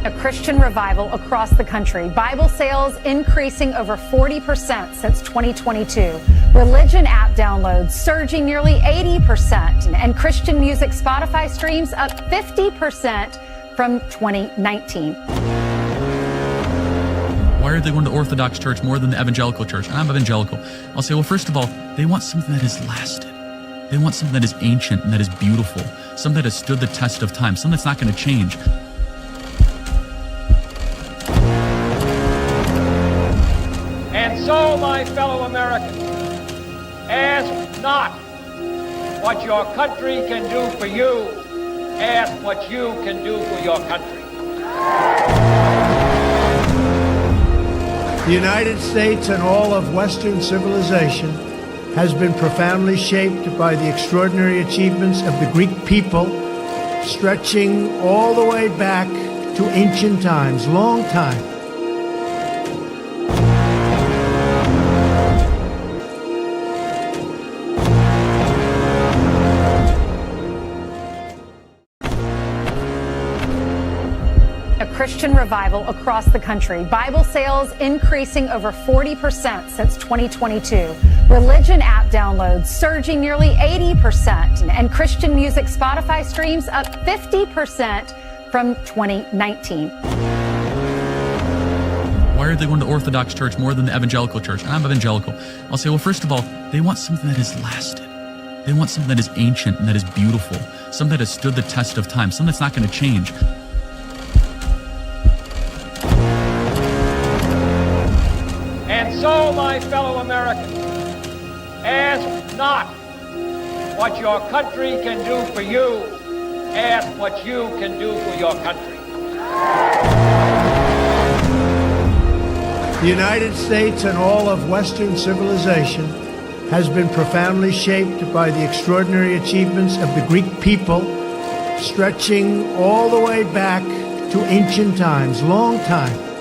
A Christian revival across the country. Bible sales increasing over 40% since 2022. Religion app downloads surging nearly 80%. And Christian music Spotify streams up 50% from 2019. Why are they going to Orthodox church more than the evangelical church? I'm evangelical. I'll say, well, first of all, they want something that has lasted. They want something that is ancient and that is beautiful. Something that has stood the test of time. Something that's not going to change. And so, my fellow Americans, ask not what your country can do for you. Ask what you can do for your country. The United States and all of Western civilization has been profoundly shaped by the extraordinary achievements of the Greek people, stretching all the way back to ancient times, long time. Christian revival across the country. Bible sales increasing over 40% since 2022. Religion app downloads surging nearly 80%. And Christian music Spotify streams up 50% from 2019. Why are they going to Orthodox church more than the evangelical church? I'm evangelical. I'll say, well, first of all, they want something that has lasted. They want something that is ancient and that is beautiful. Something that has stood the test of time. Something that's not going to change. And so, my fellow Americans, ask not what your country can do for you. Ask what you can do for your country. The United States and all of Western civilization has been profoundly shaped by the extraordinary achievements of the Greek people, stretching all the way back to ancient times, long time.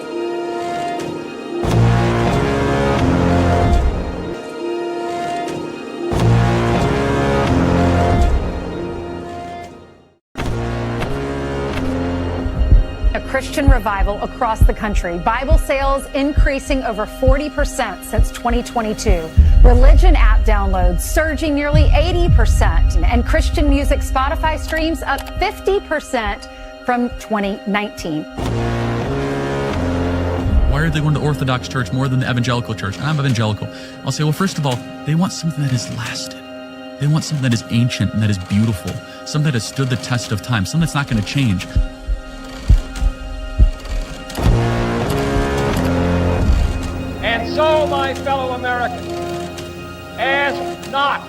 Christian revival across the country. Bible sales increasing over 40% since 2022. Religion app downloads surging nearly 80%. And Christian music Spotify streams up 50% from 2019. Why are they going to Orthodox church more than the evangelical church? I'm evangelical. I'll say, well, first of all, they want something that has lasted. They want something that is ancient and that is beautiful. Something that has stood the test of time. Something that's not going to change. And so, my fellow Americans, ask not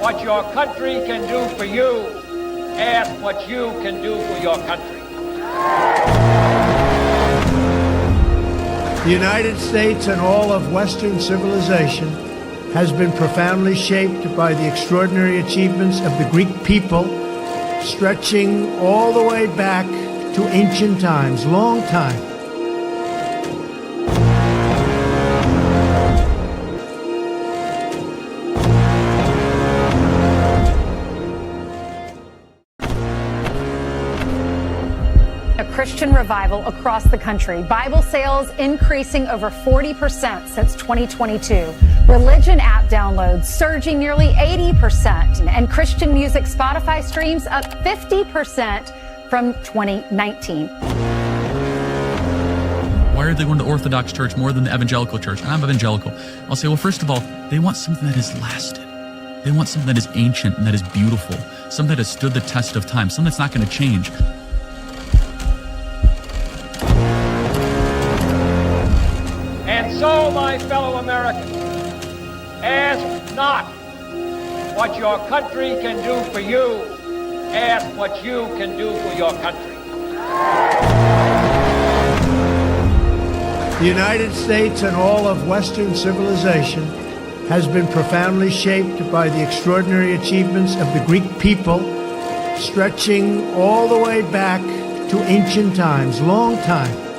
what your country can do for you. Ask what you can do for your country. The United States and all of Western civilization has been profoundly shaped by the extraordinary achievements of the Greek people, stretching all the way back to ancient times, long time. Christian revival across the country. Bible sales increasing over 40% since 2022. Religion app downloads surging nearly 80%. And Christian music Spotify streams up 50% from 2019. Why are they going to Orthodox church more than the evangelical church? I'm evangelical. I'll say, well, first of all, they want something that has lasted. They want something that is ancient and that is beautiful. Something that has stood the test of time. Something that's not going to change. And so, my fellow Americans, ask not what your country can do for you. Ask what you can do for your country. The United States and all of Western civilization has been profoundly shaped by the extraordinary achievements of the Greek people, stretching all the way back to ancient times, long time.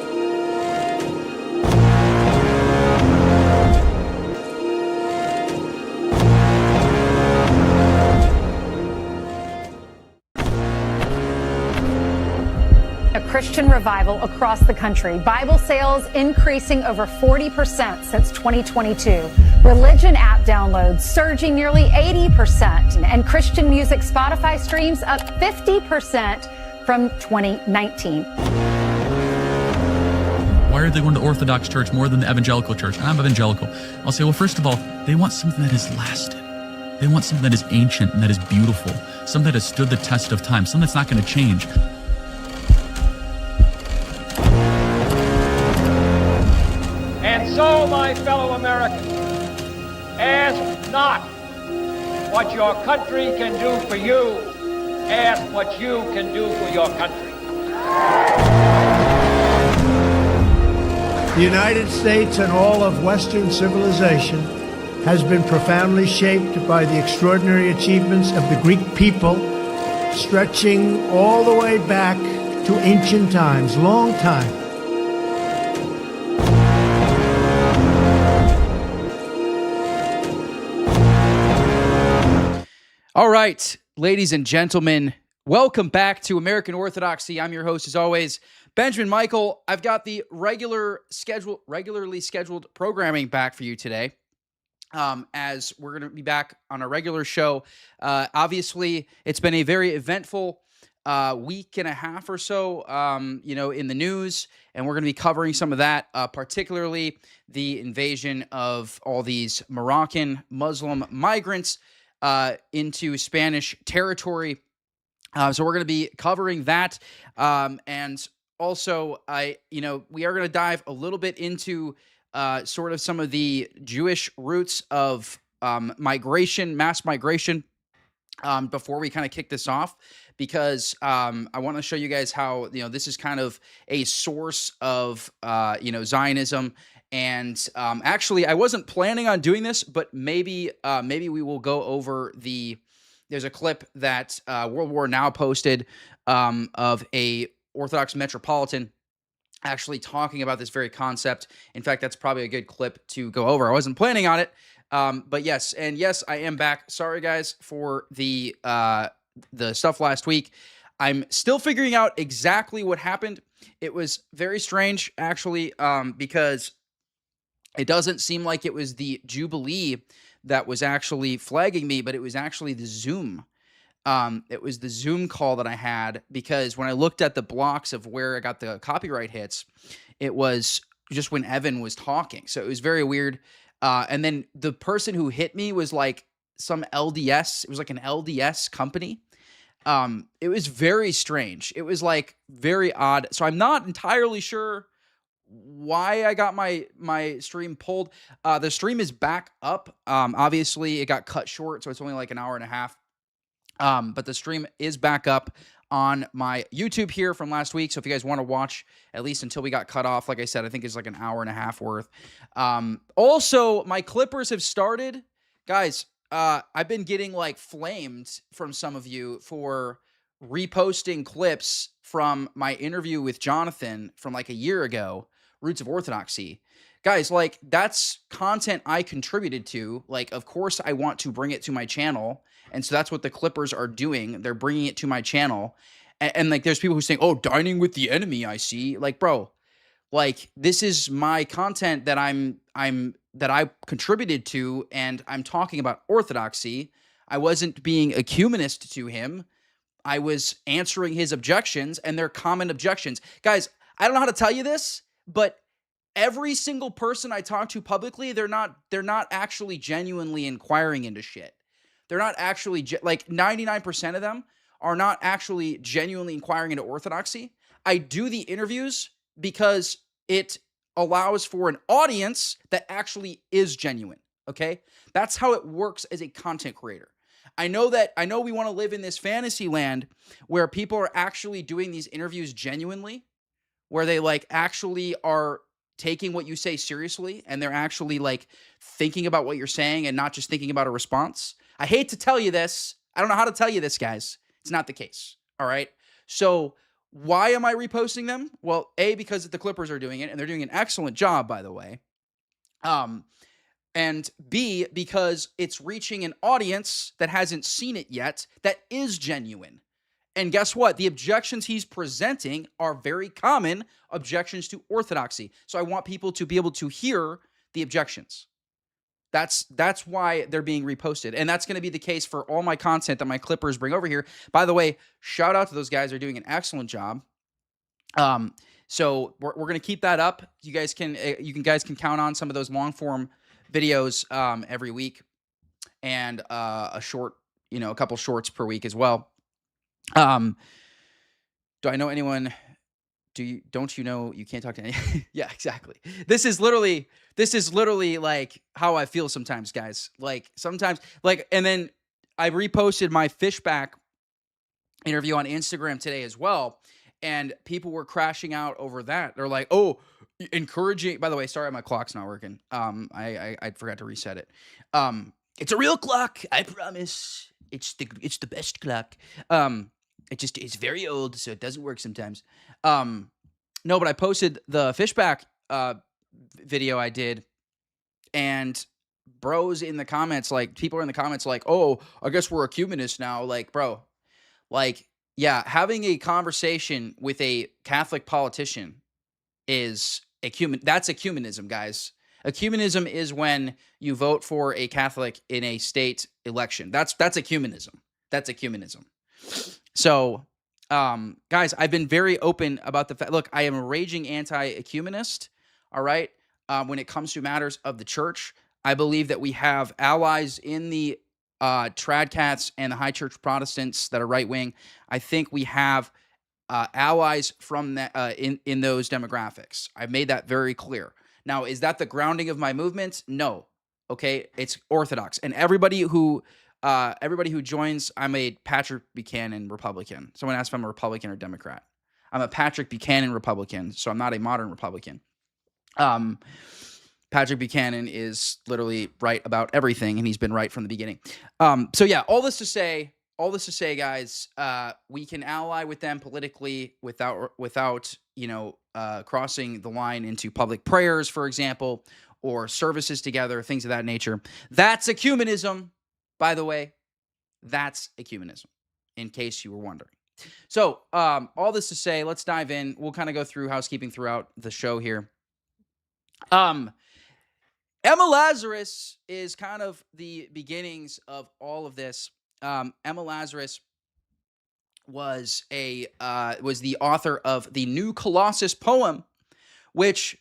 Christian revival across the country. Bible sales increasing over 40% since 2022. Religion app downloads surging nearly 80%. And Christian music Spotify streams up 50% from 2019. Why are they going to Orthodox church more than the evangelical church? I'm evangelical. I'll say, well, first of all, they want something that has lasted. They want something that is ancient and that is beautiful, something that has stood the test of time, something that's not going to change. And so, my fellow Americans, ask not what your country can do for you, ask what you can do for your country. The United States and all of Western civilization has been profoundly shaped by the extraordinary achievements of the Greek people, stretching all the way back to ancient times, long time. All right, ladies and gentlemen, welcome back to American Orthodoxy. I'm your host, as always, Benjamin Michael. I've got the regularly scheduled programming back for you today, as we're going to be back on a regular show. Obviously, it's been a very eventful week and a half or so, in the news, and we're going to be covering some of that, particularly the invasion of all these Moroccan Muslim migrants into Spanish territory. So we're going to be covering that. And also, we are going to dive a little bit into sort of some of the Jewish roots of mass migration, before we kind of kick this off, because I want to show you guys how, this is kind of a source of, Zionism. And actually, I wasn't planning on doing this, but maybe we will go over there's a clip that World War Now posted of a Orthodox metropolitan actually talking about this very concept. In fact, that's probably a good clip to go over. I wasn't planning on it, but yes, I am back. Sorry, guys, for the stuff last week. I'm still figuring out exactly what happened. It was very strange, actually, because it doesn't seem like it was the Jubilee that was actually flagging me, but it was actually the Zoom. It was the Zoom call that I had, because when I looked at the blocks of where I got the copyright hits, it was just when Evan was talking. So it was very weird. And then the person who hit me was like some LDS. It was like an LDS company. It was very strange. It was like very odd. So I'm not entirely sure why I got my stream pulled. The stream is back up. Obviously, it got cut short, so it's only like an hour and a half. But the stream is back up on my YouTube here from last week. So if you guys want to watch at least until we got cut off, like I said, I think it's like an hour and a half worth. Also, my Clippers have started. Guys, I've been getting like flamed from some of you for reposting clips from my interview with Jonathan from like a year ago, Roots of Orthodoxy. Guys, like, that's content I contributed to. Like, of course I want to bring it to my channel. And so that's what the Clippers are doing. They're bringing it to my channel. And like, there's people who saying, oh, dining with the enemy, I see. Like, bro, like, this is my content that that I contributed to, and I'm talking about orthodoxy. I wasn't being ecumenist to him. I was answering his objections, and they're common objections. Guys, I don't know how to tell you this, but every single person I talk to publicly, they're not actually genuinely inquiring into shit. They're not actually, like 99% of them are not actually genuinely inquiring into orthodoxy. I do the interviews because it allows for an audience that actually is genuine, okay? That's how it works as a content creator. I know we want to live in this fantasy land where people are actually doing these interviews genuinely, where they like actually are taking what you say seriously, and they're actually like thinking about what you're saying and not just thinking about a response. I hate to tell you this. I don't know how to tell you this, guys. It's not the case. All right. So why am I reposting them? Well, A, because the Clippers are doing it, and they're doing an excellent job, by the way. And B, because it's reaching an audience that hasn't seen it yet, that is genuine. And guess what? The objections he's presenting are very common objections to orthodoxy. So I want people to be able to hear the objections. That's why they're being reposted. And that's going to be the case for all my content that my clippers bring over here. By the way, shout out to those guys. They're doing an excellent job. So we're going to keep that up. You guys can count on some of those long form videos every week, and a couple shorts per week as well. Do I know anyone? Don't you know you can't talk to any? Yeah, exactly. This is literally like how I feel sometimes, guys. Like sometimes, and then I reposted my Fishback interview on Instagram today as well, and people were crashing out over that. They're like, "Oh, encouraging." By the way, sorry, my clock's not working. I forgot to reset it. It's a real clock, I promise. It's the best clock. It's very old, so it doesn't work sometimes. No, but I posted the Fishback video I did, and bros in the comments, like people are in the comments like, "Oh, I guess we're ecumenists now." Like, bro, like, yeah, having a conversation with a Catholic politician is that's ecumenism, guys. Ecumenism is when you vote for a Catholic in a state election. That's ecumenism. That's ecumenism. So, guys, I've been very open about the fact. Look, I am a raging anti-ecumenist. All right. When it comes to matters of the church, I believe that we have allies in the Tradcats and the High Church Protestants that are right wing. I think we have allies from that in those demographics. I've made that very clear. Now, is that the grounding of my movement? No. Okay, it's Orthodox, and everybody who joins, I'm a Patrick Buchanan Republican. Someone asked if I'm a Republican or Democrat. I'm a Patrick Buchanan Republican, so I'm not a modern Republican. Patrick Buchanan is literally right about everything, and he's been right from the beginning. So yeah, all this to say, guys, we can ally with them politically without crossing the line into public prayers, for example, or services together, things of that nature. That's ecumenism, by the way. That's ecumenism, in case you were wondering. So all this to say, let's dive in. We'll kind of go through housekeeping throughout the show here. Emma Lazarus is kind of the beginnings of all of this. Emma Lazarus was the author of the New Colossus poem, which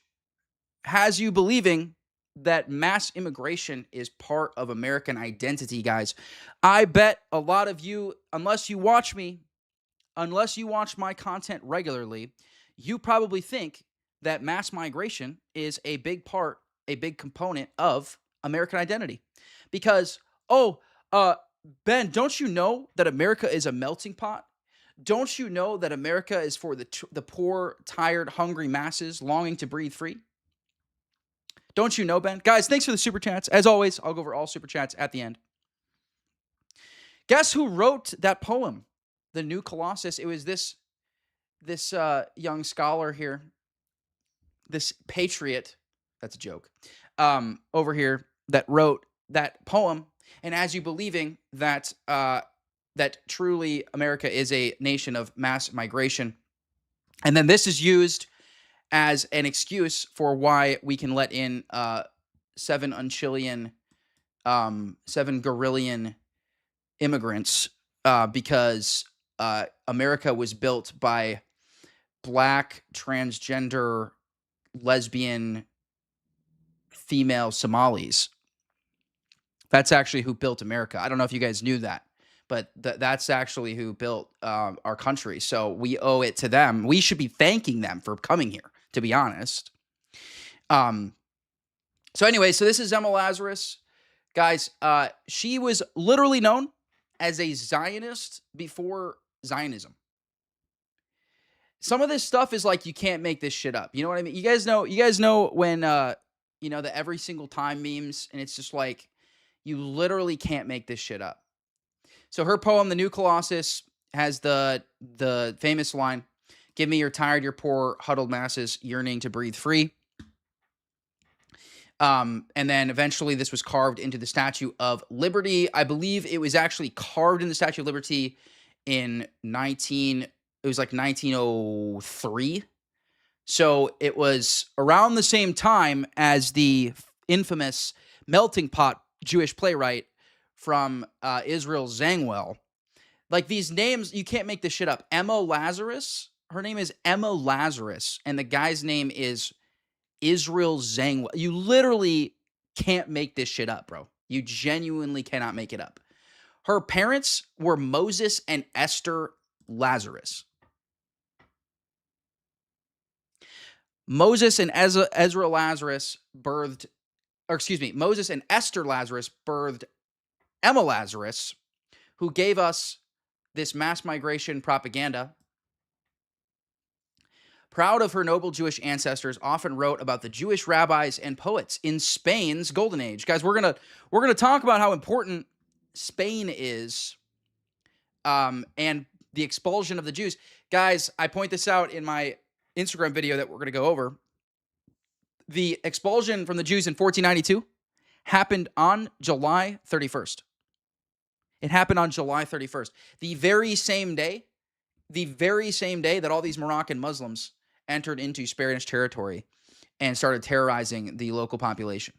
has you believing that mass immigration is part of American identity, guys. I bet a lot of you, unless you watch my content regularly, you probably think that mass migration is a big component of American identity. Because, Ben, don't you know that America is a melting pot? Don't you know that America is for the poor, tired, hungry masses longing to breathe free? Don't you know, Ben? Guys, thanks for the super chats. As always, I'll go over all super chats at the end. Guess who wrote that poem, The New Colossus? It was this young scholar here, this patriot, that's a joke, over here, that wrote that poem. And as you believing that that truly America is a nation of mass migration, and then this is used as an excuse for why we can let in 7 Gorillion immigrants, because America was built by Black, transgender, lesbian, female Somalis. That's actually who built America. I don't know if you guys knew that, but that's actually who built our country. So we owe it to them. We should be thanking them for coming here, to be honest. So anyway, so this is Emma Lazarus. Guys, she was literally known as a Zionist before Zionism. Some of this stuff is like, you can't make this shit up. You know what I mean? You guys know when, the every single time memes, and it's just like, you literally can't make this shit up. So her poem, The New Colossus, has the famous line, "Give me your tired, your poor, huddled masses yearning to breathe free." And then eventually this was carved into the Statue of Liberty. I believe it was actually carved in the Statue of Liberty in it was like 1903. So it was around the same time as the infamous melting pot Jewish playwright from Israel, Zangwill. Like, these names, you can't make this shit up. Emma Lazarus, her name is Emma Lazarus, and the guy's name is Israel Zangwill. You literally can't make this shit up, bro. You genuinely cannot make it up. Her parents were Moses and Esther Lazarus. Moses and Ezra Lazarus birthed, Moses and Esther Lazarus birthed Emma Lazarus, who gave us this mass migration propaganda. Proud of her noble Jewish ancestors, often wrote about the Jewish rabbis and poets in Spain's Golden Age. Guys, we're gonna talk about how important Spain is, and the expulsion of the Jews. Guys, I point this out in my Instagram video that we're going to go over. The expulsion from the Jews in 1492 happened on July 31st. It happened on July 31st. The very same day that all these Moroccan Muslims entered into Spanish territory and started terrorizing the local population.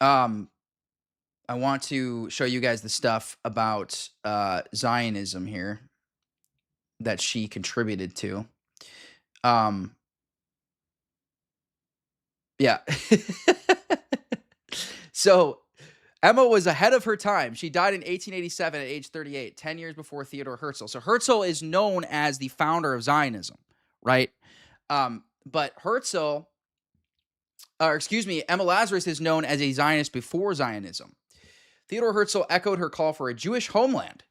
I want to show you guys the stuff about Zionism here that she contributed to. Yeah. So Emma was ahead of her time. She died in 1887 at age 38, 10 years before Theodor Herzl. So Herzl is known as the founder of Zionism, right? But Emma Lazarus is known as a Zionist before Zionism. Theodor Herzl echoed her call for a Jewish homeland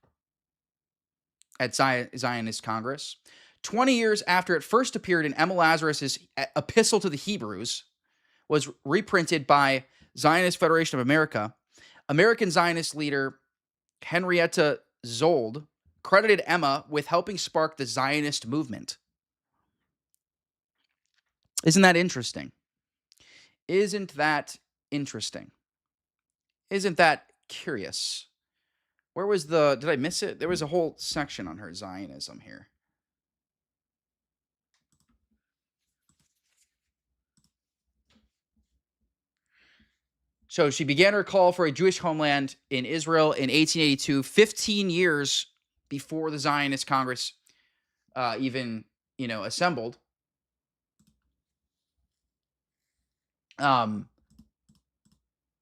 at Zionist Congress. 20 years after it first appeared in Emma Lazarus's Epistle to the Hebrews, was reprinted by Zionist Federation of America, American Zionist leader Henrietta Zold credited Emma with helping spark the Zionist movement. Isn't that interesting? Isn't that interesting? Isn't that curious? Where was did I miss it? There was a whole section on her Zionism here. So she began her call for a Jewish homeland in Israel in 1882, 15 years before the Zionist Congress even, assembled.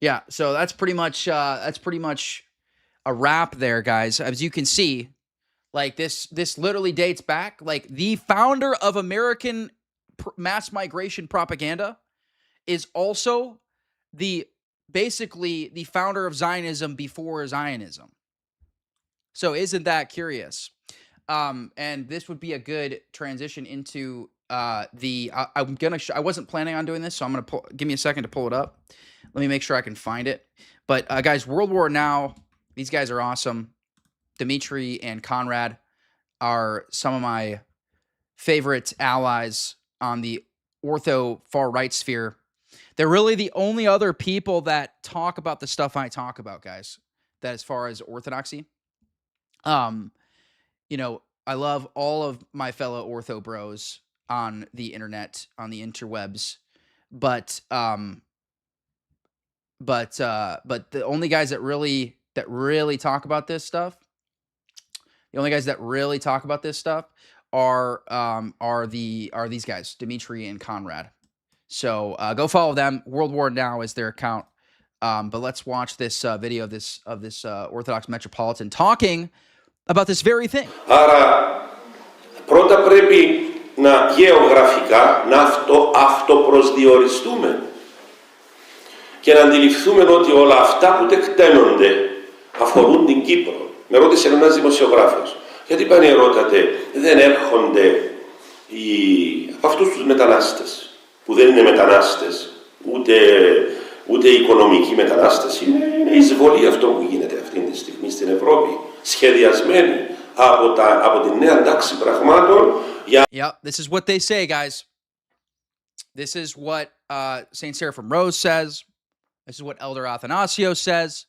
Yeah, so that's pretty much a wrap there, guys. As you can see, like this literally dates back, like the founder of American mass migration propaganda is also basically the founder of Zionism before Zionism. So isn't that curious? And this would be a good transition into I wasn't planning on doing this, so I'm gonna give me a second to pull it up. Let me make sure I can find it. But guys, World War Now, these guys are awesome. Dimitri and Conrad are some of my favorite allies on the ortho far right sphere. They're really the only other people that talk about the stuff I talk about, guys. That as far as orthodoxy. I love all of my fellow ortho bros on the internet, on the interwebs, but the only guys that really talk about this stuff, are these guys, Dimitri and Conrad. So go follow them. World War Now is their account. But let's watch this video of this Orthodox Metropolitan talking about this very thing. Άρα πρώτα πρέπει να γεωγραφικά να αυτοπροσδιοριστούμε και να αντιληφθούμε ότι όλα αυτά που τεκταίνονται αφορούν την Κύπρο. Με ρώτησε ένας δημοσιογράφος, γιατί πανιερώtate δεν έρχονται από αυτούς τους μετανάστες, που δεν είναι μετανάστες, ούτε οικονομική μετανάστευση, είναι εισβολή αυτό που γίνεται αυτή τη στιγμή στην Ευρώπη, σχεδιασμένη από την νέα τάξη πραγμάτων. Yeah, this is what they say, guys. This is what St. Seraphim Rose says. This is what Elder Athanasio says.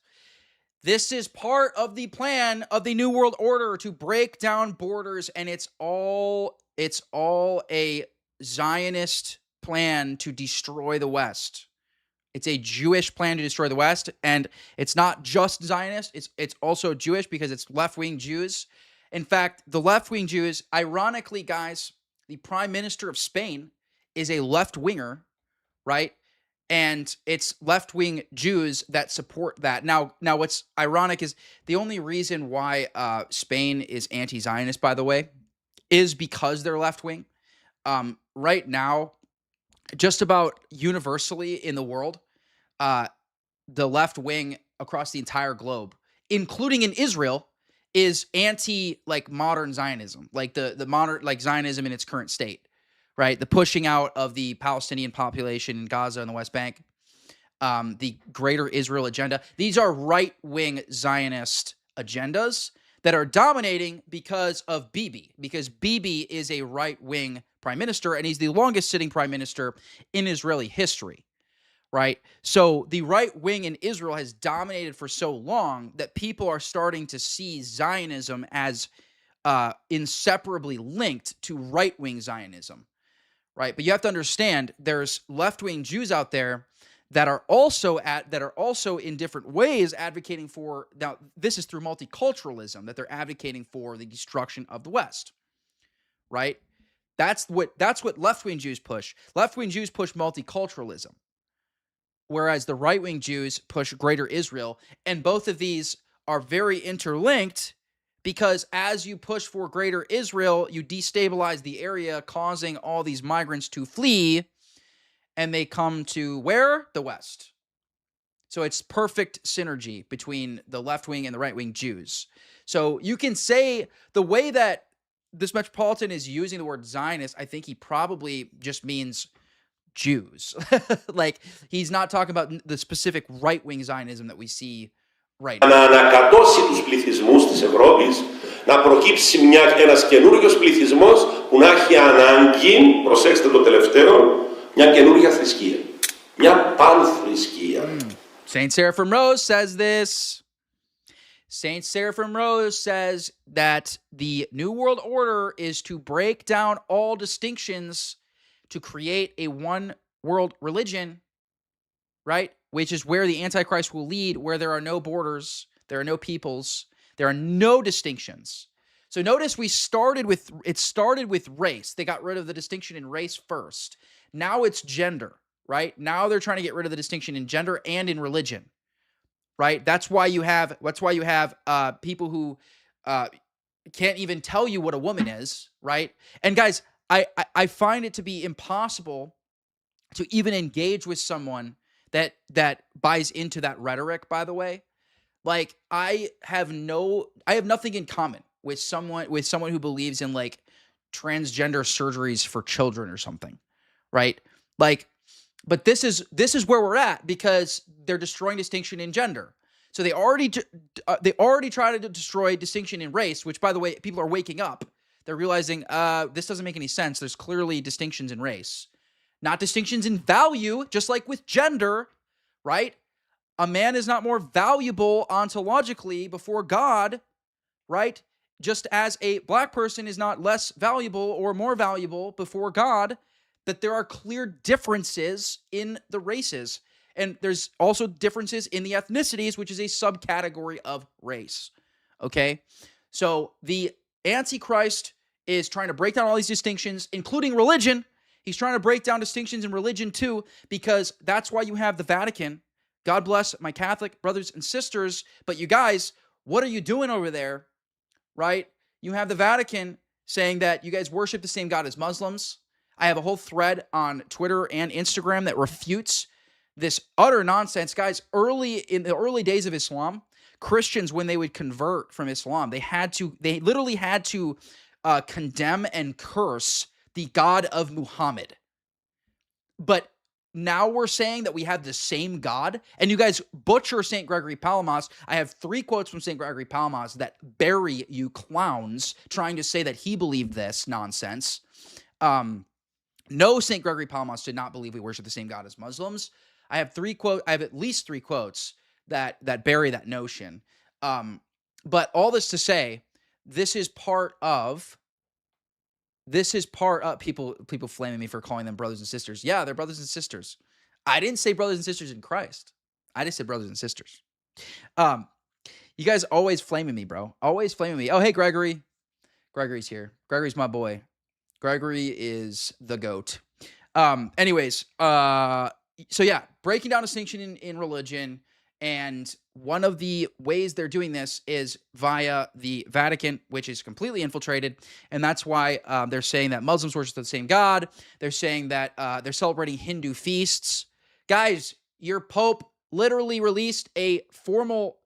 This is part of the plan of the New World Order to break down borders, and it's all a Zionist plan to destroy the West. It's a Jewish plan to destroy the West, and it's not just Zionist. It's also Jewish because it's left-wing Jews. In fact, the left-wing Jews, ironically, guys, the Prime Minister of Spain is a left-winger, right? And it's left-wing Jews that support that. Now, what's ironic is the only reason why Spain is anti-Zionist, by the way, is because they're left-wing. Right now, just about universally in the world, the left wing across the entire globe, including in Israel, is anti modern Zionism, the modern Zionism in its current state, right? The pushing out of the Palestinian population in Gaza and the West Bank, the Greater Israel agenda. These are right wing Zionist agendas that are dominating because of Bibi, because Bibi is a right wing prime minister, and he's the longest sitting prime minister in Israeli history, right? So the right wing in Israel has dominated for so long that people are starting to see Zionism as inseparably linked to right wing Zionism, right? But you have to understand there's left wing Jews out there that are also in different ways advocating for, now this is through multiculturalism, that they're advocating for the destruction of the West, right? That's what left-wing Jews push. Left-wing Jews push multiculturalism, whereas the right-wing Jews push Greater Israel. And both of these are very interlinked because as you push for Greater Israel, you destabilize the area, causing all these migrants to flee, and they come to where? The West. So it's perfect synergy between the left-wing and the right-wing Jews. So you can say the way that this Metropolitan is using the word Zionist, I think he probably just means Jews. He's not talking about the specific right-wing Zionism that we see right now. Να ανακατώσει τους πληθυσμούς της Ευρώπης, να προκύψει ένας καινούριος πληθυσμός που να έχει ανάγκη, προσέξτε το τελευταίο, μια καινούρια θρησκεία. Μια πανθρησκεία. Saint Seraphim Rose says this. Saint Seraphim Rose says that the New World Order is to break down all distinctions to create a one world religion, right? Which is where the Antichrist will lead, where there are no borders, there are no peoples, there are no distinctions. So notice it started with race. They got rid of the distinction in race first. Now it's gender, right? Now they're trying to get rid of the distinction in gender and in religion. Right? That's why you have people who can't even tell you what a woman is, right? And guys, I find it to be impossible to even engage with someone that buys into that rhetoric, by the way. Like I have nothing in common with someone who believes in transgender surgeries for children or something, right? But this is where we're at because they're destroying distinction in gender. So they already try to destroy distinction in race, which, by the way, people are waking up. They're realizing this doesn't make any sense. There's clearly distinctions in race, not distinctions in value, just like with gender, right? A man is not more valuable ontologically before God, right? Just as a black person is not less valuable or more valuable before God. That there are clear differences in the races. And there's also differences in the ethnicities, which is a subcategory of race. Okay? So the Antichrist is trying to break down all these distinctions, including religion. He's trying to break down distinctions in religion too, because that's why you have the Vatican. God bless my Catholic brothers and sisters. But you guys, what are you doing over there? Right? You have the Vatican saying that you guys worship the same God as Muslims. I have a whole thread on Twitter and Instagram that refutes this utter nonsense. Guys, in the early days of Islam, Christians, when they would convert from Islam, they literally had to condemn and curse the God of Muhammad. But now we're saying that we have the same God, and you guys butcher St. Gregory Palamas. I have 3 quotes from St. Gregory Palamas that bury you clowns trying to say that he believed this nonsense. No, St. Gregory Palamas did not believe we worship the same God as Muslims. I have at least 3 quotes that bury that notion. But all this to say, this is part of people flaming me for calling them brothers and sisters. Yeah, they're brothers and sisters. I didn't say brothers and sisters in Christ. I just said brothers and sisters. You guys always flaming me, bro. Always flaming me. Oh, hey, Gregory. Gregory's here. Gregory's my boy. Gregory is the GOAT. Anyways, so yeah, breaking down distinction in religion. And one of the ways they're doing this is via the Vatican, which is completely infiltrated. And that's why they're saying that Muslims worship the same God. They're saying that they're celebrating Hindu feasts. Guys, your Pope literally released a formal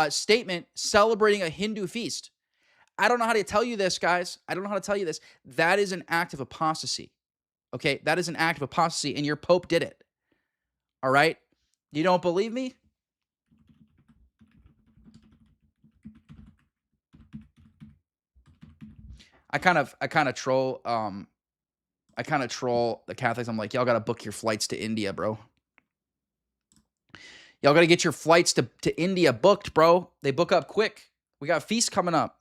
statement celebrating a Hindu feast. I don't know how to tell you this, guys. I don't know how to tell you this. That is an act of apostasy. Okay? That is an act of apostasy, and your Pope did it. All right? You don't believe me? I kind of troll the Catholics. I'm like, y'all got to book your flights to India, bro. Y'all got to get your flights to India booked, bro. They book up quick. We got feasts coming up.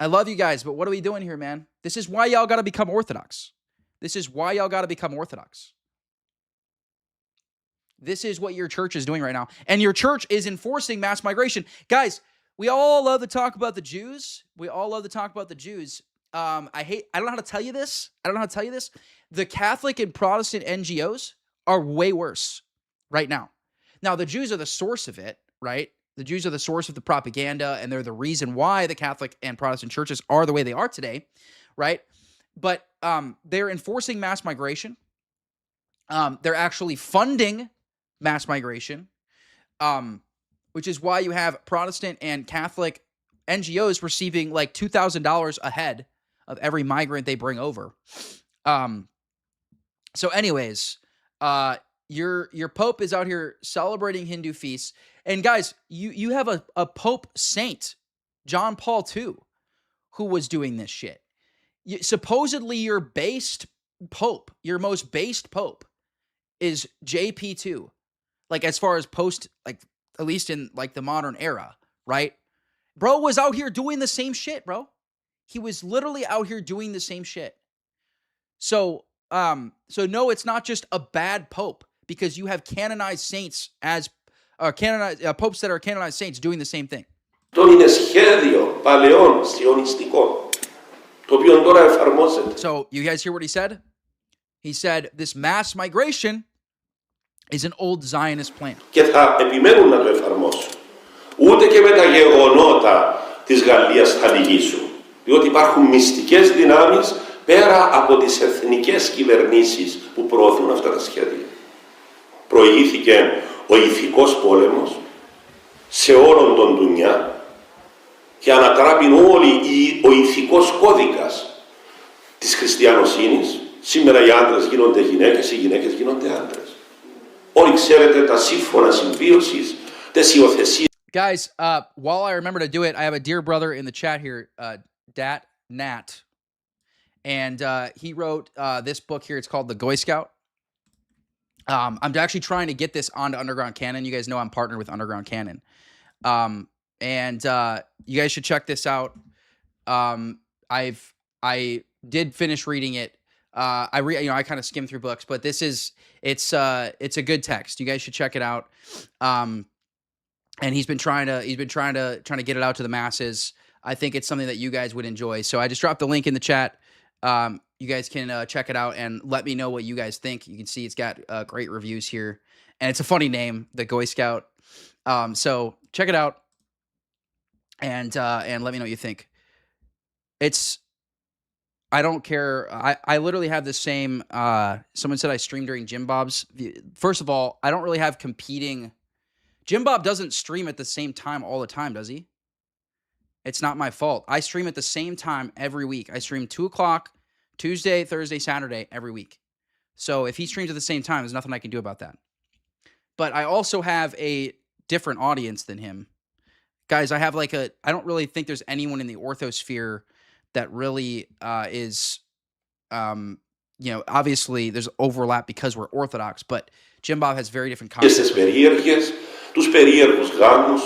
I love you guys, but what are we doing here, man? This is why y'all got to become Orthodox. This is what your church is doing right now. And your church is enforcing mass migration. Guys, we all love to talk about the Jews. I don't know how to tell you this. The Catholic and Protestant NGOs are way worse right now. Now, the Jews are the source of it, right? The Jews are the source of the propaganda, and they're the reason why the Catholic and Protestant churches are the way they are today, right? But they're enforcing mass migration. They're actually funding mass migration, which is why you have Protestant and Catholic NGOs receiving like $2,000 a head of every migrant they bring over. So anyways, your Pope is out here celebrating Hindu feasts. And guys, you have a Pope Saint, John Paul II, who was doing this shit. Supposedly your most based Pope is JP2. Like as far as post, like at least in like the modern era, right? Bro was out here doing the same shit, bro. He was literally out here doing the same shit. So no, it's not just a bad Pope because you have canonized saints as popes that are canonized saints doing the same thing. So you guys hear what he said? He said this mass migration is an old Zionist plan. Και θα επιμένουν να το εφαρμόσουν. Ούτε και με τα γεγονότα της Γαλλίας θα λυγίσουν. Διότι υπάρχουν μυστικές δυνάμεις πέρα από τις εθνικές κυβερνήσεις που προωθούν αυτά τα σχέδια. Προηγήθηκε ο ηθικός πόλεμος σε όλον τον ντουνιά και ανατράπην ο ηθικός κώδικας της χριστιανοσύνης. Σήμερα οι άντρες γίνονται γυναίκες, οι γυναίκες γίνονται άντρες. Όλοι ξέρετε τα σύμφωνα συμβίωσης, τις υιοθεσίες. Guys, while I remember to do it, I have a dear brother in the chat here, Nat. And he wrote this book here. It's called The Goy Scout. I'm actually trying to get this onto Underground Canon. You guys know I'm partnered with Underground Canon. And you guys should check this out. I did finish reading it. I kind of skimmed through books, but it's a good text. You guys should check it out. And he's been trying to get it out to the masses. I think it's something that you guys would enjoy. So I just dropped the link in the chat. You guys can check it out and let me know what you guys think. You can see it's got great reviews here, and it's a funny name, the Goy Scout. So check it out and let me know what you think. I don't care. I literally have the same. Someone said I stream during Jim Bob's. First of all, I don't really have competing. Jim Bob doesn't stream at the same time all the time, does he? It's not my fault. I stream at the same time every week. I stream 2 o'clock, Tuesday, Thursday, Saturday, every week. So if he streams at the same time, there's nothing I can do about that. But I also have a different audience than him. Guys, I have I don't really think there's anyone in the orthosphere that really is, obviously there's overlap because we're Orthodox, but Jim Bob has very different Και στις concepts. περίεργες, τους περίεργους γάμους.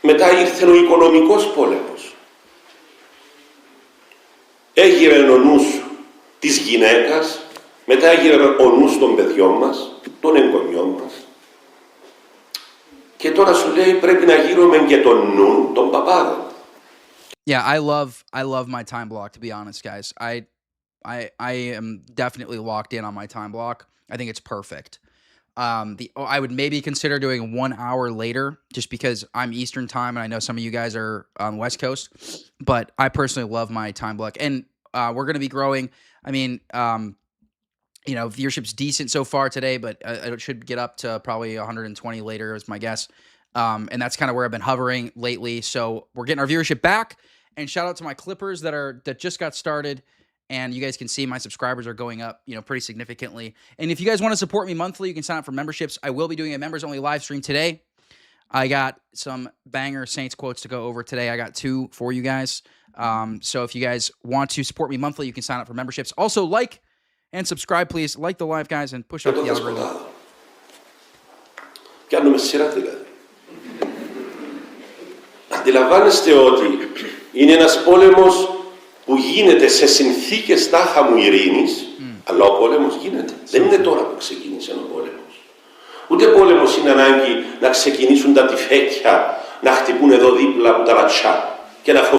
Μετά ήρθε ο οικονομικός πόλεμος. Έγειρε ο νους της γυναίκας, μετά έγειρε ο νους των παιδιών μας, των εγγονιών μας. Και τώρα σου λέει πρέπει να γύρουμε και τον νου των παπάδων. Yeah, I love my time block, to be honest, guys. I am definitely locked in on my time block. I think it's perfect. I would maybe consider doing 1 hour later, just because I'm Eastern time and I know some of you guys are on the West Coast. But I personally love my time block, and we're going to be growing. I mean, viewership's decent so far today, but it should get up to probably 120 later, is my guess. And that's kind of where I've been hovering lately. So we're getting our viewership back. And shout out to my Clippers that just got started. And you guys can see my subscribers are going up, pretty significantly. And if you guys want to support me monthly, you can sign up for memberships. I will be doing a members-only live stream today. I got some banger Saints quotes to go over today. I got 2 for you guys. So if you guys want to support me monthly, you can sign up for memberships. Also, like and subscribe, please. Like the live, guys, and push up the algorithm. Κάνουμε σειρά δηλαδή. Αντιλαμβάνεστε ότι είναι ένας πόλεμος που γίνεται σε συνθήκες τάχα μου ειρήνης, αλλά ο πόλεμος γίνεται. Δεν είναι τώρα που ξεκίνησε ο πόλεμος. Ούτε πόλεμος είναι ανάγκη να ξεκινήσουν τα τυφέκια, να χτυπούν εδώ δίπλα από τα ρατσά.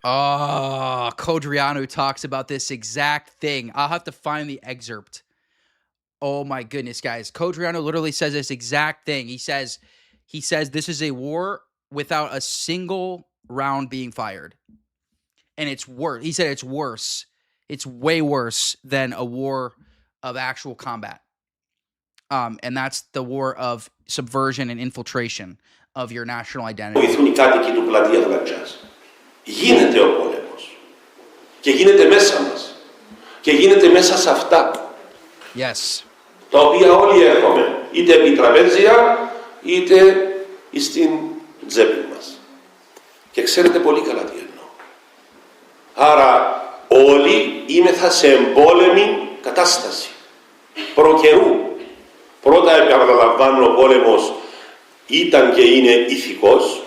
Oh, Codriano talks about this exact thing. I'll have to find the excerpt. Oh my goodness, guys. Codriano literally says this exact thing. He says this is a war without a single round being fired. And it's worse. He said it's worse. It's way worse than a war of actual combat. And that's the war of subversion and infiltration of your national identity. Γίνεται ο πόλεμος. Και γίνεται μέσα μας. Και γίνεται μέσα σε αυτά. Yes. Τα οποία όλοι έχουμε. Είτε επί τραπέζια, είτε στην τσέπη μας. Και ξέρετε πολύ καλά τι εννοώ. Άρα όλοι είμεθα σε εμπόλεμη κατάσταση. Προκαιρού. Πρώτα επαναλαμβάνω ο πόλεμος ήταν και είναι ηθικός.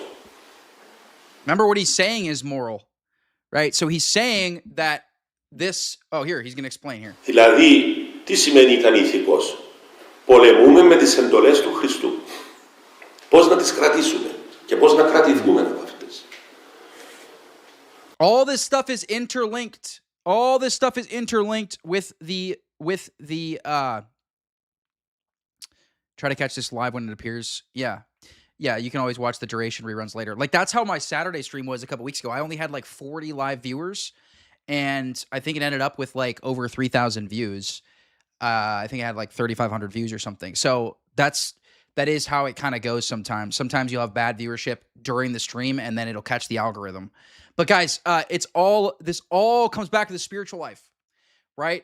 Remember what he's saying is moral, right? So he's saying that this... Oh, here, he's going to explain here. Δηλαδή, τι σημαίνει ήταν ηθικός? Πολεμούμε με τις εντολές του Χριστού. Πώς να τις κρατήσουμε και πώς να κρατηθούμε από αυτές. All this stuff is interlinked. All this stuff is interlinked with the try to catch this live when it appears. Yeah, you can always watch the duration reruns later. Like, that's how my Saturday stream was a couple weeks ago. I only had like 40 live viewers, and I think it ended up with like over 3,000 views. I think I had like 3,500 views or something. So that is how it kind of goes sometimes. Sometimes you'll have bad viewership during the stream, and then it'll catch the algorithm. But guys, this all comes back to the spiritual life, right?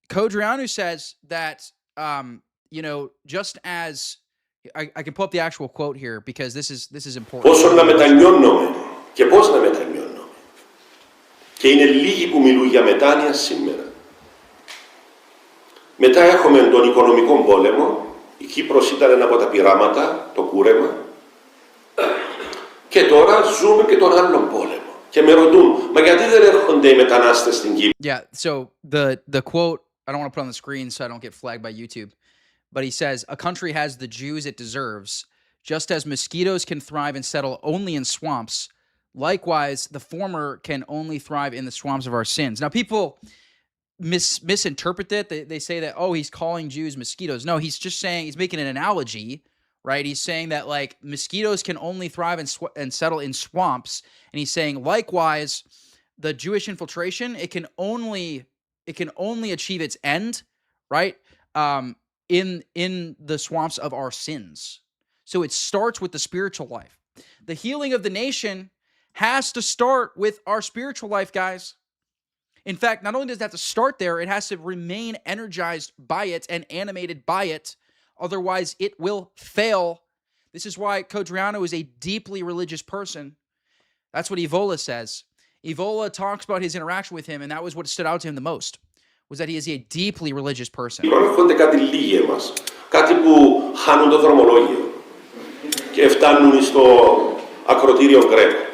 Codriano says that, just as I can pull up the actual quote here because this is important. Πόσο να μετανιώνουμε και πώς να μετανιώνουμε. Και είναι λίγοι που μιλούν για μετάνοια σήμερα. Μετά έχουμε τον οικονομικό πόλεμο. Η Κύπρος ήταν ένα από τα πειράματα, το κούρεμα. Και τώρα ζούμε και τον άλλον πόλεμο. Και με ρωτούν, μα γιατί δεν έρχονται οι μετανάστες στην Κύπρο? Yeah, so the quote, I don't want to put on the screen so I don't get flagged by YouTube. But he says, a country has the Jews it deserves. Just as mosquitoes can thrive and settle only in swamps, likewise, the former can only thrive in the swamps of our sins. Now, people misinterpret that. They say that, oh, he's calling Jews mosquitoes. No, he's just saying, he's making an analogy, right? He's saying that, like, mosquitoes can only thrive and settle in swamps. And he's saying, likewise, the Jewish infiltration, it can only achieve its end, right? In the swamps of our sins. So it starts with the spiritual life. The healing of the nation has to start with our spiritual life, guys. In fact, not only does it have to start there, it has to remain energized by it and animated by it. Otherwise, it will fail. This is why Codriano is a deeply religious person. That's what Evola says. Evola talks about his interaction with him, and that was what stood out to him the most. was that he is a deeply religious person. Έρχονται κάτι λίγοι εμάς, κάτι που χάνουν το δρομολόγιο και φτάνουν στο ακροτήριο Γκρέκο.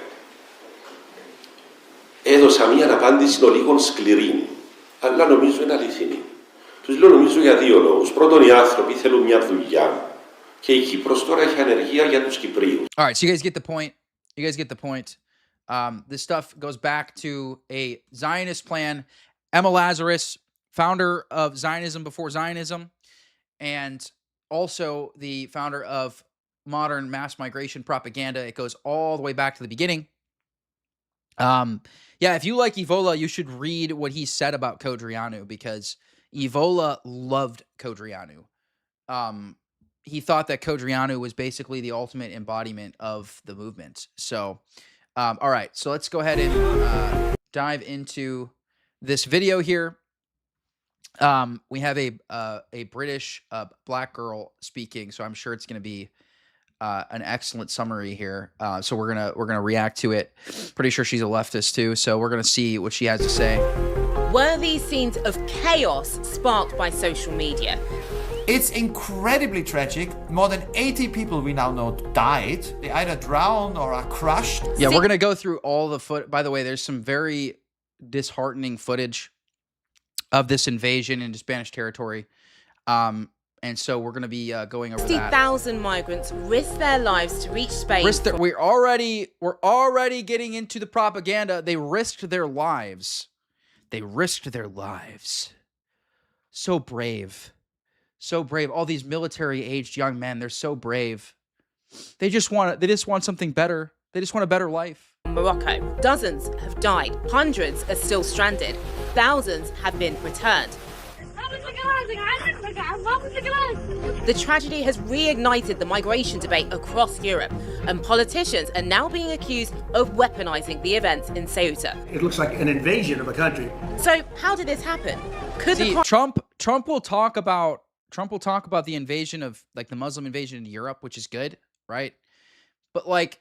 Έδωσα μία απάντηση λίγο σκληρή, αλλά νομίζω είναι αληθινή. Τους λέω νομίζω για δύο λόγους. Πρώτον, οι άνθρωποι θέλουν μια δουλειά και η Κύπρος τώρα έχει ανεργία για τους Κυπρίους. All right, so you guys get the point. You guys get the point. This stuff goes back to a Zionist plan. Emma Lazarus, founder of Zionism before Zionism, and also the founder of modern mass migration propaganda. It goes all the way back to the beginning. Yeah, if you like Evola, you should read what he said about Codreanu, because Evola loved Codreanu. He thought that Codreanu was basically the ultimate embodiment of the movement. So, all right, so let's go ahead and dive into this video here. We have a British black girl speaking, so I'm sure it's going to be an excellent summary here. So we're gonna react to it. Pretty sure she's a leftist too, so we're gonna see what she has to say. Were these scenes of chaos sparked by social media? It's incredibly tragic. More than 80 people we now know died. They either drowned or are crushed. Yeah, we're gonna go through all the foot. By the way, there's some very disheartening footage of this invasion into Spanish territory. And so we're going to be going over that. 60,000 migrants risked their lives to reach Spain. We're already getting into the propaganda. They risked their lives. They risked their lives. So brave. So brave. All these military-aged young men, they're so brave. They just want something better. They just want a better life. Morocco. Dozens have died. Hundreds are still stranded. Thousands have been returned. The tragedy has reignited the migration debate across Europe, and politicians are now being accused of weaponizing the events in Ceuta. It looks like an invasion of a country. So, how did this happen? Trump will talk about the invasion of, like, the Muslim invasion in Europe, which is good, right? But, like,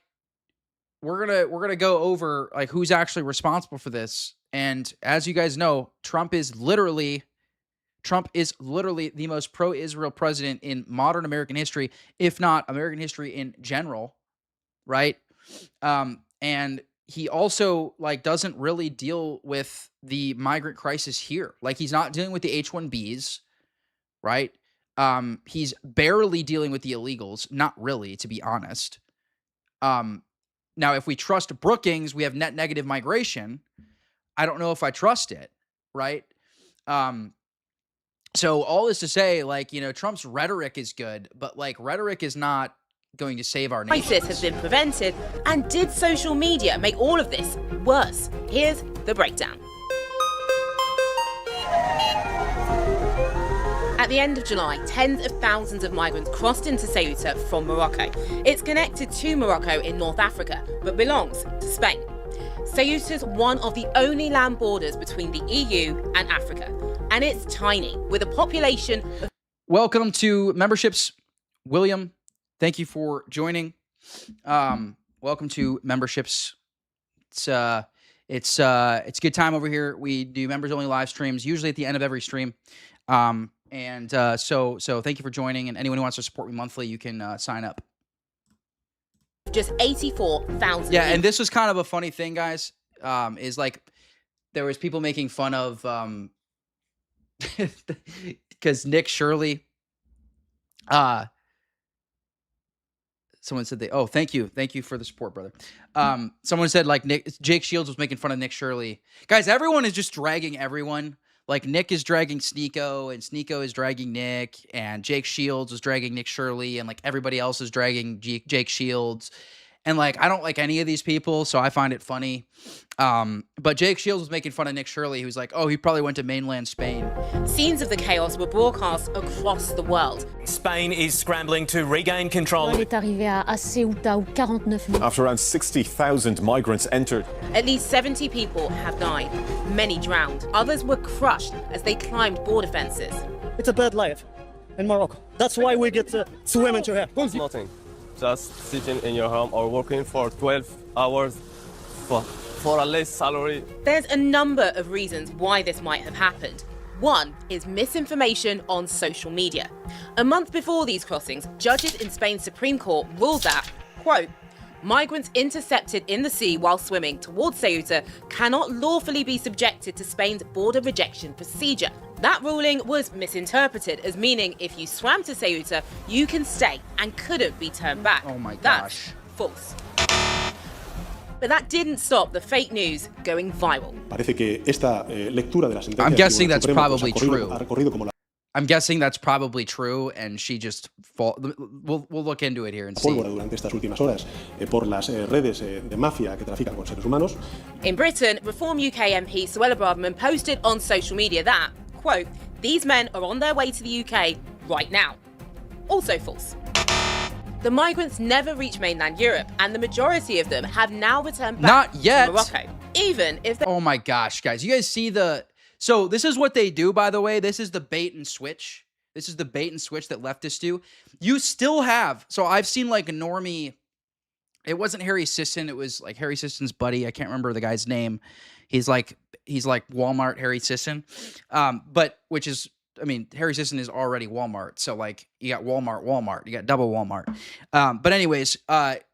we're gonna go over, like, who's actually responsible for this. And as you guys know, Trump is literally the most pro-Israel president in modern American history, if not American history in general, right? And he also, like, doesn't really deal with the migrant crisis here. Like, he's not dealing with the H-1Bs, right? He's barely dealing with the illegals. Not really, to be honest. Now, if we trust Brookings, we have net negative migration. I don't know if I trust it, right? So all this to say, like, you know, Trump's rhetoric is good, but, like, rhetoric is not going to save our nation. Crisis has been prevented, and did social media make all of this worse? Here's the breakdown. At the end of July, tens of thousands of migrants crossed into Ceuta from Morocco. It's connected to Morocco in North Africa, but belongs to Spain. Ceuta's one of the only land borders between the EU and Africa, and it's tiny, with a population of... Welcome to memberships, William. Thank you for joining. Welcome to memberships. It's a good time over here. We do members only live streams, usually at the end of every stream. So thank you for joining, and anyone who wants to support me monthly, you can sign up. Just 84,000. Yeah, and this was kind of a funny thing, guys. Is, like, there was people making fun of because Nick Shirley. Someone said thank you for the support, brother. Someone said, like, Jake Shields was making fun of Nick Shirley. Guys, everyone is just dragging everyone. Like, Nick is dragging Sneeko, and Sneeko is dragging Nick, and Jake Shields is dragging Nick Shirley, and, like, everybody else is dragging Jake Shields. And, like, I don't like any of these people, so I find it funny. But Jake Shields was making fun of Nick Shirley, who's like, oh, he probably went to mainland Spain. Scenes of the chaos were broadcast across the world. Spain is scrambling to regain control. After around 60,000 migrants entered. At least 70 people have died. Many drowned. Others were crushed as they climbed border fences. It's a bad life in Morocco. That's why we get swim into here. Nothing. Just sitting in your home or working for 12 hours for a less salary. There's a number of reasons why this might have happened. One is misinformation on social media. A month before these crossings, judges in Spain's Supreme Court ruled that, quote, migrants intercepted in the sea while swimming towards Ceuta cannot lawfully be subjected to Spain's border rejection procedure. That ruling was misinterpreted as meaning if you swam to Ceuta, you can stay and couldn't be turned back. Oh my gosh. That's false. But that didn't stop the fake news going viral. I'm guessing that's probably true. I'm guessing that's probably true, and she just we'll look into it here and see. In Britain, Reform UK MP Suella Braverman posted on social media that, quote, these men are on their way to the UK right now. Also false. The migrants never reached mainland Europe, and the majority of them have now returned back Not yet. to Morocco. Even if they... Oh my gosh, guys. You guys see the... So this is what they do, by the way. This is the bait and switch. This is the bait and switch that leftists do. You still have... So I've seen like a normie... It wasn't Harry Sisson. It was like Harry Sisson's buddy. I can't remember the guy's name. He's like Walmart Harry Sisson. But which is... I mean, Harry Sisson is already Walmart. So, like, you got Walmart. You got double Walmart. But anyways,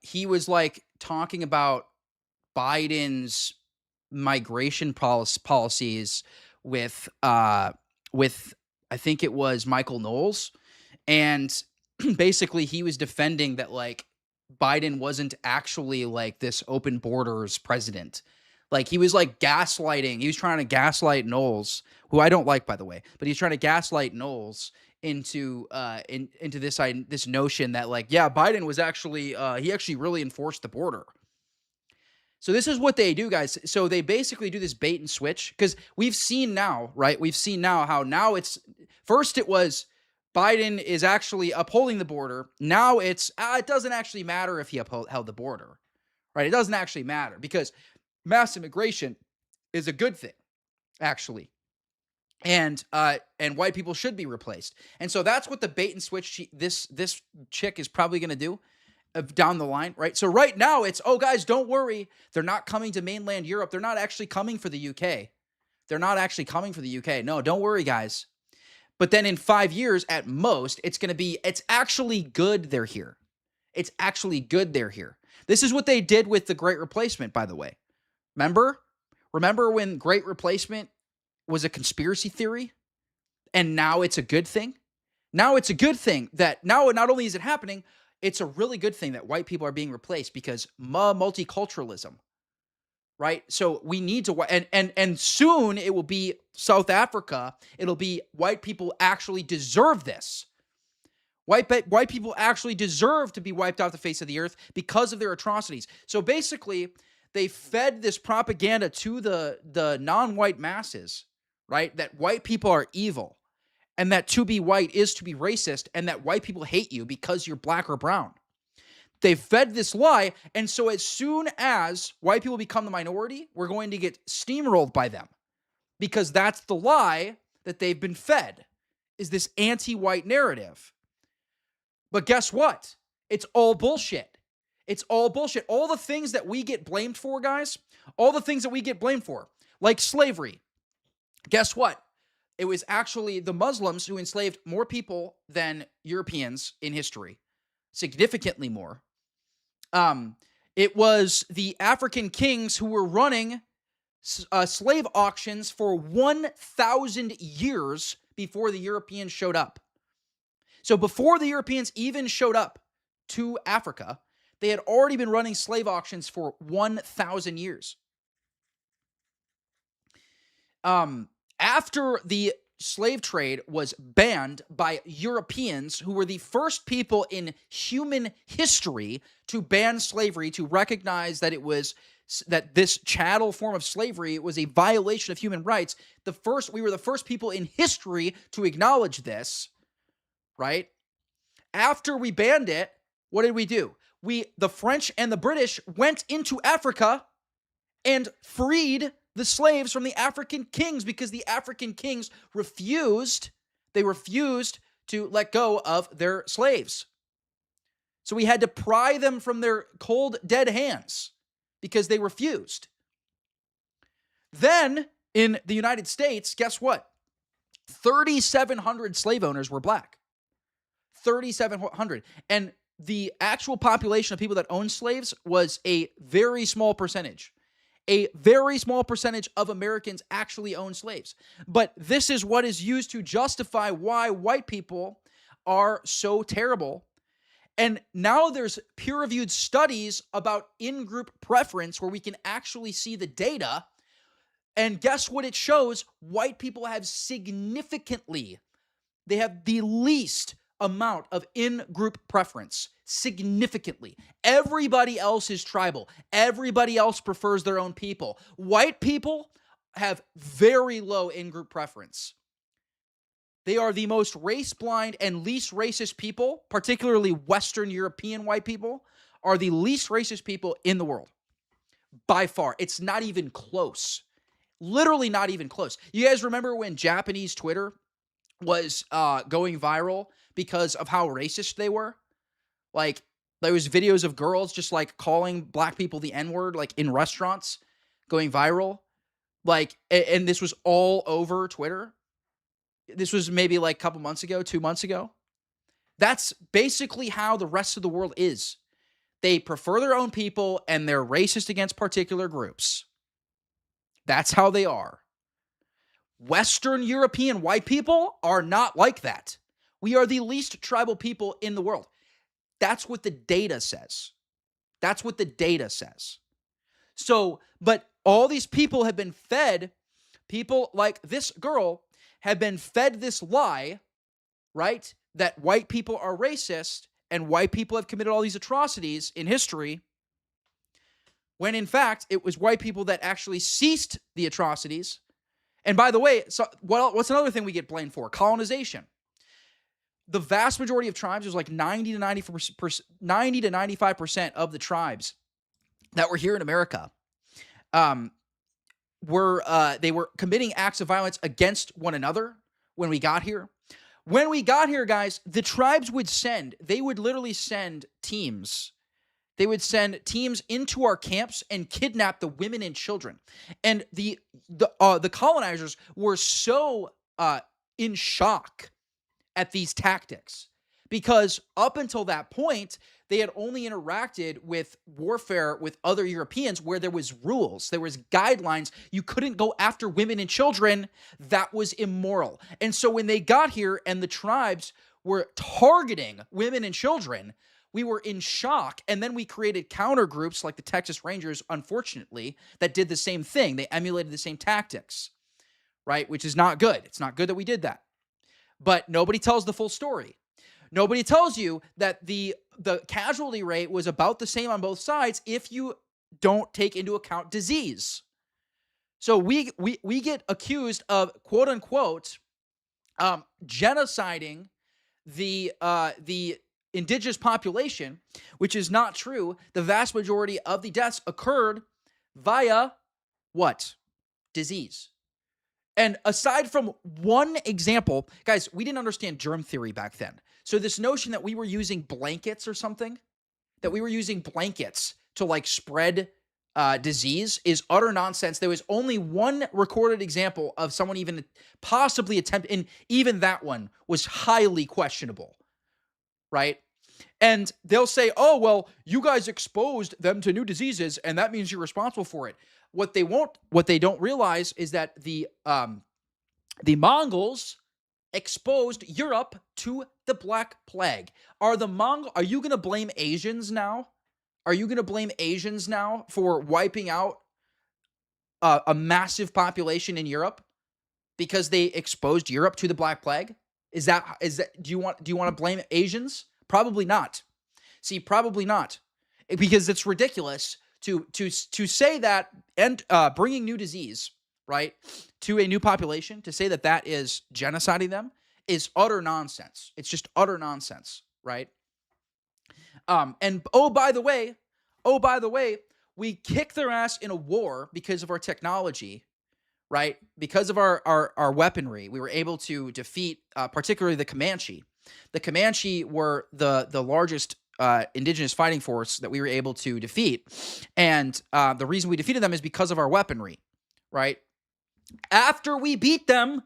he was, like, talking about Biden's migration policies with I think it was Michael Knowles. And basically, he was defending that, like, Biden wasn't actually, like, this open borders president. Like, he was, like, gaslighting. He was trying to gaslight Knowles, who I don't like, by the way. But he's trying to gaslight Knowles into this notion that, like, yeah, Biden was actually he actually really enforced the border. So this is what they do, guys. So they basically do this bait and switch, because we've seen now, right? We've seen now how now it's first it was Biden is actually upholding the border. Now it's it doesn't actually matter if he upheld the border, right? It doesn't actually matter because mass immigration is a good thing, actually. And white people should be replaced. And so that's what the bait and switch this chick is probably going to do down the line, right? So right now it's, oh, guys, don't worry. They're not coming to mainland Europe. They're not actually coming for the UK. They're not actually coming for the UK. No, don't worry, guys. But then in 5 years at most, it's actually good they're here. It's actually good they're here. This is what they did with the Great Replacement, by the way. Remember when Great Replacement was a conspiracy theory and now it's a good thing? Now it's a good thing that now not only is it happening, it's a really good thing that white people are being replaced because multiculturalism, right? So we need to, and soon it will be South Africa. It'll be white people actually deserve this. White people actually deserve to be wiped off the face of the earth because of their atrocities. So basically, they fed this propaganda to the non-white masses, right? That white people are evil and that to be white is to be racist and that white people hate you because you're black or brown. They fed this lie, and so as soon as white people become the minority, we're going to get steamrolled by them because that's the lie that they've been fed, is this anti-white narrative. But guess what? It's all bullshit. It's all bullshit. All the things that we get blamed for, guys, all the things that we get blamed for, like slavery. Guess what? It was actually the Muslims who enslaved more people than Europeans in history, significantly more. It was the African kings who were running slave auctions for 1,000 years before the Europeans showed up. So before the Europeans even showed up to Africa, they had already been running slave auctions for 1,000 years. After the slave trade was banned by Europeans, who were the first people in human history to ban slavery, to recognize that that this chattel form of slavery was a violation of human rights. We were the first people in history to acknowledge this, right? After we banned it, what did we do? The French and the British went into Africa and freed the slaves from the African kings because the African kings refused to let go of their slaves. So we had to pry them from their cold, dead hands because they refused. Then in the United States, guess what? 3,700 slave owners were black. 3,700. And the actual population of people that owned slaves was a very small percentage. A very small percentage of Americans actually own slaves. But this is what is used to justify why white people are so terrible. And now there's peer-reviewed studies about in-group preference where we can actually see the data. And guess what it shows? White people have they have the least amount of in-group preference, significantly. Everybody else is tribal. Everybody else prefers their own people. White people have very low in-group preference. They are the most race-blind and least racist people, particularly Western European white people, are the least racist people in the world. By far. It's not even close. Literally not even close. You guys remember when Japanese Twitter was going viral because of how racist they were? Like, there was videos of girls just, like, calling black people the N-word, like, in restaurants, going viral. Like, and this was all over Twitter. This was maybe, like, a couple months ago, 2 months ago. That's basically how the rest of the world is. They prefer their own people, and they're racist against particular groups. That's how they are. Western European white people are not like that. We are the least tribal people in the world. That's what the data says. That's what the data says. So, but all these people have been fed, people like this girl have been fed this lie, right? That white people are racist and white people have committed all these atrocities in history, when in fact, it was white people that actually ceased the atrocities. And by the way, so what's another thing we get blamed for? Colonization. The vast majority of tribes, there's like 90 to 95% of the tribes that were here in America, they were committing acts of violence against one another when we got here. When we got here, guys, the tribes would literally send teams. They would send teams into our camps and kidnap the women and children. And the colonizers were so in shock at these tactics, because up until that point, they had only interacted with warfare with other Europeans where there was rules, there was guidelines. You couldn't go after women and children. That was immoral. And so when they got here and the tribes were targeting women and children, we were in shock. And then we created counter groups like the Texas Rangers, unfortunately, that did the same thing. They emulated the same tactics, right? Which is not good. It's not good that we did that. But nobody tells the full story. Nobody tells you that the casualty rate was about the same on both sides if you don't take into account disease. So we get accused of, quote unquote, genociding the indigenous population, which is not true. The vast majority of the deaths occurred via what? Disease. And aside from one example, guys, we didn't understand germ theory back then. So this notion that we were using blankets or something, that we were using blankets to like spread disease is utter nonsense. There was only one recorded example of someone even possibly attempting, and even that one was highly questionable, right? And they'll say, oh, well, you guys exposed them to new diseases, and that means you're responsible for it. What they don't realize is that the Mongols exposed Europe to the Black Plague. Are you going to blame Asians now? Are you going to blame Asians now for wiping out a massive population in Europe because they exposed Europe to the Black Plague? Is that do you want to blame Asians? Probably not. See, probably not, because it's ridiculous to say that, and bringing new disease, right, to a new population, to say that is genociding them is utter nonsense. It's just utter nonsense, right? And by the way, we kick their ass in a war because of our technology, right? Because of our weaponry, we were able to defeat particularly the Comanche. The Comanche were the largest indigenous fighting force that we were able to defeat. And the reason we defeated them is because of our weaponry, right? After we beat them,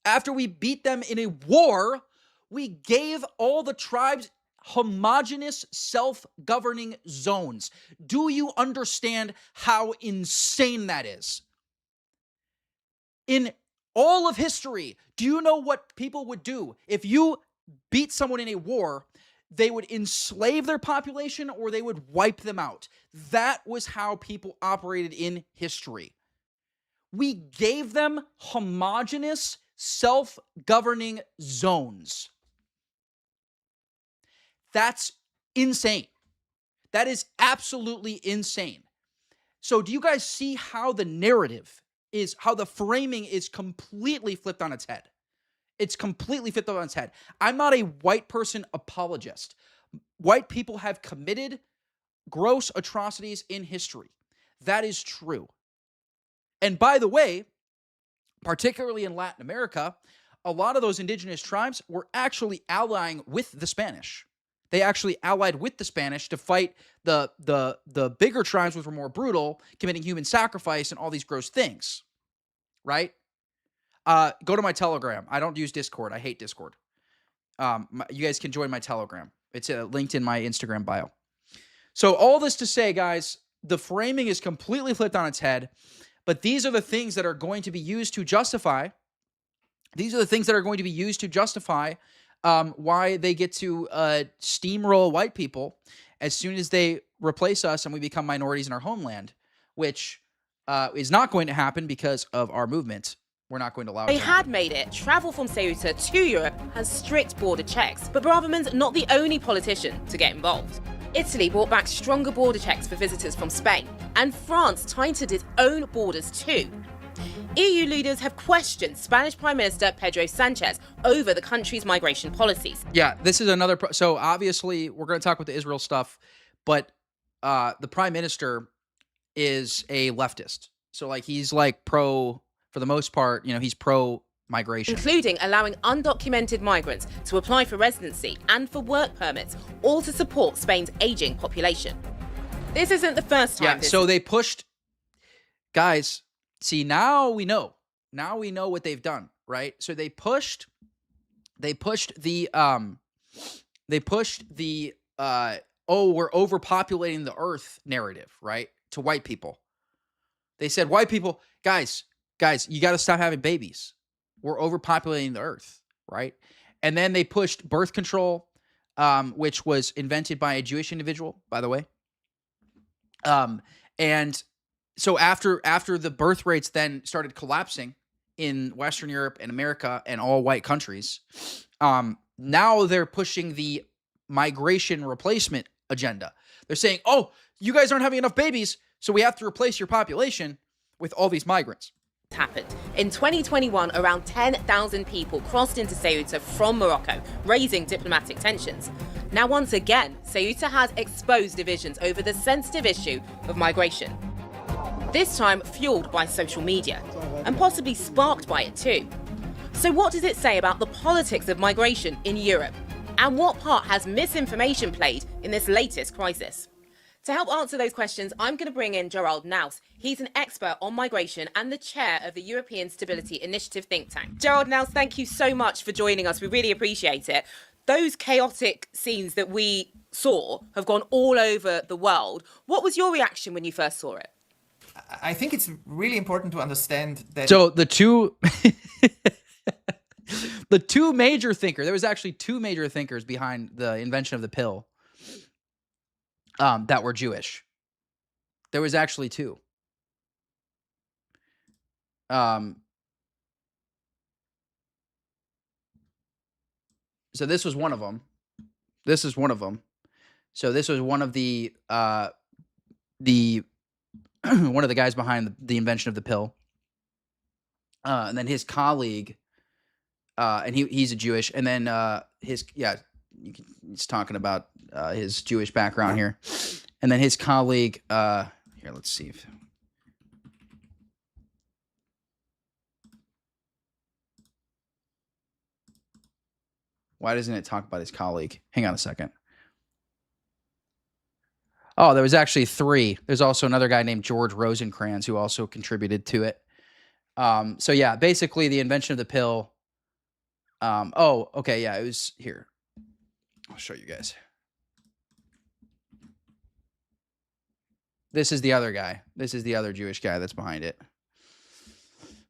After we beat them in a war, we gave all the tribes homogeneous self-governing zones. Do you understand how insane that is? In all of history, do you know what people would do? If you beat someone in a war, they would enslave their population or they would wipe them out. That was how people operated in history. We gave them homogeneous self-governing zones. That's insane. That is absolutely insane. So do you guys see how the narrative is, how the framing is completely flipped on its head? It's completely flipped on its head. I'm not a white person apologist. White people have committed gross atrocities in history. That is true. And by the way, particularly in Latin America, a lot of those indigenous tribes were actually allying with the Spanish. They actually allied with the Spanish to fight the bigger tribes, which were more brutal, committing human sacrifice and all these gross things, right? Go to my Telegram. I don't use Discord. I hate Discord. You guys can join my Telegram. It's linked in my Instagram bio. So all this to say, guys, the framing is completely flipped on its head, but these are the things that are going to be used to justify. These are the things that are going to be used to justify why they get to steamroll white people as soon as they replace us and we become minorities in our homeland, which is not going to happen because of our movement. We're not going to allow it. They had made it. Travel from Ceuta to Europe has strict border checks, but Braverman's not the only politician to get involved. Italy brought back stronger border checks for visitors from Spain, and France tightened its own borders too. EU leaders have questioned Spanish Prime Minister Pedro Sanchez over the country's migration policies. Yeah, this is another... So obviously, we're going to talk about the Israel stuff, but the Prime Minister is a leftist. So like he's like pro... For the most part, you know, he's pro-migration. Including allowing undocumented migrants to apply for residency and for work permits, all to support Spain's aging population. This isn't the first time. Yeah, so they pushed... Guys, see, now we know. Now we know what they've done, right? So they pushed the oh, we're overpopulating the earth narrative, right? To white people. They said, white people, guys, you got to stop having babies. We're overpopulating the earth, right? And then they pushed birth control, which was invented by a Jewish individual, by the way. And so after the birth rates then started collapsing in Western Europe and America and all white countries, now they're pushing the migration replacement agenda. They're saying, oh, you guys aren't having enough babies, so we have to replace your population with all these migrants. Happened. In 2021, around 10,000 people crossed into Ceuta from Morocco, raising diplomatic tensions. Now, once again, Ceuta has exposed divisions over the sensitive issue of migration. This time fueled by social media, and possibly sparked by it too. So what does it say about the politics of migration in Europe? And what part has misinformation played in this latest crisis? To help answer those questions, I'm going to bring in Gerald Naus. He's an expert on migration and the chair of the European Stability Initiative think tank. Gerald Naus, thank you so much for joining us. We really appreciate it. Those chaotic scenes that we saw have gone all over the world. What was your reaction when you first saw it? I think it's really important to understand that... So the two... the two major thinkers... There was actually two major thinkers behind the invention of the pill. That were Jewish. There was actually two. So this was one of them. This is one of them. So this was one of the one of the guys behind the invention of the pill. And then his colleague, and he's a Jewish, and then he's talking about his Jewish background here. And then his colleague, here, let's see. Why doesn't it talk about his colleague? Hang on a second. Oh, there was actually three. There's also another guy named George Rosencrantz who also contributed to it. So yeah, basically the invention of the pill Oh, okay, yeah, it was here. I'll show you guys. This is the other guy. This is the other Jewish guy that's behind it.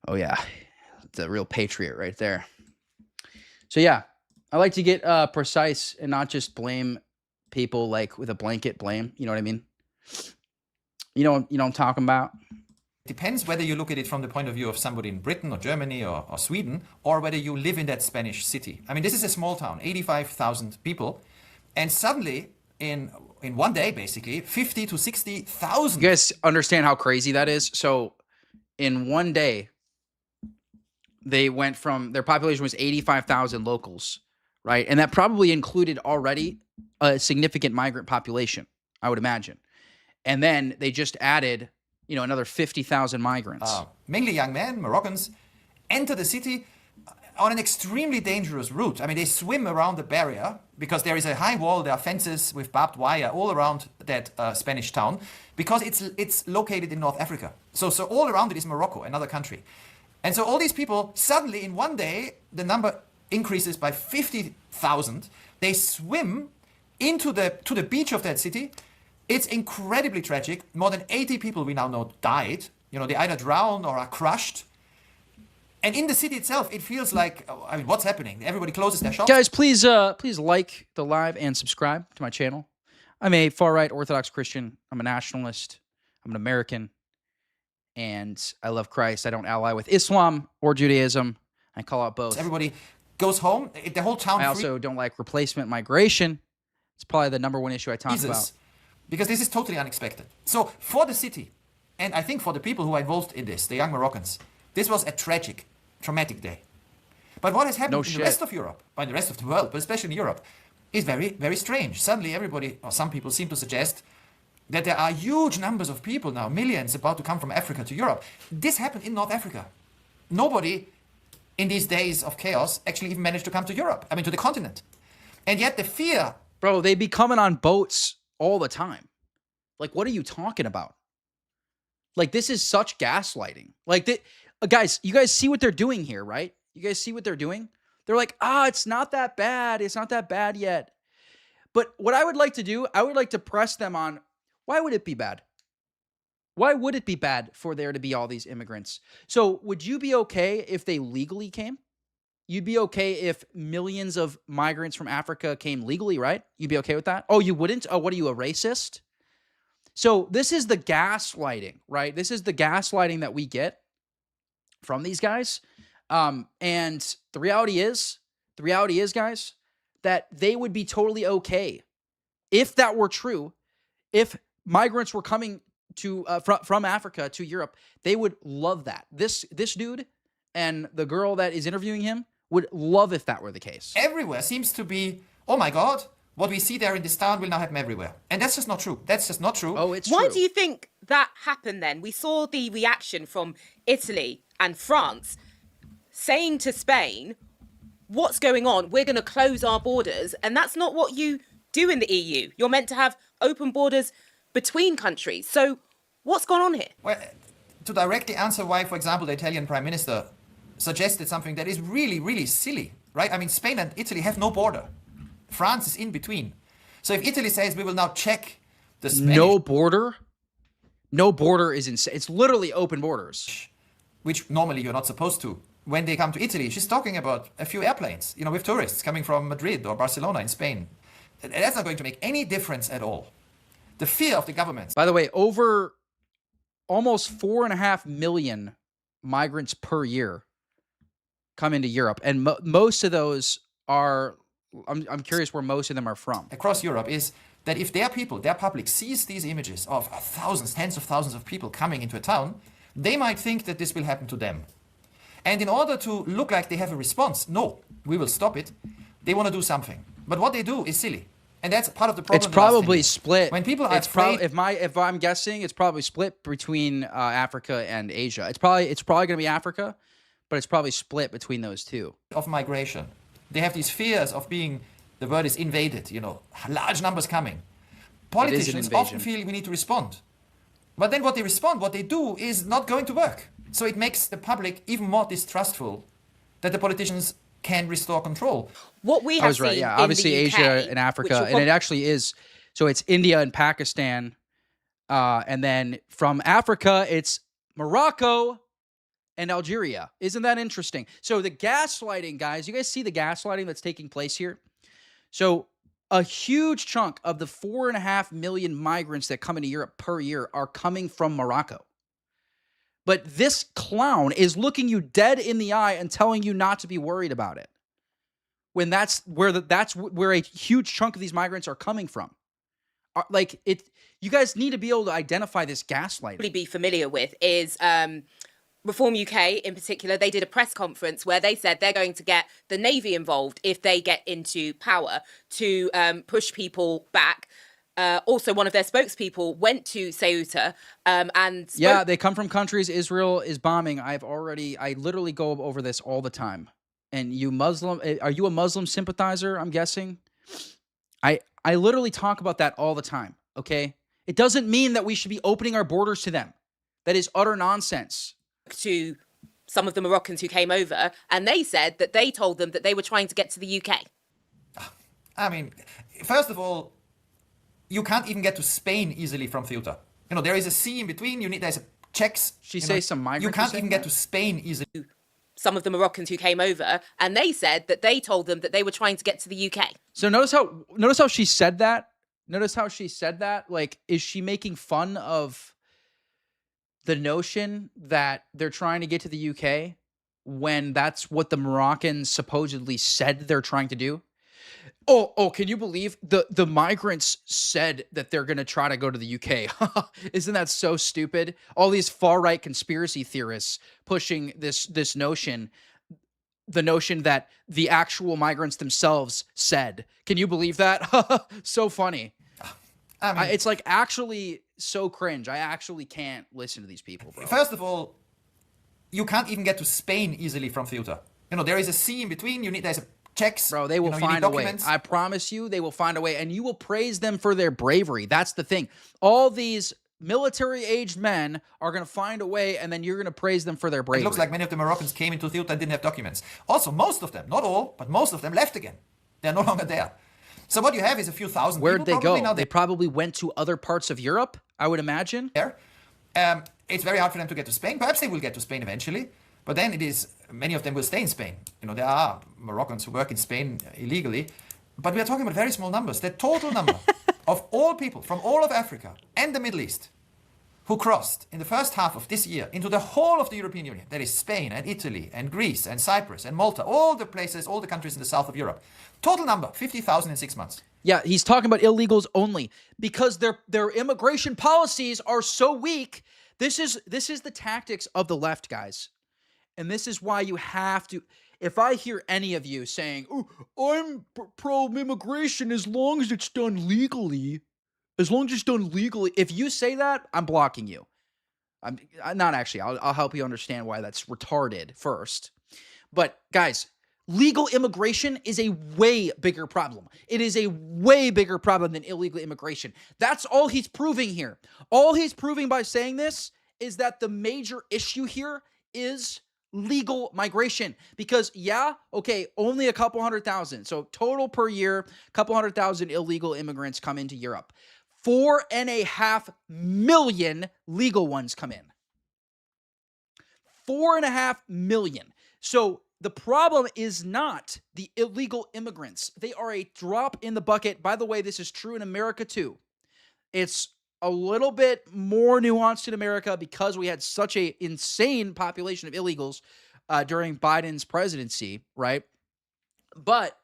Oh, yeah. It's a real patriot right there. So, yeah, I like to get precise and not just blame people like with a blanket blame. You know what I mean? You know what I'm talking about? Depends whether you look at it from the point of view of somebody in Britain or Germany or Sweden, or whether you live in that Spanish city. I mean, this is a small town, 85,000 people. And suddenly, in one day, basically, 50 to 60,000. You guys understand how crazy that is? So in one day, they went from, their population was 85,000 locals, right? And that probably included already a significant migrant population, I would imagine. And then they just added, another 50,000 migrants. Mainly young men, Moroccans, enter the city on an extremely dangerous route. I mean, they swim around the barrier because there is a high wall, there are fences with barbed wire all around that Spanish town, because it's located in North Africa. So all around it is Morocco, another country. And so all these people, suddenly in one day, the number increases by 50,000. They swim to the beach of that city. It's incredibly tragic. More than 80 people we now know died. They either drown or are crushed. And in the city itself, it feels like, what's happening? Everybody closes their shops. Guys, please like the live and subscribe to my channel. I'm a far-right Orthodox Christian. I'm a nationalist. I'm an American. And I love Christ. I don't ally with Islam or Judaism. I call out both. Everybody goes home. The whole town. I also don't like replacement migration. It's probably the number one issue I talk about. Because this is totally unexpected. So for the city, and I think for the people who are involved in this, the young Moroccans, this was a traumatic day. But what has happened in the rest of Europe, or in the rest of the world, but especially in Europe, is very, very strange. Suddenly everybody, or some people seem to suggest that there are huge numbers of people now, millions about to come from Africa to Europe. This happened in North Africa. Nobody in these days of chaos actually even managed to come to Europe, to the continent. And yet the fear... Bro, they be coming on boats all the time. Like, what are you talking about? Like, this is such gaslighting. Like, guys, you guys see what they're doing here, right? You guys see what they're doing? They're like, it's not that bad. It's not that bad yet. But what I would like to do, I would like to press them on, why would it be bad? Why would it be bad for there to be all these immigrants? So would you be okay if they legally came? You'd be okay if millions of migrants from Africa came legally, right? You'd be okay with that? Oh, you wouldn't? Oh, what are you, a racist? So this is the gaslighting, right? This is the gaslighting that we get from these guys. And the reality is, guys, that they would be totally okay if that were true. If migrants were coming to from Africa to Europe, they would love that. This dude and the girl that is interviewing him would love if that were the case. Everywhere seems to be, oh my God, what we see there in this town will now happen everywhere. And that's just not true. That's just not true. Oh, it's Why true. do you think that happened then? We saw the reaction from Italy and France saying to Spain, what's going on? We're going to close our borders. And that's not what you do in the EU. You're meant to have open borders between countries. So what's gone on here? Well, to directly answer why, for example, the Italian Prime Minister suggested something that is really, really silly, right? Spain and Italy have no border. France is in between. So if Italy says we will now check the Spanish... No border is insane. It's literally open borders. Which normally you're not supposed to. When they come to Italy, she's talking about a few airplanes, with tourists coming from Madrid or Barcelona in Spain. That's not going to make any difference at all. The fear of the governments. By the way, over almost 4.5 million migrants per year come into Europe. And most of those are, I'm curious where most of them are from. Across Europe is that if their people, their public sees these images of thousands, tens of thousands of people coming into a town, they might think that this will happen to them. And in order to look like they have a response, no, we will stop it, they want to do something. But what they do is silly. And that's part of the problem. It's probably split. When people are afraid, if I'm guessing, it's probably split between Africa and Asia. It's probably going to be Africa, but it's probably split between those two. Of migration, they have these fears of being, the word is invaded. Large numbers coming. Politicians often feel we need to respond, but then what they do is not going to work. So it makes the public even more distrustful that the politicians can restore control. What we have I was right. seen Yeah, in obviously the UK, Asia and Africa, and it actually is. So it's India and Pakistan, and then from Africa it's Morocco and Algeria. Isn't that interesting? So the gaslighting, guys, you guys see the gaslighting that's taking place here? So a huge chunk of the 4.5 million migrants that come into Europe per year are coming from Morocco. But this clown is looking you dead in the eye and telling you not to be worried about it, when that's where a huge chunk of these migrants are coming from. You guys need to be able to identify this gaslighting. Be familiar with is Reform UK in particular. They did a press conference where they said they're going to get the Navy involved if they get into power to push people back. Also, one of their spokespeople went to Ceuta and they come from countries Israel is bombing. I literally go over this all the time. And are you a Muslim sympathizer? I'm guessing. I literally talk about that all the time. Okay, it doesn't mean that we should be opening our borders to them. That is utter nonsense. To some of the Moroccans who came over, and they said that they told them that they were trying to get to the UK. I mean, first of all, you can't even get to Spain easily from Ceuta. There is a sea in between. There's checks. She says some migrants. You can't even get to Spain easily. Some of the Moroccans who came over, and they said that they told them that they were trying to get to the UK. So notice how she said that. Notice how she said that. Like, is she making fun of the notion that they're trying to get to the UK when that's what the Moroccans supposedly said they're trying to do? Oh, can you believe the migrants said that they're going to try to go to the UK? Isn't that so stupid? All these far-right conspiracy theorists pushing this notion, the notion that the actual migrants themselves said. Can you believe that? So funny. I mean, it's like actually so cringe. I actually can't listen to these people, bro. First of all, you can't even get to Spain easily from Ceuta. There is a sea in between. There's checks. Bro, they will find a way. I promise you, they will find a way, and you will praise them for their bravery. That's the thing. All these military-aged men are going to find a way, and then you're going to praise them for their bravery. It looks like many of the Moroccans came into Ceuta and didn't have documents. Also, most of them, not all, but most of them left again. They're no longer there. So what you have is a few thousand Where'd people. Where'd they go? They probably went to other parts of Europe, I would imagine. It's very hard for them to get to Spain. Perhaps they will get to Spain eventually. But then many of them will stay in Spain. There are Moroccans who work in Spain illegally. But we are talking about very small numbers. The total number of all people from all of Africa and the Middle East who crossed in the first half of this year into the whole of the European Union, that is Spain and Italy and Greece and Cyprus and Malta, all the places, all the countries in the south of Europe. Total number, 50,000 in 6 months. Yeah, he's talking about illegals only because their immigration policies are so weak. This is the tactics of the left, guys. And this is why you have to, if I hear any of you saying, "Oh, I'm pro-immigration as long as it's done legally," if you say that, I'm blocking you. I'm not actually. I'll help you understand why that's retarded first. But guys, legal immigration is a way bigger problem. It is a way bigger problem than illegal immigration. That's all he's proving here. All he's proving by saying this is that the major issue here is legal migration, because only a couple 100,000. So total per year, a couple 100,000 illegal immigrants come into Europe. 4.5 million legal ones come in. 4.5 million. So the problem is not the illegal immigrants. They are a drop in the bucket. By the way, this is true in America too. It's a little bit more nuanced in America because we had such an insane population of illegals during Biden's presidency, right? But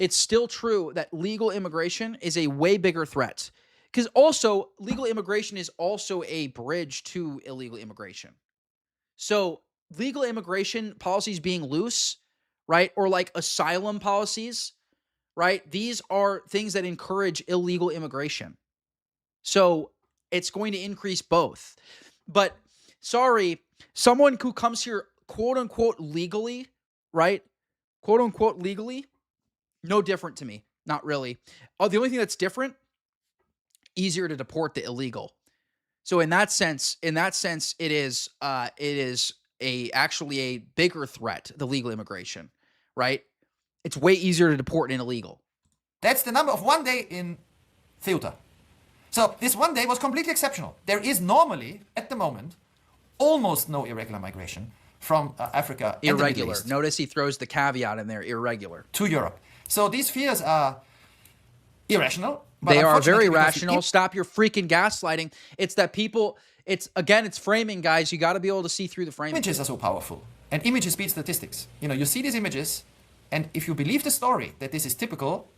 it's still true that legal immigration is a way bigger threat, because also legal immigration is also a bridge to illegal immigration. So legal immigration policies being loose, right, or like asylum policies, right, these are things that encourage illegal immigration. So it's going to increase both. But sorry, someone who comes here quote unquote legally, right? Quote unquote legally, no different to me. Not really. Oh, the only thing that's different, easier to deport the illegal. So in that sense, it is actually a bigger threat, the legal immigration, right? It's way easier to deport an illegal. That's the number of one day in Ceuta. So this one day was completely exceptional. There is normally, at the moment, almost no irregular migration from Africa. Irregular. Notice he throws the caveat in there, irregular. To Europe. So these fears are irrational. They are very rational. Stop your freaking gaslighting. It's that people, it's framing, guys. You got to be able to see through the framing. Images are so powerful. And images beat statistics. You know, you see these images, and if you believe the story that this is typical,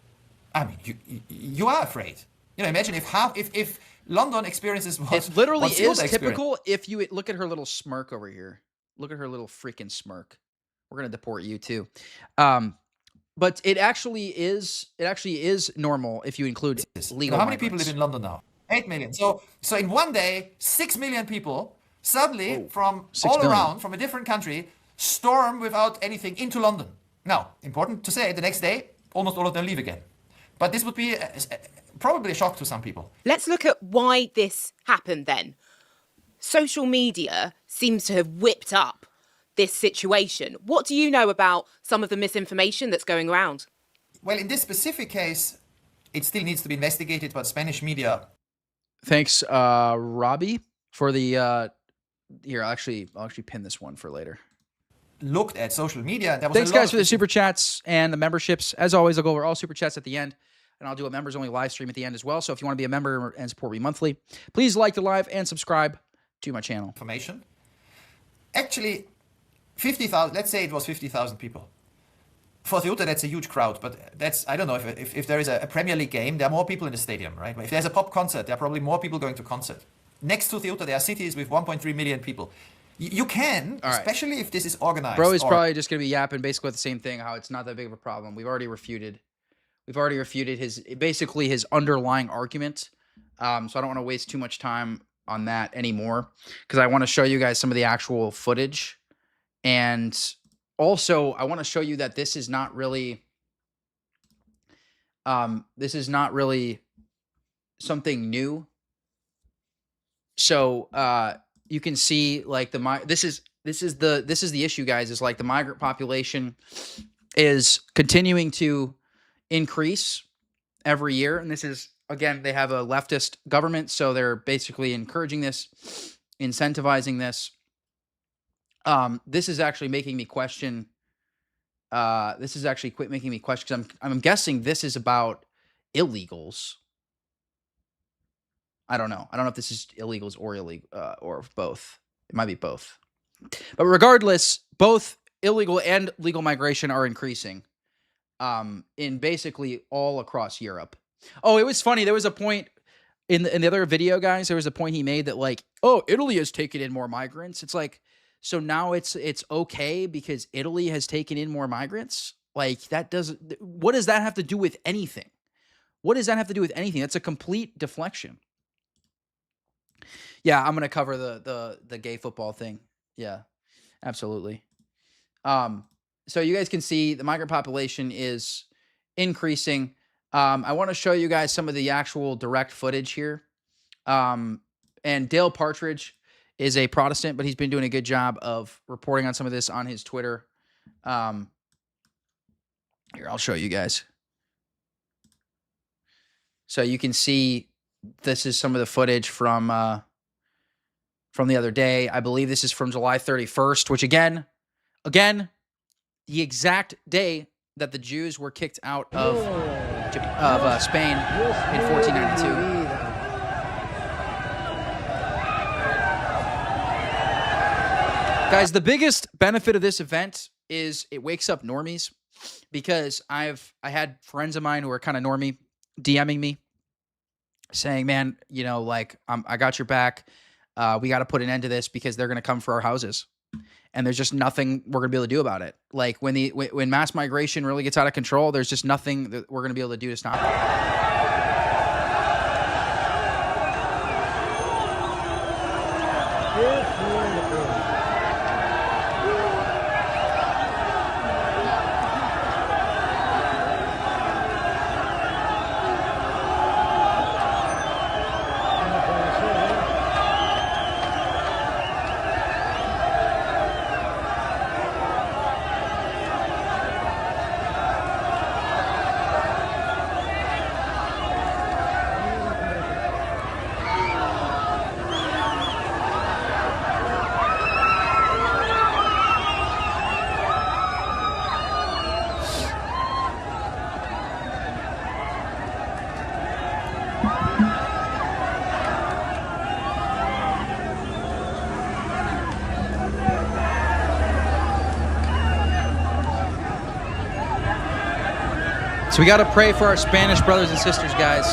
I mean, you are afraid. You know, imagine if London experiences what it literally what is Ceuta typical. If you look at her little smirk over here, look at her little freaking smirk. We're gonna deport you too. But it actually is normal if you include legal. How many people live in London now? 8 million. So in one day, 6 million people suddenly from all around, from a different country, storm without anything into London. Now, important to say, the next day, almost all of them leave again. But this would be probably a shock to some people. Let's look at why this happened then. Social media seems to have whipped up this situation. What do you know about some of the misinformation that's going around? Well, in this specific case, it still needs to be investigated, but Spanish media... Thanks, Robbie, for the... Here, I'll actually pin this one for later. Looked at social media. There was Thanks, guys, for the super chats and the memberships. As always, I'll go over all super chats at the end, and I'll do a members-only live stream at the end as well. So if you want to be a member and support me monthly, please like the live and subscribe to my channel. Information. Actually, 50,000, let's say it was 50,000 people. For Ceuta, that's a huge crowd, but that's, I don't know, if there is a Premier League game, there are more people in the stadium, right? If there's a pop concert, there are probably more people going to concert. Next to Ceuta, there are cities with 1.3 million people. You can, especially if this is organized. Bro is probably just going to be yapping basically the same thing, how it's not that big of a problem. We've already refuted his underlying argument. So I don't want to waste too much time on that anymore, because I want to show you guys some of the actual footage. And also, I want to show you that this is not really something new. So you can see, like, this is the issue, guys. Is like the migrant population is continuing to increase every year, and this is, again, they have a leftist government, so they're basically encouraging this, incentivizing this. This is actually making me question. This is actually making me question, because I'm guessing this is about illegals. I don't know. I don't know if this is illegals or illegal or both. It might be both. But regardless, both illegal and legal migration are increasing in basically all across Europe. Oh, it was funny. There was a point in the other video, guys. There was a point he made that, like, oh, Italy has taken in more migrants. It's like, so now it's okay because Italy has taken in more migrants? Like, that doesn't... What does that have to do with anything? What does that have to do with anything? That's a complete deflection. Yeah, I'm going to cover the gay football thing. Yeah, absolutely. So you guys can see the migrant population is increasing. I want to show you guys some of the actual direct footage here. And Dale Partridge is a Protestant, but he's been doing a good job of reporting on some of this on his Twitter. Here, I'll show you guys. So you can see this is some of the footage from the other day. I believe this is from July 31st, which again, the exact day that the Jews were kicked out of Spain in 1492. Guys, the biggest benefit of this event is it wakes up normies, because I had friends of mine who are kind of normie DMing me saying, man, you know, like, I got your back. We got to put an end to this because they're going to come for our houses. And there's just nothing we're going to be able to do about it. Like, when mass migration really gets out of control, there's just nothing that we're going to be able to do to stop it. So we got to pray for our Spanish brothers and sisters, guys.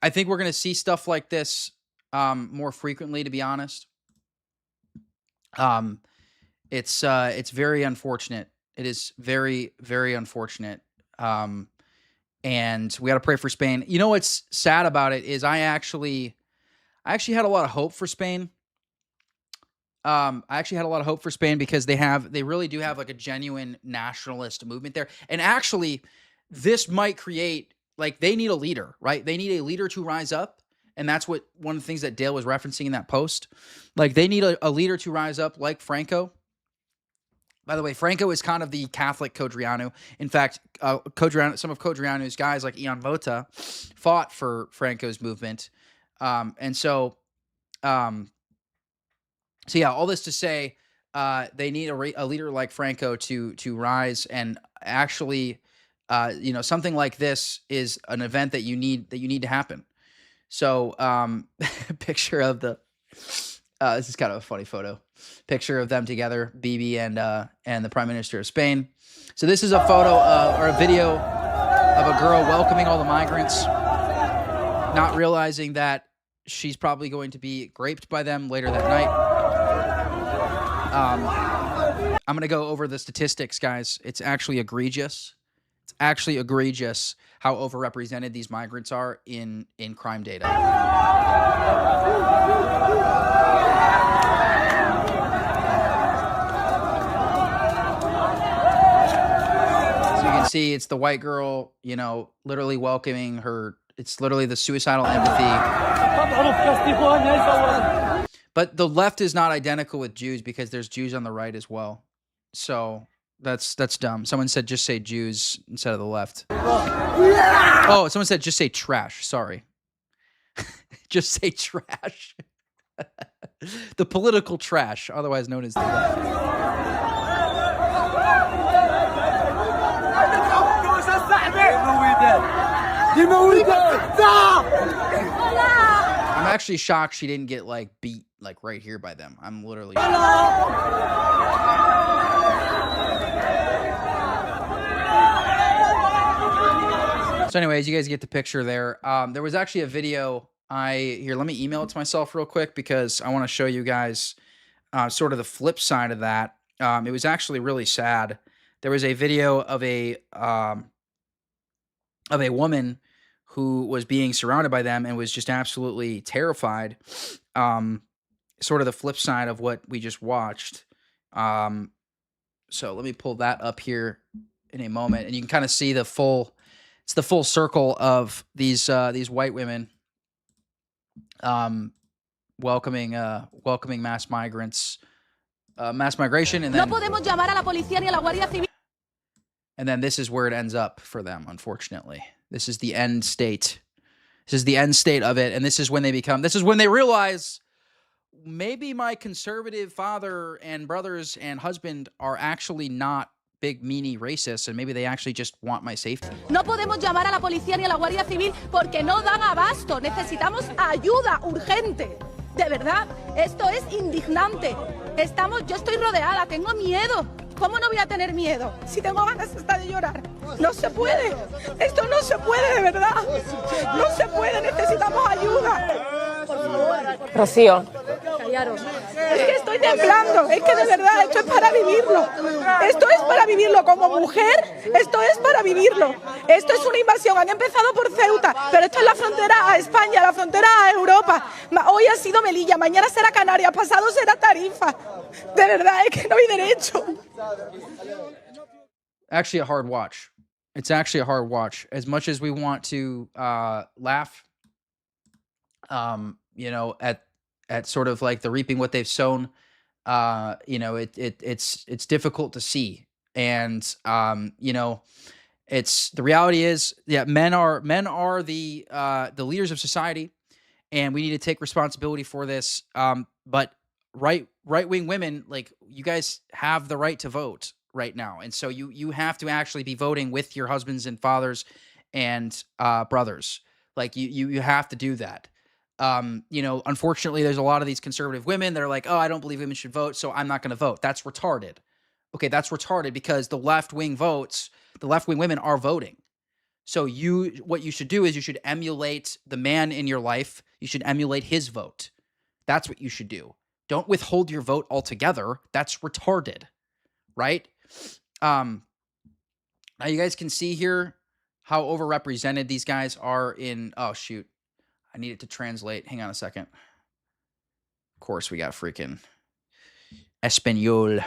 I think we're going to see stuff like this more frequently, to be honest. It's very unfortunate. It is very, very unfortunate. And we got to pray for Spain. You know what's sad about it is I actually had a lot of hope for Spain. I actually had a lot of hope for Spain because they really do have like a genuine nationalist movement there. And actually, this might create, like, they need a leader, right? They need a leader to rise up. And that's what one of the things that Dale was referencing in that post. Like, they need a leader to rise up like Franco. By the way, Franco is kind of the Catholic Codrianu. In fact, some of Codrianu's guys like Ian Mota fought for Franco's movement. So yeah, all this to say, they need a leader like Franco to rise, and actually, something like this is an event that you need to happen. So, picture of this is kind of a funny photo. Picture of them together, Bibi and the Prime Minister of Spain. So this is a photo or a video of a girl welcoming all the migrants, not realizing that she's probably going to be raped by them later that night. I'm going to go over the statistics, guys. It's actually egregious. It's actually egregious how overrepresented these migrants are in crime data. So you can see it's the white girl, literally welcoming her. It's literally the suicidal empathy. But the left is not identical with Jews because there's Jews on the right as well. So that's dumb. Someone said just say Jews instead of the left. Oh, someone said just say trash. Sorry. Just say trash. The political trash, otherwise known as the left. I'm actually shocked she didn't get beat right here by them. I'm literally shocked. So anyways, you guys get the picture there. There was actually a video. Let me email it to myself real quick because I want to show you guys sort of the flip side of that. It was actually really sad. There was a video of a woman who was being surrounded by them and was just absolutely terrified. Sort of the flip side of what we just watched. So let me pull that up here in a moment, and you can kind of see the full circle of these white women welcoming mass migrants, mass migration, and then and then this is where it ends up for them, unfortunately. This is the end state. This is the end state of it. And this is when they realize maybe my conservative father and brothers and husband are actually not big, meanie racists, and maybe they actually just want my safety. No podemos llamar a la policía ni a la Guardia Civil porque no dan abasto. Necesitamos ayuda urgente. De verdad, esto es indignante. Yo estoy rodeada, tengo miedo. ¿Cómo no voy a tener miedo? Si tengo ganas hasta de llorar. No se puede. Esto no se puede, de verdad. No se puede, necesitamos ayuda. Por favor. Rocío. Callaros. Es que estoy temblando. Es que de verdad, esto es para vivirlo. Esto es para vivirlo. Como mujer, esto es para vivirlo. Esto es una invasión. Han empezado por Ceuta, pero esto es la frontera a España, la frontera a Europa. Hoy ha sido Melilla, mañana será Canarias, pasado será Tarifa. De verdad, es que no hay derecho. Actually a hard watch. It's actually a hard watch. As much as we want to laugh, at sort of like the reaping what they've sown, it's difficult to see. And it's the reality is, yeah, men are the leaders of society, and we need to take responsibility for this. But right-wing women, like, you guys have the right to vote right now. And so you have to actually be voting with your husbands and fathers and brothers. Like, you have to do that. Unfortunately, there's a lot of these conservative women that are like, oh, I don't believe women should vote, so I'm not going to vote. That's retarded. Okay, that's retarded because the left-wing women are voting. So what you should do is you should emulate the man in your life. You should emulate his vote. That's what you should do. Don't withhold your vote altogether. That's retarded, right? Now you guys can see here how overrepresented these guys are in, oh shoot, I need it to translate. Hang on a second. Of course, we got freaking Espanol.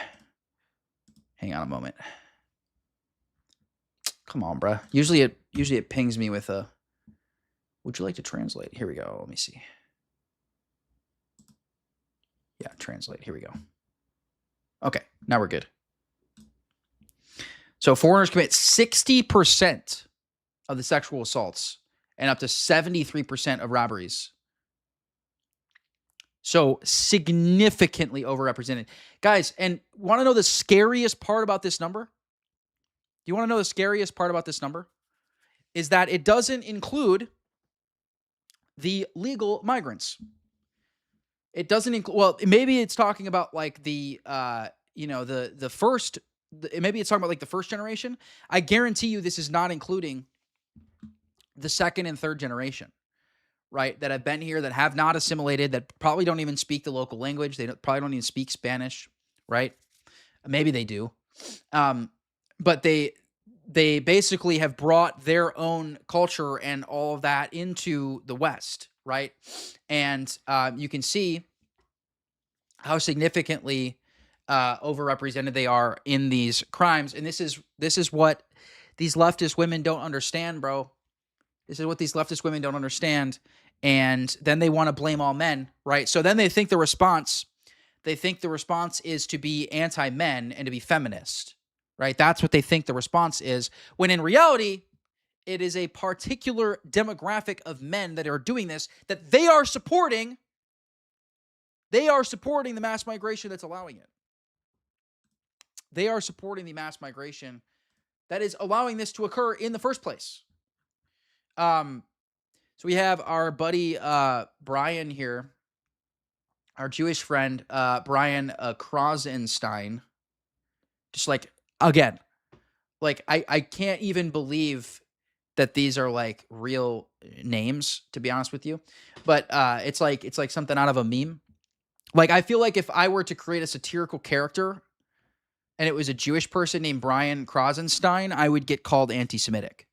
Hang on a moment. Come on, bruh. Usually it pings me with a, would you like to translate? Here we go. Let me see. Yeah, translate. Here we go. Okay, now we're good. So foreigners commit 60% of the sexual assaults and up to 73% of robberies. So significantly overrepresented. Guys, and want to know the scariest part about this number? Do you want to know the scariest part about this number? Is that it doesn't include the legal migrants. It doesn't include, well, maybe it's talking about like the first, maybe it's talking about like the first generation. I guarantee you this is not including the second and third generation, right? That have been here, that have not assimilated, that probably don't even speak the local language. They probably don't even speak Spanish, right? Maybe they do. But they basically have brought their own culture and all of that into the West, right? And you can see how significantly overrepresented they are in these crimes. And this is what these leftist women don't understand, bro. This is what these leftist women don't understand. And then they want to blame all men, right? So then they think the response is to be anti-men and to be feminist, right? That's what they think the response is, when in reality, it is a particular demographic of men that are doing this, that they are supporting. They are supporting the mass migration that's allowing it. They are supporting the mass migration that is allowing this to occur in the first place. So we have our buddy Brian here, our Jewish friend Brian Krasenstein. Just like, again, like I can't even believe that these are like real names, to be honest with you. But it's like something out of a meme. Like, I feel like if I were to create a satirical character and it was a Jewish person named Brian Krasenstein, I would get called anti-Semitic.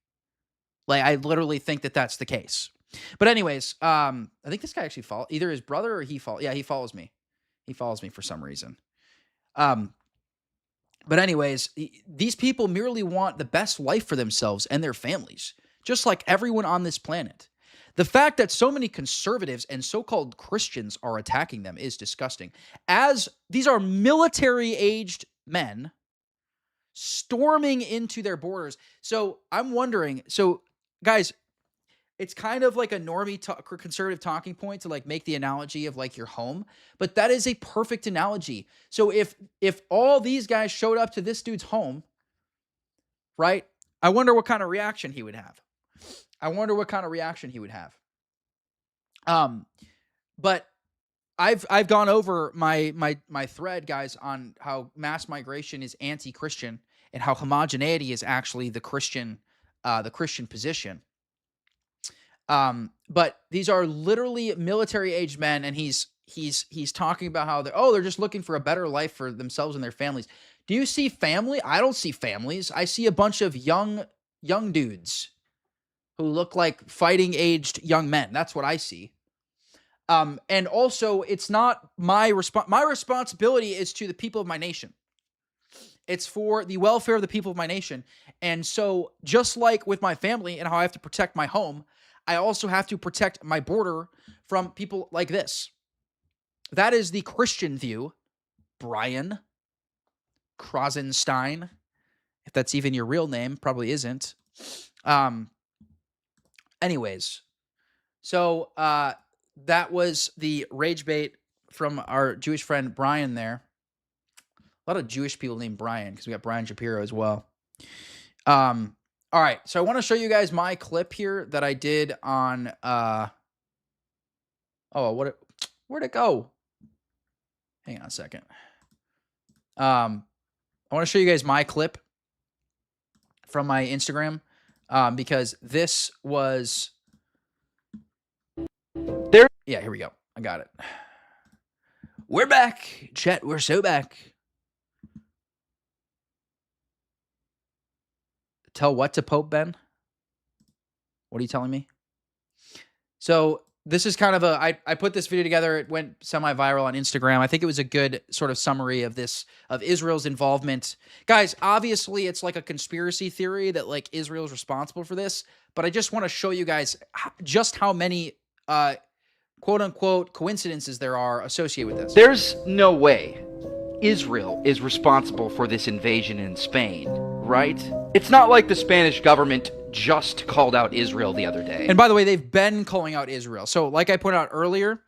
Like, I literally think that that's the case. But anyways, I think this guy actually follows either his brother or he follows. Yeah, he follows me. He follows me for some reason. But anyways, these people merely want the best life for themselves and their families, just like everyone on this planet. The fact that so many conservatives and so-called Christians are attacking them is disgusting, as these are military-aged men storming into their borders. So I'm wondering, guys, it's kind of like a normie conservative talking point to like make the analogy of like your home, but that is a perfect analogy. So if all these guys showed up to this dude's home, right? I wonder what kind of reaction he would have. But I've gone over my thread, guys, on how mass migration is anti-Christian and how homogeneity is actually the Christian position. But these are literally military-aged men, and he's talking about how they're just looking for a better life for themselves and their families. Do you see family? I don't see families. I see a bunch of young dudes who look like fighting-aged young men. That's what I see. And also, it's not my responsibility is to the people of my nation. It's for the welfare of the people of my nation. And so, just like with my family and how I have to protect my home, I also have to protect my border from people like this. That is the Christian view, Brian Krasenstein. If that's even your real name, probably isn't. Anyways, so that was the rage bait from our Jewish friend Brian there. A lot of Jewish people named Brian, because we got Brian Shapiro as well. All right, so I want to show you guys my clip here that I did on Oh, where'd it go? Hang on a second. I want to show you guys my clip from my Instagram because this was there. Yeah, here we go. I got it. We're back, chat. We're so back. Tell what to Pope Ben? What are you telling me? So this is kind of I put this video together. It went semi-viral on Instagram. I think it was a good sort of summary of Israel's involvement. Guys, obviously it's like a conspiracy theory that like Israel's responsible for this, but I just want to show you guys just how many quote unquote coincidences there are associated with this. There's no way Israel is responsible for this invasion in Spain, right? It's not like the Spanish government just called out Israel the other day. And by the way, they've been calling out Israel. So like I pointed out earlier,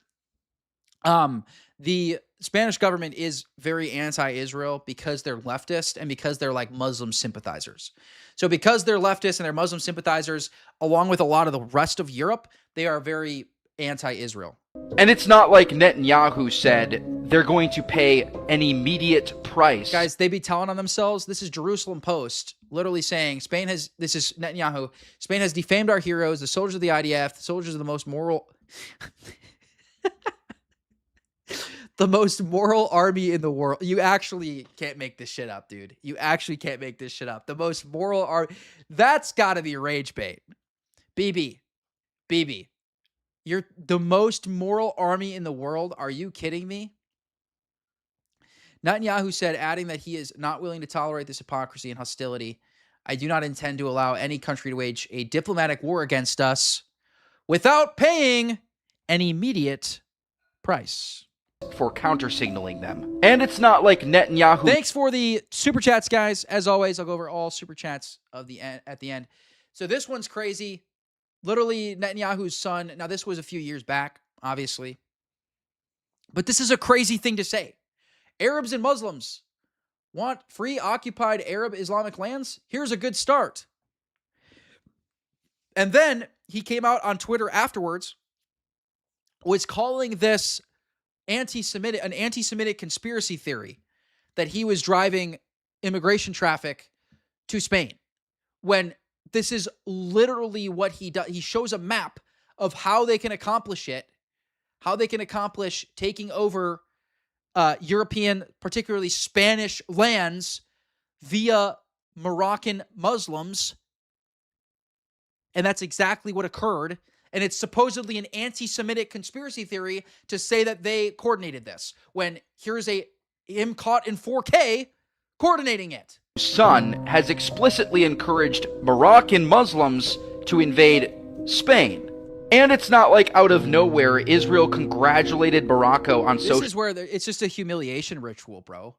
the Spanish government is very anti-Israel because they're leftist and because they're like Muslim sympathizers. So because they're leftists and they're Muslim sympathizers, along with a lot of the rest of Europe, they are very anti-Israel. And it's not like Netanyahu said they're going to pay an immediate price. Guys, they be telling on themselves. This is Jerusalem Post literally saying this is Netanyahu. Spain has defamed our heroes, the soldiers of the IDF, the soldiers of the most moral the most moral army in the world. You actually can't make this shit up, dude. You actually can't make this shit up. The most moral army. That's got to be rage bait. BB. You're the most moral army in the world. Are you kidding me? Netanyahu said, adding that he is not willing to tolerate this hypocrisy and hostility. I do not intend to allow any country to wage a diplomatic war against us without paying an immediate price. For counter-signaling them. And it's not like Netanyahu... Thanks for the super chats, guys. As always, I'll go over all super chats at the end. So this one's crazy. Literally, Netanyahu's son. Now, this was a few years back, obviously. But this is a crazy thing to say. Arabs and Muslims want free occupied Arab Islamic lands? Here's a good start. And then he came out on Twitter afterwards, was calling this an anti-Semitic conspiracy theory that he was driving immigration traffic to Spain, when this is literally what he does. He shows a map of how they can accomplish it, how they can accomplish taking over European, particularly Spanish lands via Moroccan Muslims. And that's exactly what occurred. And it's supposedly an anti-Semitic conspiracy theory to say that they coordinated this, when here's him caught in 4K coordinating it. Son has explicitly encouraged Moroccan Muslims to invade Spain. And it's not like out of nowhere Israel congratulated Morocco on social... This is where it's just a humiliation ritual, bro.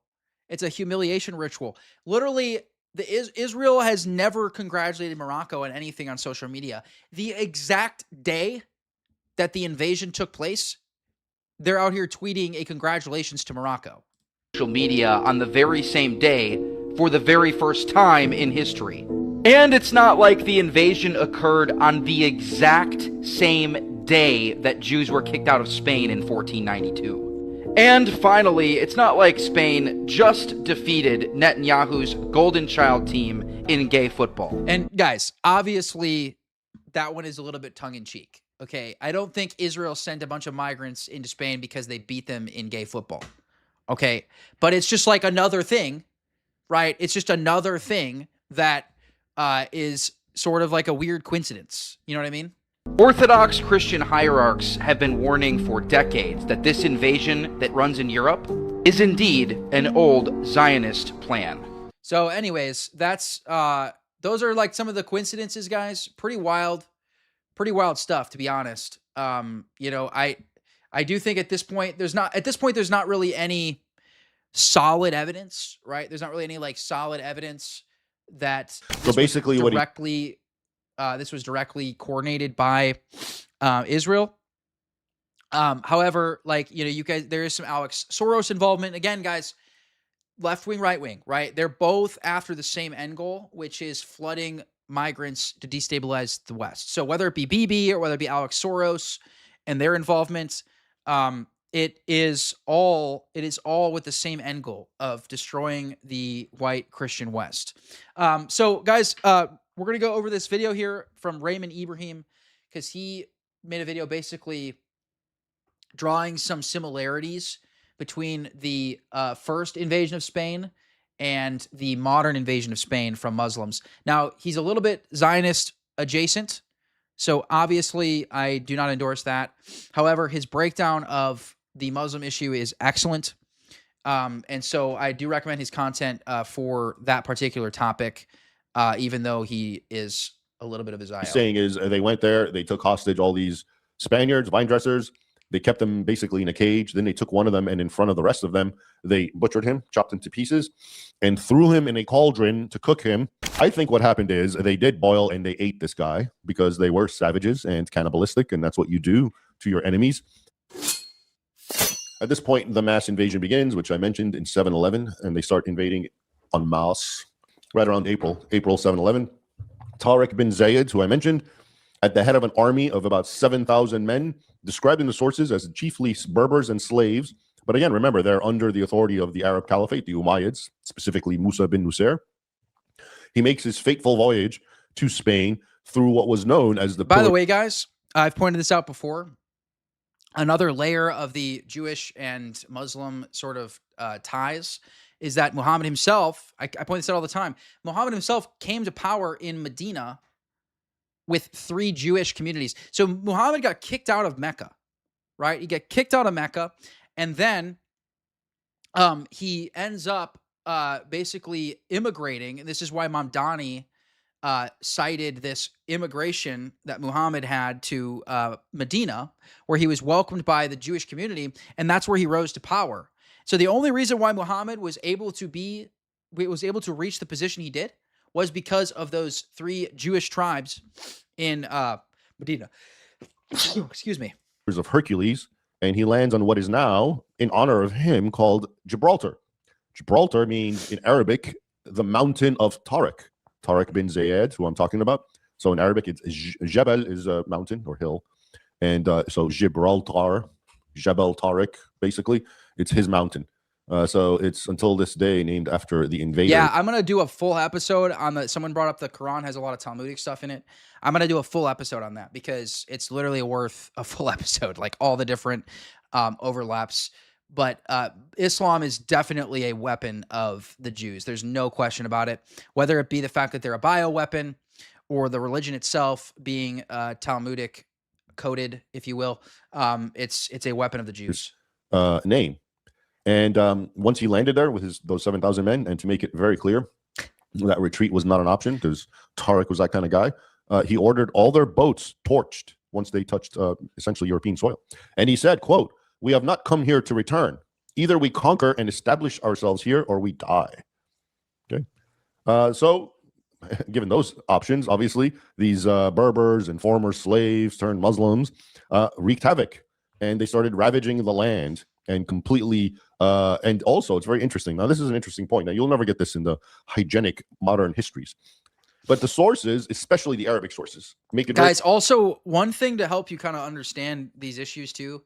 It's a humiliation ritual. Literally, Israel has never congratulated Morocco on anything on social media. The exact day that the invasion took place, they're out here tweeting a congratulations to Morocco. Social media on the very same day for the very first time in history. And it's not like the invasion occurred on the exact same day that Jews were kicked out of Spain in 1492. And finally, it's not like Spain just defeated Netanyahu's golden child team in gay football. And guys, obviously, that one is a little bit tongue-in-cheek, okay? I don't think Israel sent a bunch of migrants into Spain because they beat them in gay football, okay? But it's just like another thing, right? It's just another thing that is sort of like a weird coincidence. You know what I mean? Orthodox Christian hierarchs have been warning for decades that this invasion that runs in Europe is indeed an old Zionist plan. So anyways, that's those are like some of the coincidences, guys. Pretty wild stuff, to be honest. You know, I do think at this point there's not really any solid evidence, right? There's not really any like solid evidence that so basically this was directly coordinated by Israel. However, like, you know, you guys, there is some Alex Soros involvement. Again, guys, left wing, right wing, right? They're both after the same end goal, which is flooding migrants to destabilize the West. So whether it be BB or whether it be Alex Soros and their involvement, It is all with the same end goal of destroying the white Christian West. So guys, we're going to go over this video here from Raymond Ibrahim, because he made a video basically drawing some similarities between the first invasion of Spain and the modern invasion of Spain from Muslims. Now, he's a little bit Zionist adjacent, so obviously I do not endorse that. However, his breakdown of the Muslim issue is excellent. And so I do recommend his content for that particular topic, even though he is a little bit of a Zionist. Saying is they went there, they took hostage all these Spaniards, vine dressers. They kept them basically in a cage. Then they took one of them, and in front of the rest of them, they butchered him, chopped him to pieces, and threw him in a cauldron to cook him. I think what happened is they did boil and they ate this guy because they were savages and cannibalistic, and that's what you do to your enemies. At this point, the mass invasion begins, which I mentioned in 711, and they start invading en masse right around April 711. Tariq bin Zayed, who I mentioned, at the head of an army of about 7,000 men, described in the sources as chiefly Berbers and slaves. But again, remember, they're under the authority of the Arab Caliphate, the Umayyads, specifically Musa bin Nusayr. He makes his fateful voyage to Spain through what was known as the... By the way, guys, I've pointed this out before. Another layer of the Jewish and Muslim sort of ties is that Muhammad himself, I point this out all the time, Muhammad himself came to power in Medina with 3 Jewish communities. So Muhammad got kicked out of Mecca, right? He got kicked out of Mecca, and then he ends up basically immigrating. And this is why Mamdani cited this immigration that Muhammad had to Medina, where he was welcomed by the Jewish community, and that's where he rose to power. So the only reason why Muhammad was able to reach the position he did was because of those 3 Jewish tribes in Medina. Excuse me. Of Hercules, and he lands on what is now, in honor of him, called Gibraltar. Gibraltar means in Arabic the mountain of Tariq. Tariq bin Zayed, who I'm talking about. So in Arabic, it's Jabal is a mountain or hill, and so Gibraltar, Jabal Tariq, basically, it's his mountain. So it's until this day named after the invader. Yeah, I'm going to do a full episode on the... Someone brought up the Quran has a lot of Talmudic stuff in it. I'm going to do a full episode on that because it's literally worth a full episode, like all the different overlaps. But Islam is definitely a weapon of the Jews. There's no question about it. Whether it be the fact that they're a bioweapon or the religion itself being Talmudic coded, if you will, it's a weapon of the Jews. Name. And once he landed there with those 7,000 men, and to make it very clear, that retreat was not an option because Tariq was that kind of guy, he ordered all their boats torched once they touched essentially European soil. And he said, quote, "We have not come here to return. Either we conquer and establish ourselves here or we die." Okay. So given those options, obviously, these Berbers and former slaves turned Muslims wreaked havoc. And they started ravaging the land and completely... and also, it's very interesting. Now, this is an interesting point. Now, you'll never get this in the hygienic modern histories. But the sources, especially the Arabic sources, make it... Guys, also, one thing to help you kind of understand these issues, too,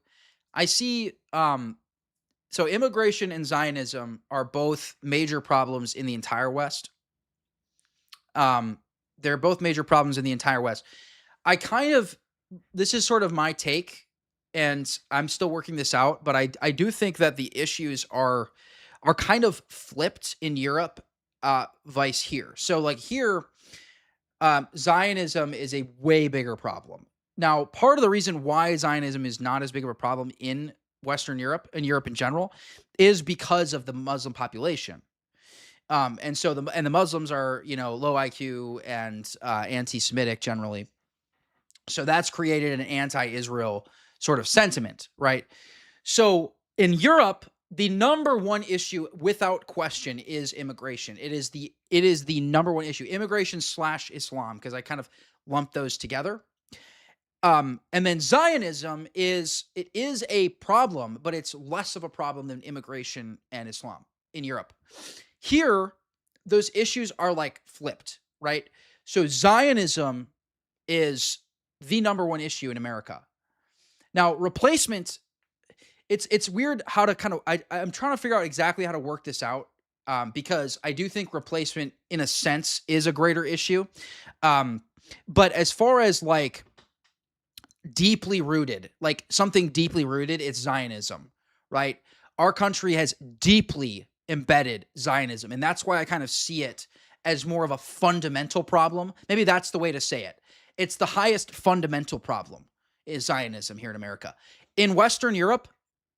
I see... so immigration and Zionism are both major problems in the entire West. They're both major problems in the entire West. I kind of... This is sort of my take, and I'm still working this out, but I do think that the issues are kind of flipped in Europe, vice here. So like here, Zionism is a way bigger problem. Now, part of the reason why Zionism is not as big of a problem in Western Europe and Europe in general is because of the Muslim population. And so the Muslims are, low IQ and anti-Semitic generally. So that's created an anti-Israel sort of sentiment, right? So in Europe, the number one issue, without question, is immigration. It is the number one issue, immigration / Islam, because I kind of lumped those together. And then Zionism is a problem, but it's less of a problem than immigration and Islam in Europe. Here, those issues are like flipped, right? So Zionism is the number one issue in America. Now, replacement, it's weird how to kind of, I'm trying to figure out exactly how to work this out. Because I do think replacement in a sense is a greater issue. But as far as like deeply rooted, like something deeply rooted, it's Zionism, right? Our country has deeply embedded Zionism. And that's why I kind of see it as more of a fundamental problem. Maybe that's the way to say it. It's the highest fundamental problem is Zionism here in America. In Western Europe,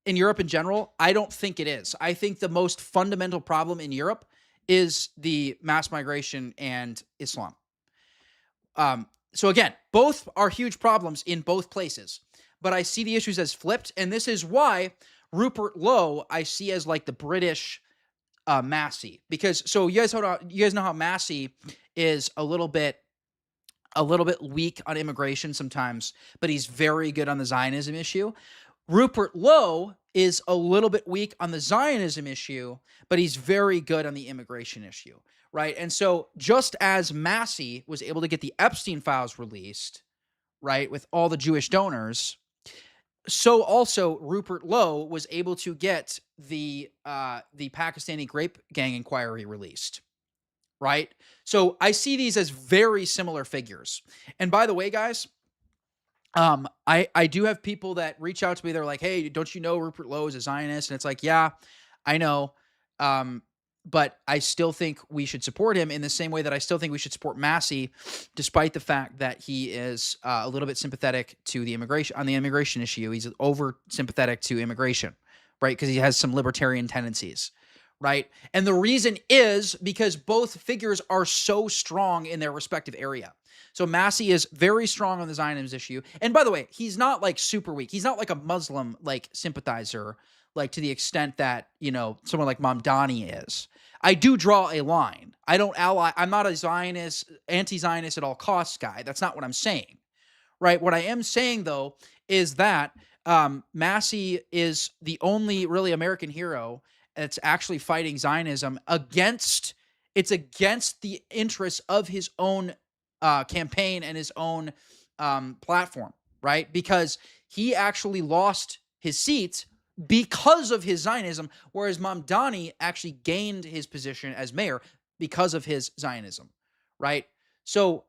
in Europe in general, I don't think it is. I think the most fundamental problem in Europe is the mass migration and Islam. So again, both are huge problems in both places, but I see the issues as flipped. And this is why Rupert Lowe, I see as like the British Massey, because so you guys know how Massey is a little bit weak on immigration sometimes, but he's very good on the Zionism issue. Rupert Lowe is a little bit weak on the Zionism issue, but he's very good on the immigration issue, right? And so just as Massey was able to get the Epstein files released, right, with all the Jewish donors, so also Rupert Lowe was able to get the Pakistani grape gang inquiry released, right? So I see these as very similar figures. And by the way, guys, I do have people that reach out to me. They're like, hey, don't you know Rupert Lowe is a Zionist? And it's like, yeah, I know. But I still think we should support him in the same way that I still think we should support Massey, despite the fact that he is a little bit sympathetic to the immigration issue. He's over sympathetic to immigration, right? Because he has some libertarian tendencies, right? And the reason is because both figures are so strong in their respective area. So Massey is very strong on the Zionism issue. And by the way, he's not like super weak. He's not like a Muslim like sympathizer, like to the extent that, you know, someone like Mamdani is. I do draw a line. I don't ally. I'm not a Zionist, anti-Zionist at all costs guy. That's not what I'm saying, right? What I am saying though is that Massey is the only really American hero that's actually fighting Zionism against the interests of his own campaign and his own platform, right? Because he actually lost his seat because of his Zionism, whereas Mamdani actually gained his position as mayor because of his Zionism, right? So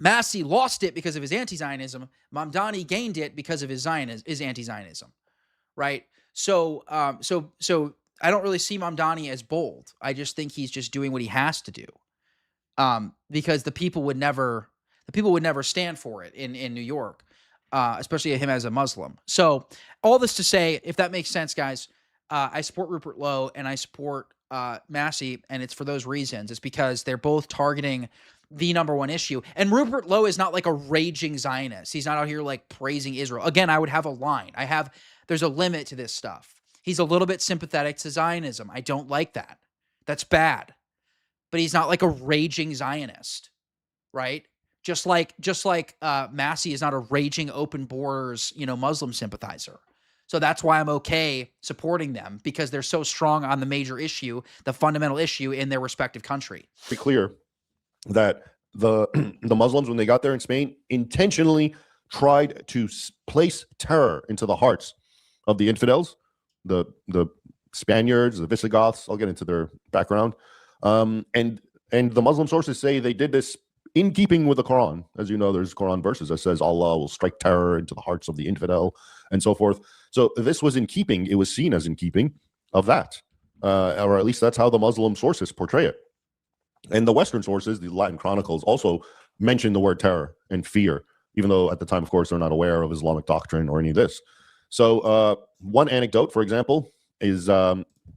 Massey lost it because of his anti-Zionism. Mamdani gained it because of his anti-Zionism, right? So I don't really see Mamdani as bold. I just think he's just doing what he has to do. Because the people would never stand for it in New York, especially him as a Muslim. So all this to say, if that makes sense, guys, I support Rupert Lowe and I support Massey, and it's for those reasons. It's because they're both targeting the number one issue. And Rupert Lowe is not like a raging Zionist. He's not out here like praising Israel. Again, I would have a line. There's a limit to this stuff. He's a little bit sympathetic to Zionism. I don't like that. That's bad. But he's not like a raging Zionist, right? Just like Massey is not a raging open borders, Muslim sympathizer. So that's why I'm okay supporting them, because they're so strong on the major issue, the fundamental issue in their respective country. Be clear that the Muslims, when they got there in Spain, intentionally tried to place terror into the hearts of the infidels, the Spaniards, the Visigoths. I'll get into their background. And the Muslim sources say they did this in keeping with the Quran. As you know, there's Quran verses that says Allah will strike terror into the hearts of the infidel and so forth. So this was in keeping. It was seen as in keeping of that, or at least that's how the Muslim sources portray it. And the Western sources, the Latin chronicles, also mention the word terror and fear, even though at the time, of course, they're not aware of Islamic doctrine or any of this. So one anecdote, for example, is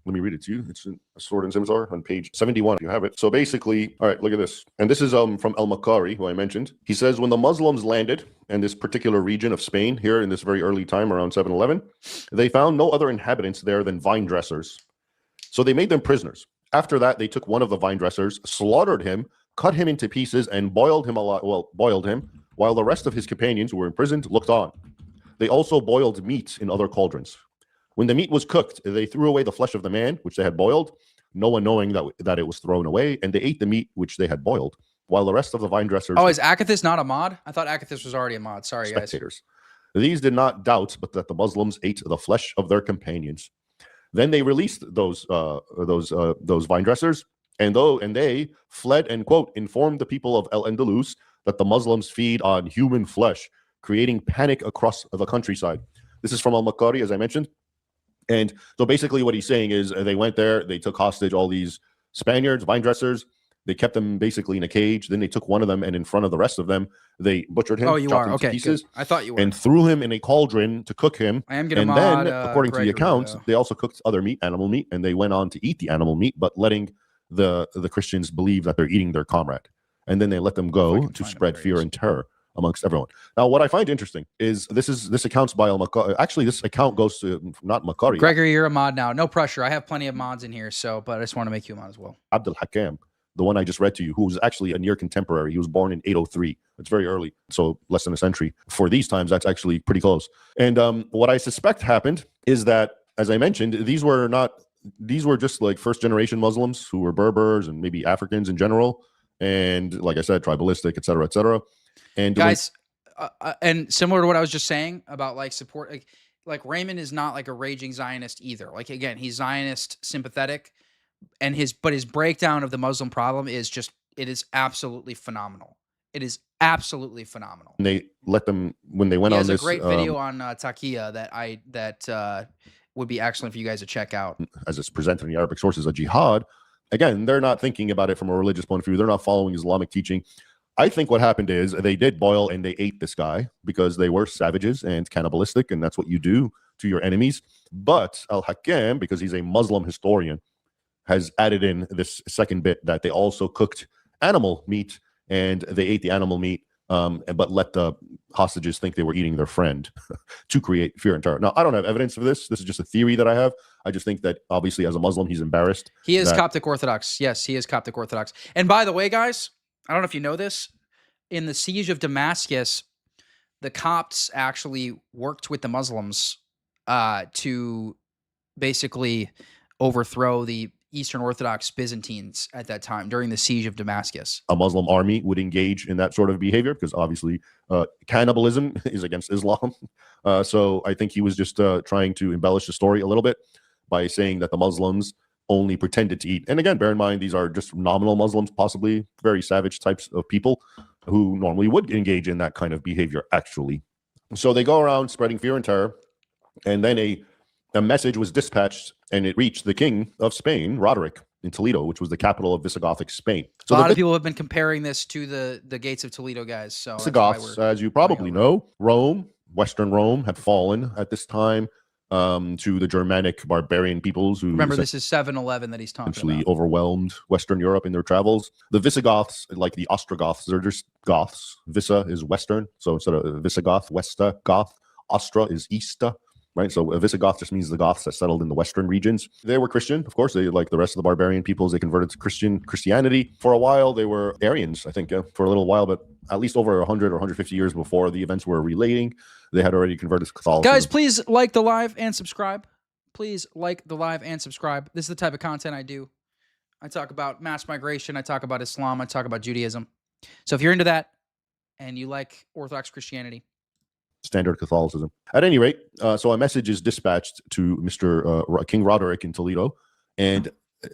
let me read it to you. It's a Sword and Scimitar on page 71, if you have it. So basically, all right, look at this. And this is from Al-Makari, who I mentioned. He says, when the Muslims landed in this particular region of Spain, here in this very early time, around 711, they found no other inhabitants there than vine dressers. So they made them prisoners. After that, they took one of the vine dressers, slaughtered him, cut him into pieces, and boiled him while the rest of his companions who were imprisoned looked on. They also boiled meat in other cauldrons. When the meat was cooked, they threw away the flesh of the man, which they had boiled, no one knowing that it was thrown away, and they ate the meat which they had boiled, while the rest of the vine dressers... Oh, is Akathis not a mod? I thought Akathis was already a mod. Sorry, spectators. These did not doubt, but that the Muslims ate the flesh of their companions. Then they released those vine dressers, and they fled and, quote, informed the people of El Andalus that the Muslims feed on human flesh, creating panic across the countryside. This is from al-Makari, as I mentioned. And so basically what he's saying is they went there, they took hostage all these Spaniards, vine dressers. They kept them basically in a cage. Then they took one of them, and in front of the rest of them, they butchered him, chopped him to pieces, I thought you were. and threw him in a cauldron to cook him. I am going to And then, according to the accounts, they also cooked other meat, animal meat, and they went on to eat the animal meat, but letting the Christians believe that they're eating their comrade. And then they let them go to spread fear and terror amongst everyone. Now, what I find interesting is this account's by al-Makari. Actually, this account goes to not Makari. Gregory, you're a mod now. No pressure. I have plenty of mods in here, but I just want to make you a mod as well. Abdul Hakam, the one I just read to you, who was actually a near contemporary. He was born in 803. It's very early, so less than a century. For these times, that's actually pretty close. And what I suspect happened is that, as I mentioned, these were just like first-generation Muslims who were Berbers and maybe Africans in general. And like I said, tribalistic, et cetera, et cetera. And guys, and similar to what I was just saying about like support, like Raymond is not like a raging Zionist either. Like, again, he's Zionist sympathetic, and his breakdown of the Muslim problem is it is absolutely phenomenal. It is absolutely phenomenal. And they let them, when they went on this, he has a great video on Taqiyya that would be excellent for you guys to check out. As it's presented in the Arabic sources, a jihad. Again, they're not thinking about it from a religious point of view. They're not following Islamic teaching. I think what happened is they did boil and they ate this guy because they were savages and cannibalistic, and that's what you do to your enemies. But Al-Hakam, because he's a Muslim historian, has added in this second bit that they also cooked animal meat and they ate the animal meat, but let the hostages think they were eating their friend to create fear and terror. Now, I don't have evidence of this. This is just a theory that I have. I just think that obviously as a Muslim, he's embarrassed. He is Coptic Orthodox. Yes, he is Coptic Orthodox. And by the way, guys, I don't know if you know this, in the siege of Damascus, the Copts actually worked with the Muslims to basically overthrow the Eastern Orthodox Byzantines at that time during the siege of Damascus. A Muslim army would engage in that sort of behavior because obviously cannibalism is against Islam. So I think he was just trying to embellish the story a little bit by saying that the Muslims only pretended to eat. And again, bear in mind, these are just nominal Muslims, possibly very savage types of people who normally would engage in that kind of behavior, actually. So they go around spreading fear and terror. And then a message was dispatched, and it reached the king of Spain, Roderick, in Toledo, which was the capital of Visigothic Spain. So a lot of people have been comparing this to the gates of Toledo, guys. So Visigoths, as you probably know, Rome, Western Rome, had fallen at this time to the Germanic barbarian peoples who remember this is 711 that he's talking essentially about. Overwhelmed Western Europe in their travels. The Visigoths, like the Ostrogoths, they're just Goths. Visa is Western, so instead of Visigoth, Westa Goth. Ostra is Easta. Right, so Visigoth just means the Goths that settled in the western regions. They were Christian, of course. They, like the rest of the barbarian peoples, they converted to Christianity. For a while, they were Arians, I think, for a little while, but at least over 100 or 150 years before the events were relating, they had already converted to Catholicism. Guys, please like the live and subscribe. Please like the live and subscribe. This is the type of content I do. I talk about mass migration. I talk about Islam. I talk about Judaism. So if you're into that and you like Orthodox Christianity, standard Catholicism. At any rate, so a message is dispatched to Mr. King Roderick in Toledo, and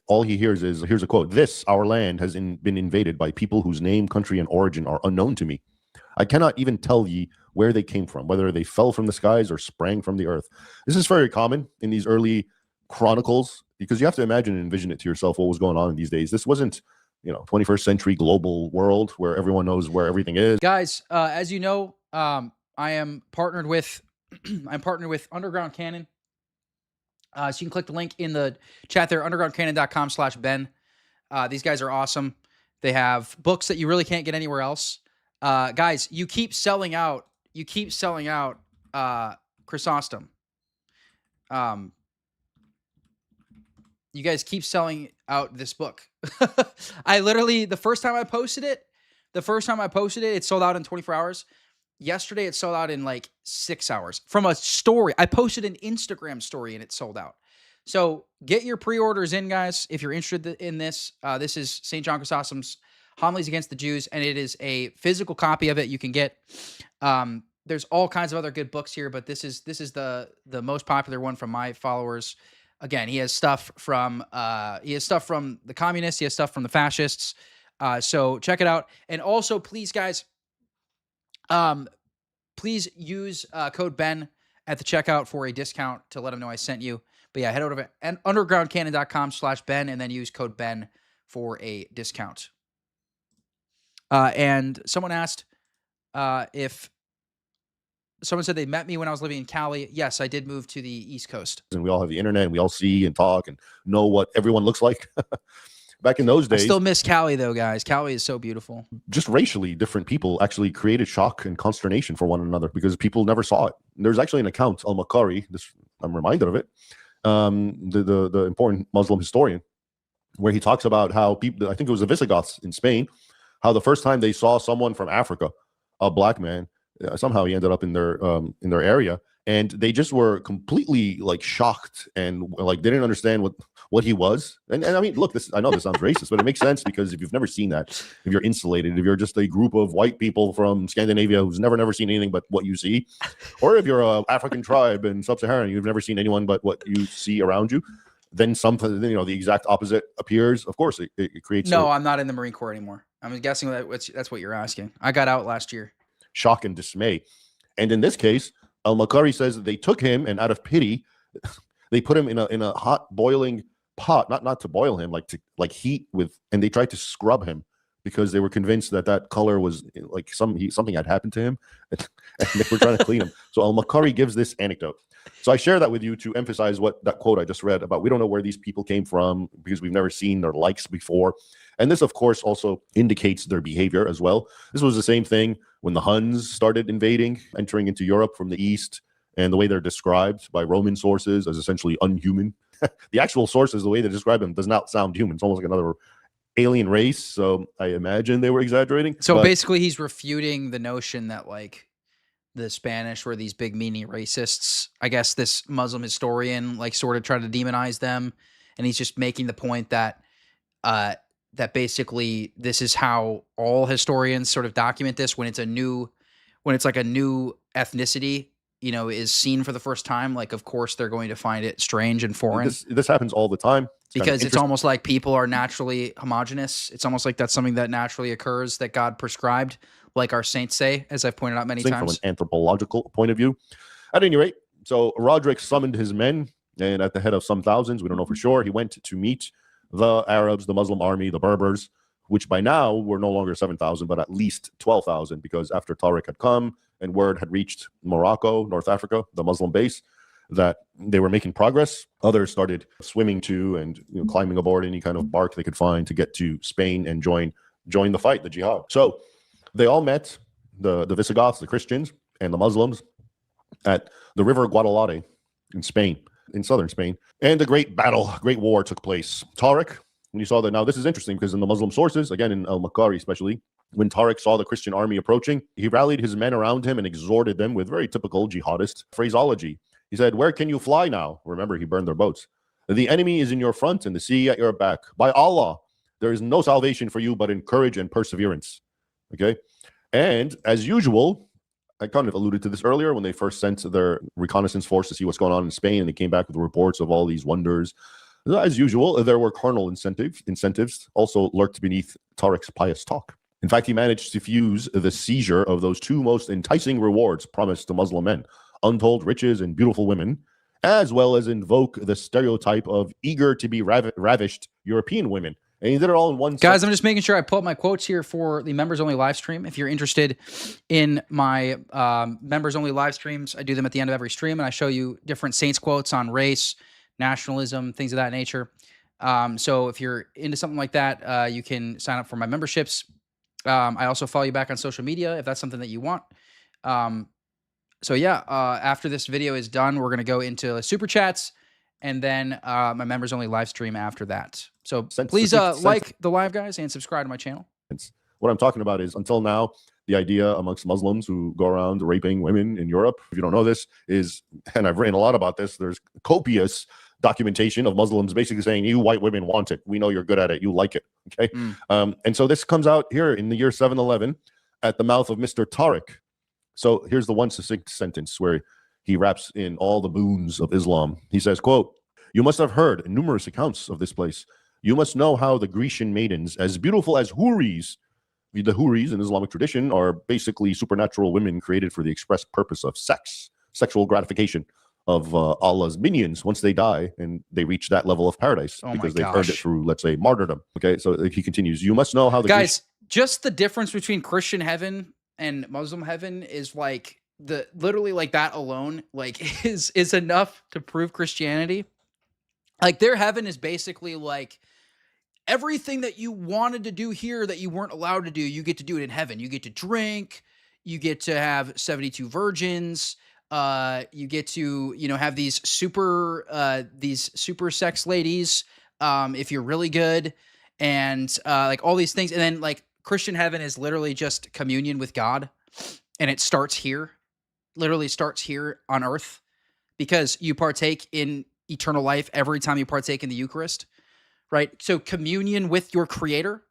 all he hears is, here's a quote, "This, our land, has been invaded by people whose name, country, and origin are unknown to me. I cannot even tell ye where they came from, whether they fell from the skies or sprang from the earth." This is very common in these early chronicles, because you have to imagine and envision it to yourself what was going on in these days. This wasn't, 21st century global world where everyone knows where everything is. Guys, as you know, I am partnered with Underground Canon. So you can click the link in the chat there, undergroundcanon.com/Ben. These guys are awesome. They have books that you really can't get anywhere else. Guys, you keep selling out. Chrysostom. You guys keep selling out this book. I literally, the first time I posted it, it sold out in 24 hours. Yesterday, it sold out in like 6 hours from a story. I posted an Instagram story and it sold out. So get your pre-orders in, guys, if you're interested in this. This is St. John Chrysostom's Homilies Against the Jews, and it is a physical copy of it you can get. there's all kinds of other good books here, but this is the most popular one from my followers. Again, he has stuff from the communists, he has stuff from the fascists. So check it out. And also, please, guys, please use code Ben at the checkout for a discount to let them know I sent you. But yeah, head over to undergroundcanon.com/Ben and then use code Ben for a discount. And someone asked if someone said they met me when I was living in Cali. Yes, I did move to the East Coast. And we all have the internet and we all see and talk and know what everyone looks like. Back in those days. I still miss Cali though, guys. Cali is so beautiful. Just racially different people actually created shock and consternation for one another because people never saw it. There's actually an account, Al-Makari, I'm reminded of it, the important Muslim historian, where he talks about how people, I think it was the Visigoths in Spain, how the first time they saw someone from Africa, a black man, somehow he ended up in their area, and they just were completely like shocked and like didn't understand what he was. And I mean, look, I know this sounds racist, but it makes sense because if you've never seen that, if you're insulated, if you're just a group of white people from Scandinavia who's never seen anything but what you see, or if you're a African tribe in sub-Saharan, you've never seen anyone but what you see around you, then something, the exact opposite appears. Of course, it creates. No, I'm not in the Marine Corps anymore. I'm guessing that's what you're asking. I got out last year. Shock and dismay. And in this case, Al-Makari says that they took him and out of pity, they put him in a hot boiling pot, not to boil him, like heat with, and they tried to scrub him because they were convinced that color was like something had happened to him, and they were trying to clean him. So Al-Makari gives this anecdote. So I share that with you to emphasize what that quote I just read about. We don't know where these people came from because we've never seen their likes before. And this, of course, also indicates their behavior as well. This was the same thing when the Huns started invading, entering into Europe from the east, and the way they're described by Roman sources as essentially unhuman. The actual sources, the way they describe them, does not sound human. It's almost like another alien race. So I imagine they were exaggerating. So basically, he's refuting the notion that like the Spanish were these big meanie racists. I guess this Muslim historian like sort of tried to demonize them, and he's just making the point that that basically this is how all historians sort of document this when it's like a new ethnicity, is seen for the first time. Like, of course, they're going to find it strange and foreign. This happens all the time. Because it's almost like people are naturally homogenous. It's almost like that's something that naturally occurs that God prescribed, like our saints say, as I've pointed out many times. From an anthropological point of view. At any rate, so Roderick summoned his men, and at the head of some thousands, we don't know for sure, he went to meet the Arabs, the Muslim army, the Berbers, which by now were no longer 7,000, but at least 12,000, because after Tariq had come and word had reached Morocco, North Africa, the Muslim base, that they were making progress, others started swimming to and climbing aboard any kind of bark they could find to get to Spain and join the fight, the jihad. So they all met, the Visigoths, the Christians, and the Muslims at the river Guadalete in Spain, in southern Spain. And a great war took place. Tariq, when you saw that, now this is interesting because in the Muslim sources, again in Al-Makari especially, when Tariq saw the Christian army approaching, he rallied his men around him and exhorted them with very typical jihadist phraseology. He said, "Where can you fly now?" Remember, he burned their boats. "The enemy is in your front and the sea at your back. By Allah, there is no salvation for you but in courage and perseverance." Okay? And as usual, I kind of alluded to this earlier when they first sent their reconnaissance force to see what's going on in Spain, and they came back with reports of all these wonders. As usual, there were carnal incentives also lurked beneath Tariq's pious talk. In fact, he managed to fuse the seizure of those two most enticing rewards promised to Muslim men, untold riches and beautiful women, as well as invoke the stereotype of eager to be ravished European women. And he did it all in one Guys, I'm just making sure I pull up my quotes here for the members-only live stream. If you're interested in my members-only live streams, I do them at the end of every stream, and I show you different saints quotes on race, nationalism, things of that nature. So if you're into something like that, you can sign up for my memberships. I also follow you back on social media if that's something that you want. So yeah, after this video is done, we're going to go into super chats and then my members only live stream after that. So please like the live, guys, and subscribe to my channel. What I'm talking about is, until now, the idea amongst Muslims who go around raping women in Europe, if you don't know this, is, and I've written a lot about this, there's copious documentation of Muslims basically saying, you white women want it. We know you're good at it. You like it. Okay. And so this comes out here in the year 711 at the mouth of Mr. Tariq, So here's the one succinct sentence where he wraps in all the boons of Islam. He says, quote, "You must have heard numerous accounts of this place. You must know how the Grecian maidens, as beautiful as houris," the houris in Islamic tradition are basically supernatural women created for the express purpose of sex, sexual gratification of Allah's minions once they die and they reach that level of paradise because they've earned it through, let's say, martyrdom. Okay, so he continues, "You must know how the guys, just the difference between Christian heaven and Muslim heaven is like literally like that alone like is enough to prove Christianity. Like their heaven is basically like everything that you wanted to do here that you weren't allowed to do, you get to do it in heaven. You get to drink, you get to have 72 virgins, you get to, have these super sex ladies, if you're really good, and like all these things. And then like Christian heaven is literally just communion with God, and it starts here, literally starts here on earth, because you partake in eternal life every time you partake in the Eucharist. Right? So communion with your Creator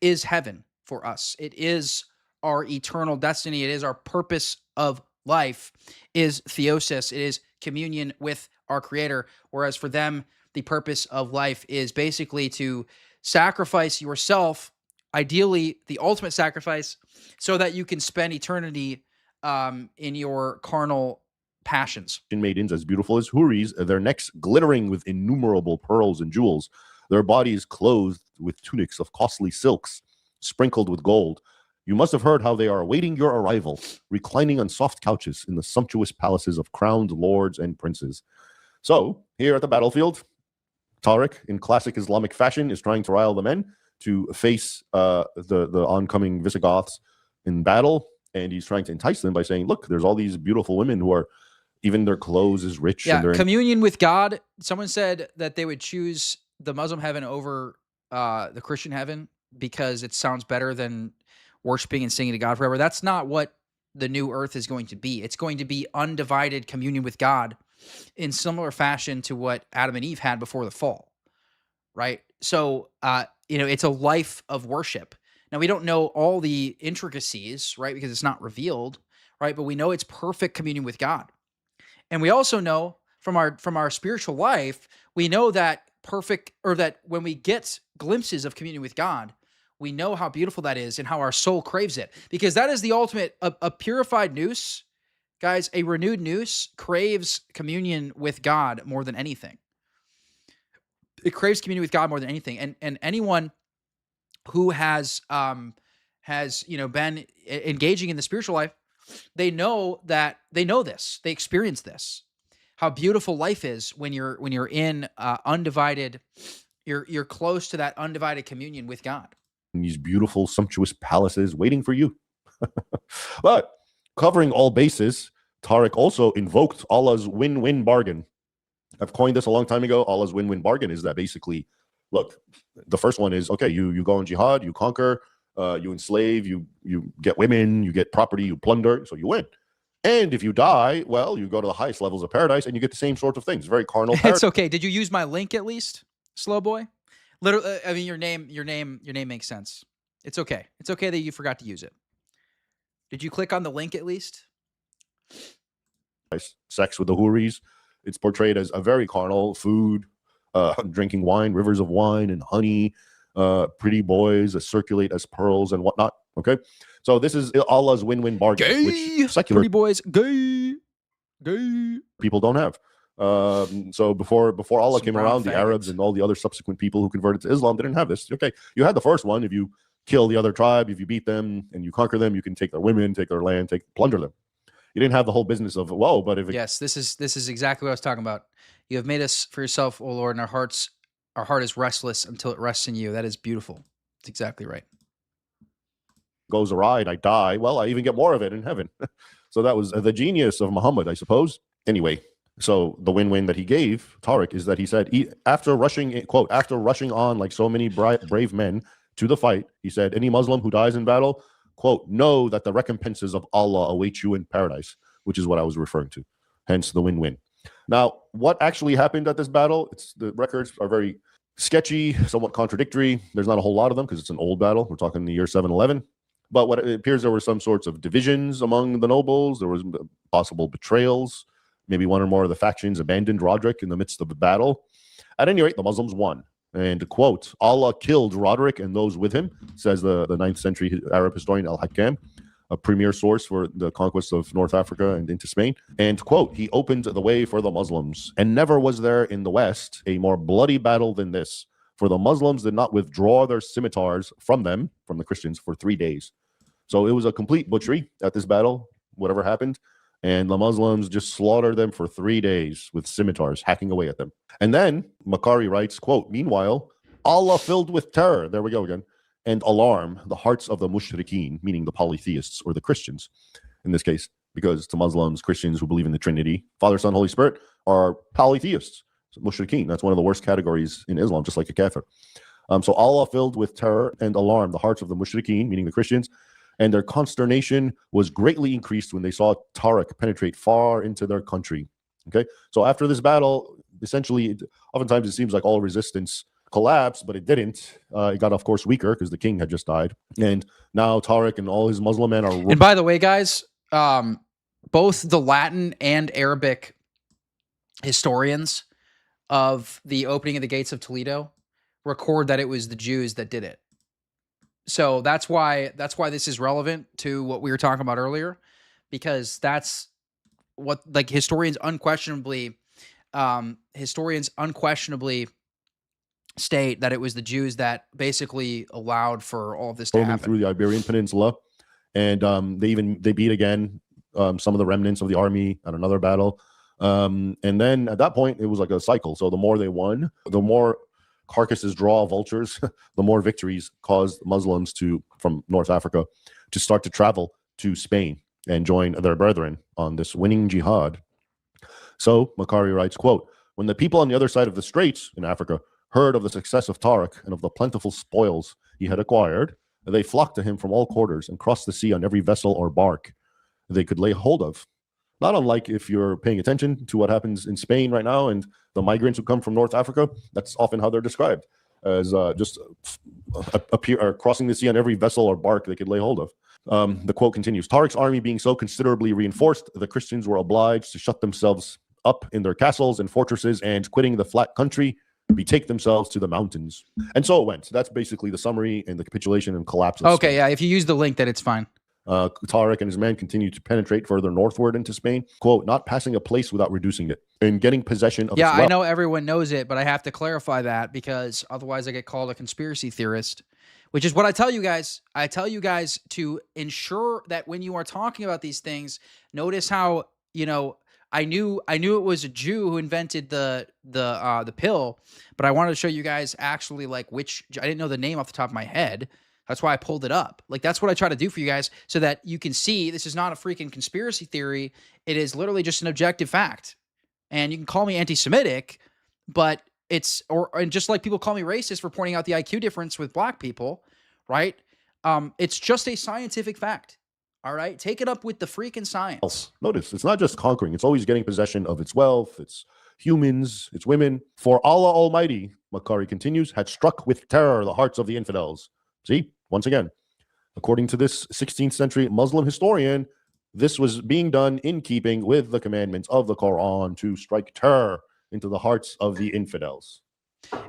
is heaven for us. It is our eternal destiny. It is our purpose of life, is theosis. It is communion with our Creator. Whereas for them, the purpose of life is basically to sacrifice yourself, ideally the ultimate sacrifice, so that you can spend eternity in your carnal passions. Maidens as beautiful as houris, their necks glittering with innumerable pearls and jewels, their bodies clothed with tunics of costly silks, sprinkled with gold. You must have heard how they are awaiting your arrival, reclining on soft couches in the sumptuous palaces of crowned lords and princes. So, here at the battlefield, Tariq, in classic Islamic fashion, is trying to rile the men to face the oncoming Visigoths in battle, and he's trying to entice them by saying, look, there's all these beautiful women who are, even their clothes is rich. Yeah, and they're communion with God. Someone said that they would choose the Muslim heaven over the Christian heaven because it sounds better than worshiping and singing to God forever. That's not what the new earth is going to be. It's going to be undivided communion with God in similar fashion to what Adam and Eve had before the fall, right? So, it's a life of worship. Now, we don't know all the intricacies, right, because it's not revealed, right? But we know it's perfect communion with God. And we also know from our spiritual life, we know that that when we get glimpses of communion with God, we know how beautiful that is and how our soul craves it, because that is the ultimate. A purified nous, guys, a renewed nous craves communion with God more than anything. It craves communion with God more than anything. And anyone who has been engaging in the spiritual life, they know this, they experience this. How beautiful life is when you're in undivided, you're close to that undivided communion with God. These beautiful, sumptuous palaces waiting for you. But covering all bases, Tariq also invoked Allah's win-win bargain. I've coined this a long time ago. Allah's win-win bargain is that basically, look, the first one is, okay, you go on jihad, you conquer, you enslave, you get women, you get property, you plunder, so you win. And if you die, well, you go to the highest levels of paradise and you get the same sorts of things. Very carnal. It's okay. Did you use my link at least, slow boy? Literally, I mean, your name makes sense. It's okay. It's okay that you forgot to use it. Did you click on the link at least? Sex with the houris. It's portrayed as a very carnal food, drinking wine, rivers of wine and honey, pretty boys that circulate as pearls and whatnot. Okay, so this is Allah's win-win bargain, gay, which secular pretty boys, gay people don't have. So before Allah came around, the Arabs and all the other subsequent people who converted to Islam didn't have this. Okay, you had the first one. If you kill the other tribe, if you beat them and you conquer them, you can take their women, take their land, plunder them. You didn't have the whole business of, whoa, but if it, yes, this is exactly what I was talking about. You have made us for yourself, O Lord, and our heart is restless until it rests in you. That is beautiful. It's exactly right. Goes awry and I die, well, I even get more of it in heaven. So that was the genius of Muhammad, I suppose. Anyway, so the win-win that he gave Tariq is that he said, after rushing on like so many brave men to the fight, he said, any Muslim who dies in battle, quote, know that the recompenses of Allah await you in paradise, which is what I was referring to. Hence the win-win. Now, what actually happened at this battle? The records are very sketchy, somewhat contradictory. There's not a whole lot of them because it's an old battle. We're talking the year 711. But what it appears, there were some sorts of divisions among the nobles. There was possible betrayals. Maybe one or more of the factions abandoned Roderick in the midst of the battle. At any rate, the Muslims won. And quote, Allah killed Roderick and those with him, says the 9th century Arab historian Al-Hakam, a premier source for the conquest of North Africa and into Spain. And quote, he opened the way for the Muslims. And never was there in the West a more bloody battle than this. For the Muslims did not withdraw their scimitars from them, from the Christians, for 3 days. So it was a complete butchery at this battle, whatever happened. And the Muslims just slaughtered them for 3 days with scimitars, hacking away at them. And then Makari writes, quote, meanwhile, Allah filled with terror, there we go again, and alarm the hearts of the mushrikeen, meaning the polytheists or the Christians in this case, because to Muslims, Christians who believe in the Trinity, Father, Son, Holy Spirit, are polytheists. So mushrikeen, that's one of the worst categories in Islam, just like a kafir. So Allah filled with terror and alarm the hearts of the mushrikeen, meaning the Christians, and their consternation was greatly increased when they saw Tariq penetrate far into their country. Okay, so after this battle, essentially, oftentimes it seems like all resistance collapsed, but it didn't. It got, of course, weaker because the king had just died. And now Tariq and all his Muslim men are... And by the way, guys, both the Latin and Arabic historians of the opening of the gates of Toledo record that it was the Jews that did it. So that's why this is relevant to what we were talking about earlier, because that's what, like, historians unquestionably state that it was the Jews that basically allowed for all of this to happen through the Iberian Peninsula, and they beat again some of the remnants of the army at another battle, and then at that point it was like a cycle. So the more they won, the more carcasses draw vultures, the more victories caused Muslims from North Africa to start to travel to Spain and join their brethren on this winning jihad. So Makari writes, quote, when the people on the other side of the straits in Africa heard of the success of Tariq and of the plentiful spoils he had acquired, they flocked to him from all quarters and crossed the sea on every vessel or bark they could lay hold of. Not unlike if you're paying attention to what happens in Spain right now and the migrants who come from North Africa, that's often how they're described, as just crossing the sea on every vessel or bark they could lay hold of. The quote continues, Tariq's army being so considerably reinforced, the Christians were obliged to shut themselves up in their castles and fortresses and, quitting the flat country, betake themselves to the mountains. And so it went. So that's basically the summary and the capitulation and collapse of Okay, Spain. yeah, if you use the link, then it's fine. Tariq and his men continued to penetrate further northward into Spain, quote, not passing a place without reducing it and getting possession of its Yeah, wealth. I know everyone knows it, but I have to clarify that because otherwise I get called a conspiracy theorist, which is what I tell you guys. I tell you guys to ensure that when you are talking about these things, notice how, I knew it was a Jew who invented the pill, but I wanted to show you guys actually I didn't know the name off the top of my head. That's why I pulled it up. Like, that's what I try to do for you guys so that you can see this is not a freaking conspiracy theory. It is literally just an objective fact. And you can call me anti-Semitic, but and just like people call me racist for pointing out the IQ difference with black people, right? It's just a scientific fact. All right? Take it up with the freaking science. Notice, it's not just conquering. It's always getting possession of its wealth, its humans, its women. For Allah Almighty, Makari continues, had struck with terror the hearts of the infidels. See, once again, according to this 16th century Muslim historian, this was being done in keeping with the commandments of the Quran to strike terror into the hearts of the infidels.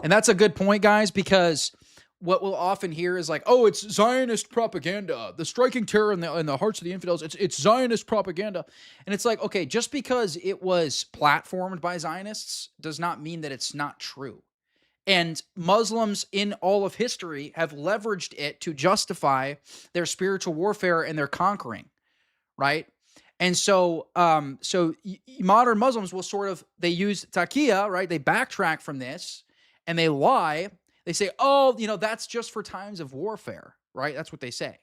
And that's a good point, guys, because what we'll often hear is like, oh, it's Zionist propaganda. The striking terror in the hearts of the infidels, it's Zionist propaganda. And it's like, okay, just because it was platformed by Zionists does not mean that it's not true. And Muslims in all of history have leveraged it to justify their spiritual warfare and their conquering, right? And so, modern Muslims will they use taqiyya, right? They backtrack from this and they lie. They say, oh, that's just for times of warfare, right? That's what they say.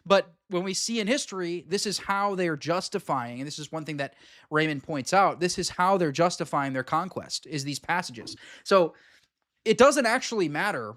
But when we see in history, this is how they're justifying, and this is one thing that Raymond points out, this is how they're justifying their conquest, is these passages. So it doesn't actually matter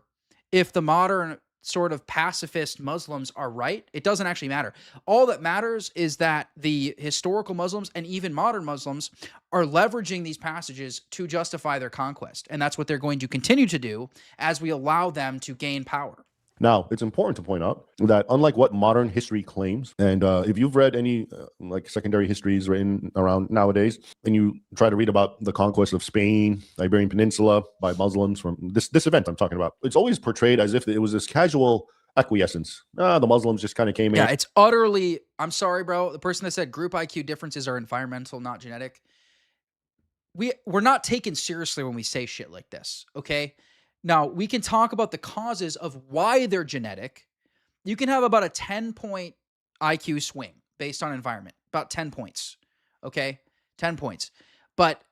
if the modern sort of pacifist Muslims are right. It doesn't actually matter. All that matters is that the historical Muslims and even modern Muslims are leveraging these passages to justify their conquest. And that's what they're going to continue to do as we allow them to gain power. Now, it's important to point out that unlike what modern history claims, and if you've read any like secondary histories written around nowadays, and you try to read about the conquest of Spain, Iberian Peninsula by Muslims from this event I'm talking about, it's always portrayed as if it was this casual acquiescence. The Muslims just kind of came in. Yeah, it's utterly, I'm sorry, bro. The person that said group IQ differences are environmental, not genetic. We're not taken seriously when we say shit like this, okay? Now, we can talk about the causes of why they're genetic. You can have about a 10-point IQ swing based on environment, about 10 points, okay? 10 points. But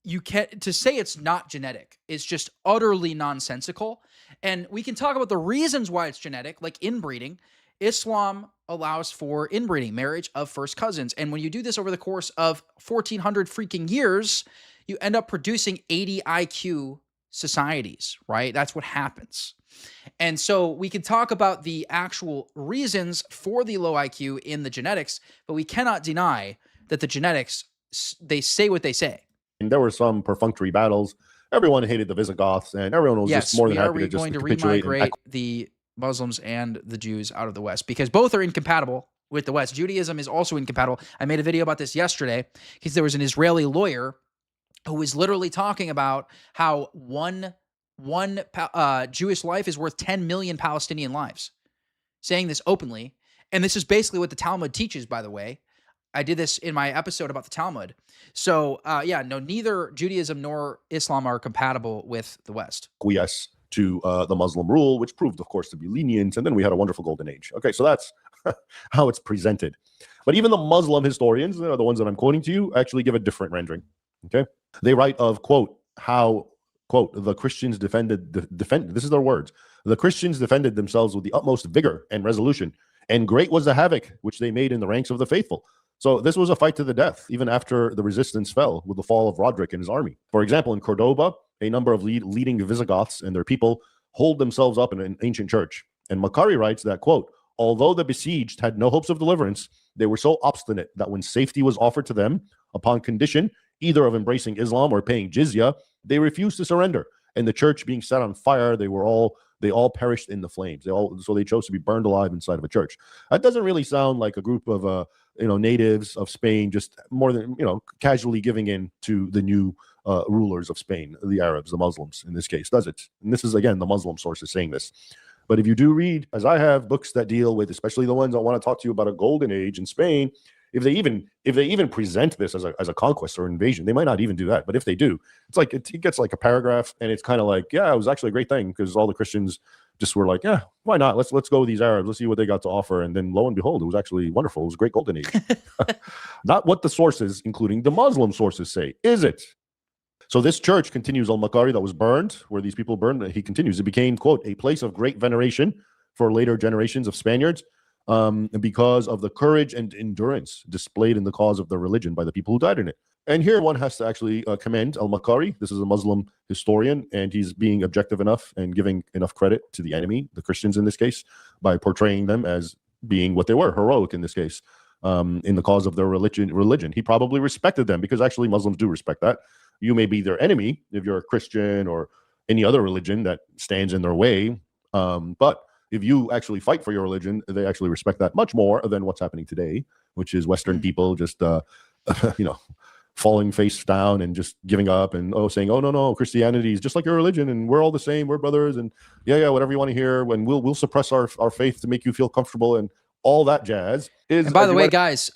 you can't, to say it's not genetic is just utterly nonsensical. And we can talk about the reasons why it's genetic, like inbreeding. Islam allows for inbreeding, marriage of first cousins. And when you do this over the course of 1,400 freaking years, you end up producing 80 IQ societies, right? That's what happens. And so we can talk about the actual reasons for the low IQ in the genetics, but we cannot deny that the genetics, they say what they say. And there were some perfunctory battles. Everyone hated the Visigoths, and everyone was just more than happy to just capitulate. Remigrate the Muslims and the Jews out of the West because both are incompatible with the West. Judaism is also incompatible. I made a video about this yesterday because there was an Israeli lawyer who was literally talking about how one Jewish life is worth 10 million Palestinian lives, saying this openly. And this is basically what the Talmud teaches, by the way. I did this in my episode about the Talmud. So, neither Judaism nor Islam are compatible with the West. Acquiesce to the Muslim rule, which proved, of course, to be lenient. And then we had a wonderful golden age. Okay, so that's how it's presented. But even the Muslim historians, the ones that I'm quoting to you, actually give a different rendering. Okay, they write of, quote, how, quote, the Christians defended, this is their words, the Christians defended themselves with the utmost vigor and resolution, and great was the havoc which they made in the ranks of the faithful. So this was a fight to the death, even after the resistance fell with the fall of Roderick and his army. For example, in Cordoba, a number of leading Visigoths and their people hold themselves up in an ancient church. And Macari writes that, quote, although the besieged had no hopes of deliverance, they were so obstinate that when safety was offered to them, upon condition either of embracing Islam or paying jizya, they refused to surrender. And the church being set on fire, they all perished in the flames. So they chose to be burned alive inside of a church. That doesn't really sound like a group of natives of Spain, just more than casually giving in to the new rulers of Spain, the Arabs, the Muslims in this case, does it? And this is again the Muslim sources saying this. But if you do read, as I have, books that deal with, especially the ones I want to talk to you about a golden age in Spain, if they even present this as a conquest or invasion, they might not even do that. But if they do, it's like it gets like a paragraph, and it's kind of like, yeah, it was actually a great thing because all the Christians just were like, yeah, why not? Let's go with these Arabs. Let's see what they got to offer. And then lo and behold, it was actually wonderful. It was a great golden age. Not what the sources, including the Muslim sources, say, is it? So this church continues, Al-Makari, that was burned, where these people burned. He continues, it became, quote, a place of great veneration for later generations of Spaniards, because of the courage and endurance displayed in the cause of the religion by the people who died in it. And here one has to actually commend Al-Makari. This is a Muslim historian, and he's being objective enough and giving enough credit to the enemy, the Christians in this case, by portraying them as being what they were, heroic in this case, in the cause of their religion. He probably respected them because actually Muslims do respect that. You may be their enemy if you're a Christian or any other religion that stands in their way, but if you actually fight for your religion, they actually respect that much more than what's happening today, which is Western people just, falling face down and just giving up and saying, oh no, Christianity is just like your religion and we're all the same, we're brothers, and yeah, whatever you want to hear, and we'll suppress our faith to make you feel comfortable and all that jazz. And by the way, guys,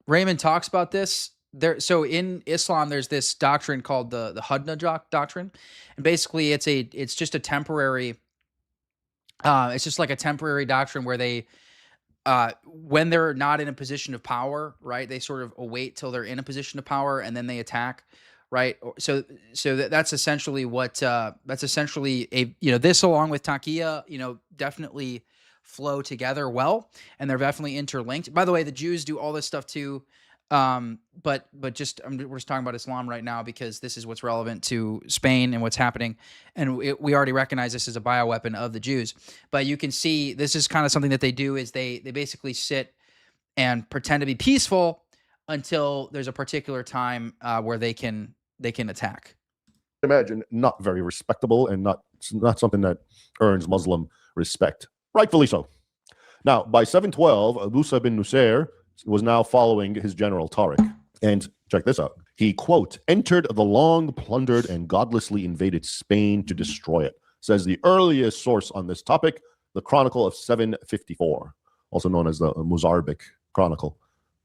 Raymond talks about this. So in Islam, there's this doctrine called the Hudna doctrine, and basically it's just a temporary. It's just like a temporary doctrine where they, when they're not in a position of power, right, they sort of await till they're in a position of power and then they attack, right? So that's essentially what that's essentially this along with Taqiyya, definitely flow together well, and they're definitely interlinked. By the way, the Jews do all this stuff too. But we're just talking about Islam right now because this is what's relevant to Spain and what's happening. And we already recognize this as a bioweapon of the Jews, but you can see this is kind of something that they do is they basically sit and pretend to be peaceful until there's a particular time where they can attack. Imagine not very respectable and not It's not something that earns Muslim respect. Rightfully so. Now, by 712, Musa bin Nusayr was now following his general Tariq. And check this out. He, quote, entered the long plundered and godlessly invaded Spain to destroy it, says the earliest source on this topic, the Chronicle of 754, also known as the Mozarabic Chronicle.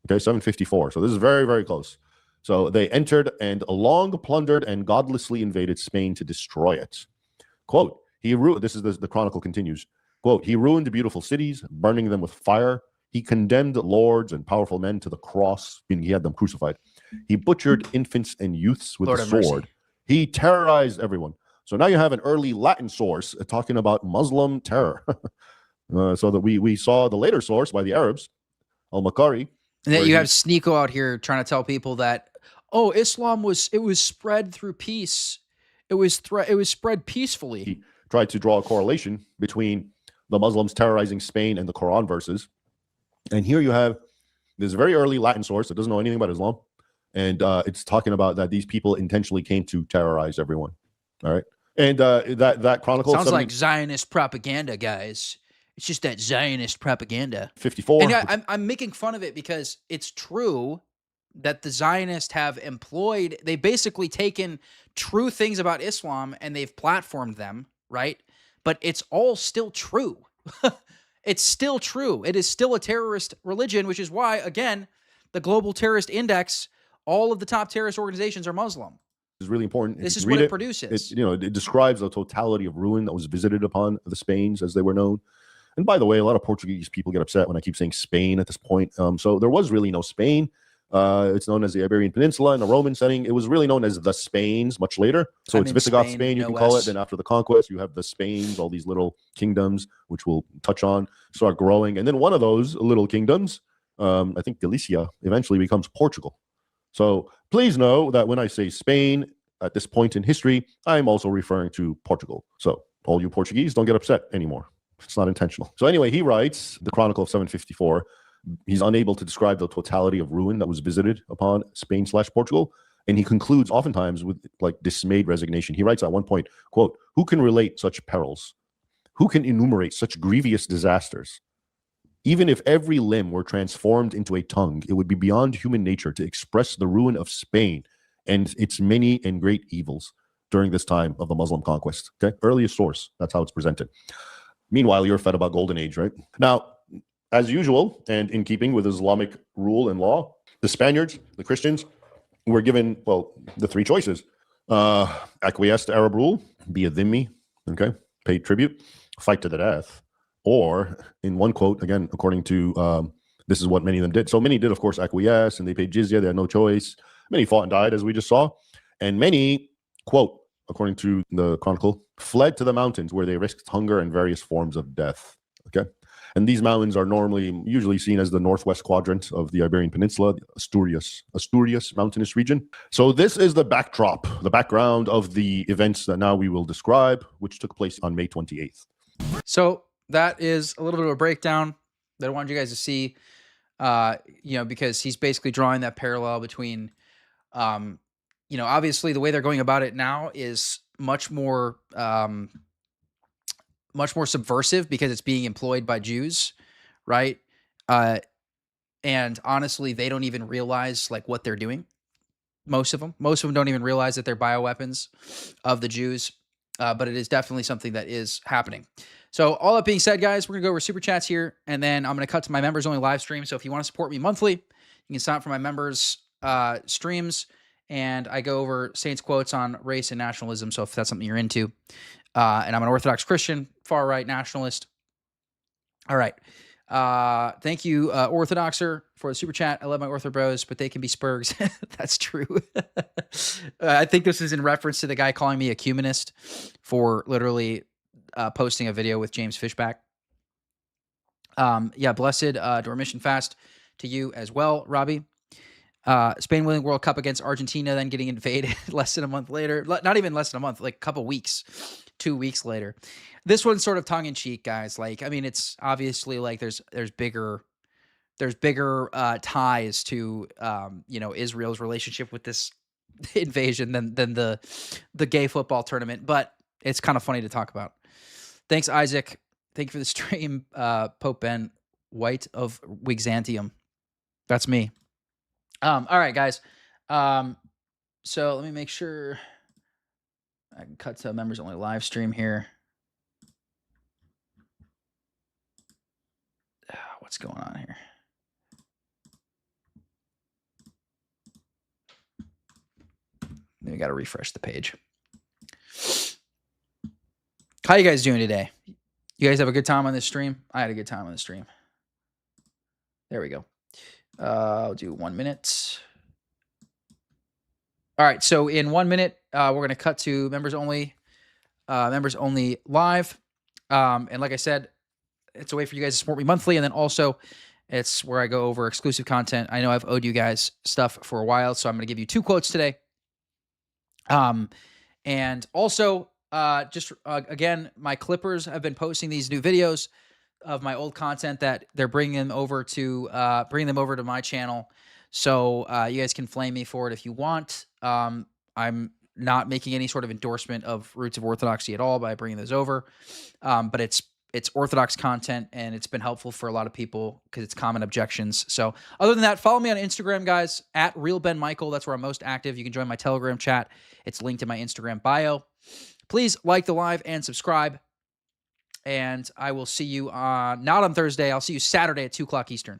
Okay, 754. So this is very, very close. So they entered and long plundered and godlessly invaded Spain to destroy it. Quote, this is the Chronicle continues. Quote, he ruined beautiful cities, burning them with fire. He condemned lords and powerful men to the cross, meaning he had them crucified. He butchered infants and youths with the sword. He terrorized everyone. So now you have an early Latin source talking about Muslim terror. So that we saw the later source by the Arabs, al-Makari. And then you have Sneeko out here trying to tell people that, oh, Islam was spread through peace. It was spread peacefully. He tried to draw a correlation between the Muslims terrorizing Spain and the Quran verses. And here you have this very early Latin source that doesn't know anything about Islam. And it's talking about that these people intentionally came to terrorize everyone. All right. And that Chronicle sounds like Zionist propaganda, guys. It's just that Zionist propaganda. 54. And I'm making fun of it because it's true that the Zionists have employed, they've basically taken true things about Islam and they've platformed them, right? But it's all still true. It's still true. It is still a terrorist religion, which is why, again, the Global Terrorist Index, all of the top terrorist organizations are Muslim. Is really important. This is what it produces. It describes the totality of ruin that was visited upon the Spains, as they were known. And by the way, a lot of Portuguese people get upset when I keep saying Spain at this point. So there was really no Spain. It's known as the Iberian Peninsula in the Roman setting. It was really known as the Spains much later. So it's Visigoth Spain, you can call it. Then after the conquest, you have the Spains, all these little kingdoms, which we'll touch on, start growing. And then one of those little kingdoms, I think Galicia, eventually becomes Portugal. So please know that when I say Spain at this point in history, I'm also referring to Portugal. So all you Portuguese, don't get upset anymore. It's not intentional. So anyway, he writes, the Chronicle of 754, he's unable to describe the totality of ruin that was visited upon Spain/Portugal. And he concludes oftentimes with like dismayed resignation. He writes at one point, quote, who can relate such perils? Who can enumerate such grievous disasters? Even if every limb were transformed into a tongue, it would be beyond human nature to express the ruin of Spain and its many and great evils during this time of the Muslim conquest. Okay, earliest source. That's how it's presented. Meanwhile, you're fed about Golden Age, right? Now, as usual, and in keeping with Islamic rule and law, the Spaniards, the Christians, were given, well, the three choices. Acquiesce to Arab rule, be a dhimmi, okay, pay tribute, fight to the death. Or, in one quote, again, according to, this is what many of them did. So many did, of course, acquiesce, and they paid jizya. They had no choice. Many fought and died, as we just saw. And many, quote, according to the Chronicle, fled to the mountains where they risked hunger and various forms of death. Okay? And these mountains are usually seen as the northwest quadrant of the Iberian Peninsula, the Asturias mountainous region. So this is the backdrop, the background of the events that now we will describe, which took place on May 28th. So that is a little bit of a breakdown that I wanted you guys to see, because he's basically drawing that parallel between, obviously the way they're going about it now is much more subversive because it's being employed by Jews, right? And honestly, they don't even realize like what they're doing. Most of them don't even realize that they're bioweapons of the Jews, but it is definitely something that is happening. So all that being said, guys, we're going to go over super chats here, and then I'm going to cut to my members only live stream. So if you want to support me monthly, you can sign up for my members streams, and I go over Saints quotes on race and nationalism. So if that's something you're into, and I'm an Orthodox Christian, far right nationalist. All right. Thank you, Orthodoxer, for the super chat. I love my Ortho bros, but they can be spurgs. That's true. I think this is in reference to the guy calling me a ecumenist for literally posting a video with James Fishback. Blessed Dormition fast to you as well, Robbie. Spain winning World Cup against Argentina, then getting invaded less than a month later. Not even less than a month, like a couple weeks, 2 weeks later. This one's sort of tongue in cheek, guys. Like, I mean, it's obviously like there's bigger ties to Israel's relationship with this invasion than the gay football tournament. But it's kind of funny to talk about. Thanks, Isaac. Thank you for the stream, Pope Ben White of Wixantium. That's me. All right, guys. So let me make sure I can cut to members only live stream here. What's going on here? We got to refresh the page. How you guys doing today? You guys have a good time on this stream? I had a good time on the stream. There we go. I'll do 1 minute. All right. So in 1 minute, we're going to cut to members only live. And like I said, it's a way for you guys to support me monthly. And then also it's where I go over exclusive content. I know I've owed you guys stuff for a while, so I'm going to give you 2 quotes today. And also, again, my clippers have been posting these new videos of my old content that they're bringing them over to my channel. So, you guys can flame me for it if you want. I'm not making any sort of endorsement of Roots of Orthodoxy at all by bringing those over. But it's Orthodox content, and it's been helpful for a lot of people because it's common objections. So other than that, follow me on Instagram, guys, at RealBenMichael. That's where I'm most active. You can join my Telegram chat. It's linked in my Instagram bio. Please like the live and subscribe. And I will see you not on Thursday. I'll see you Saturday at 2 o'clock Eastern.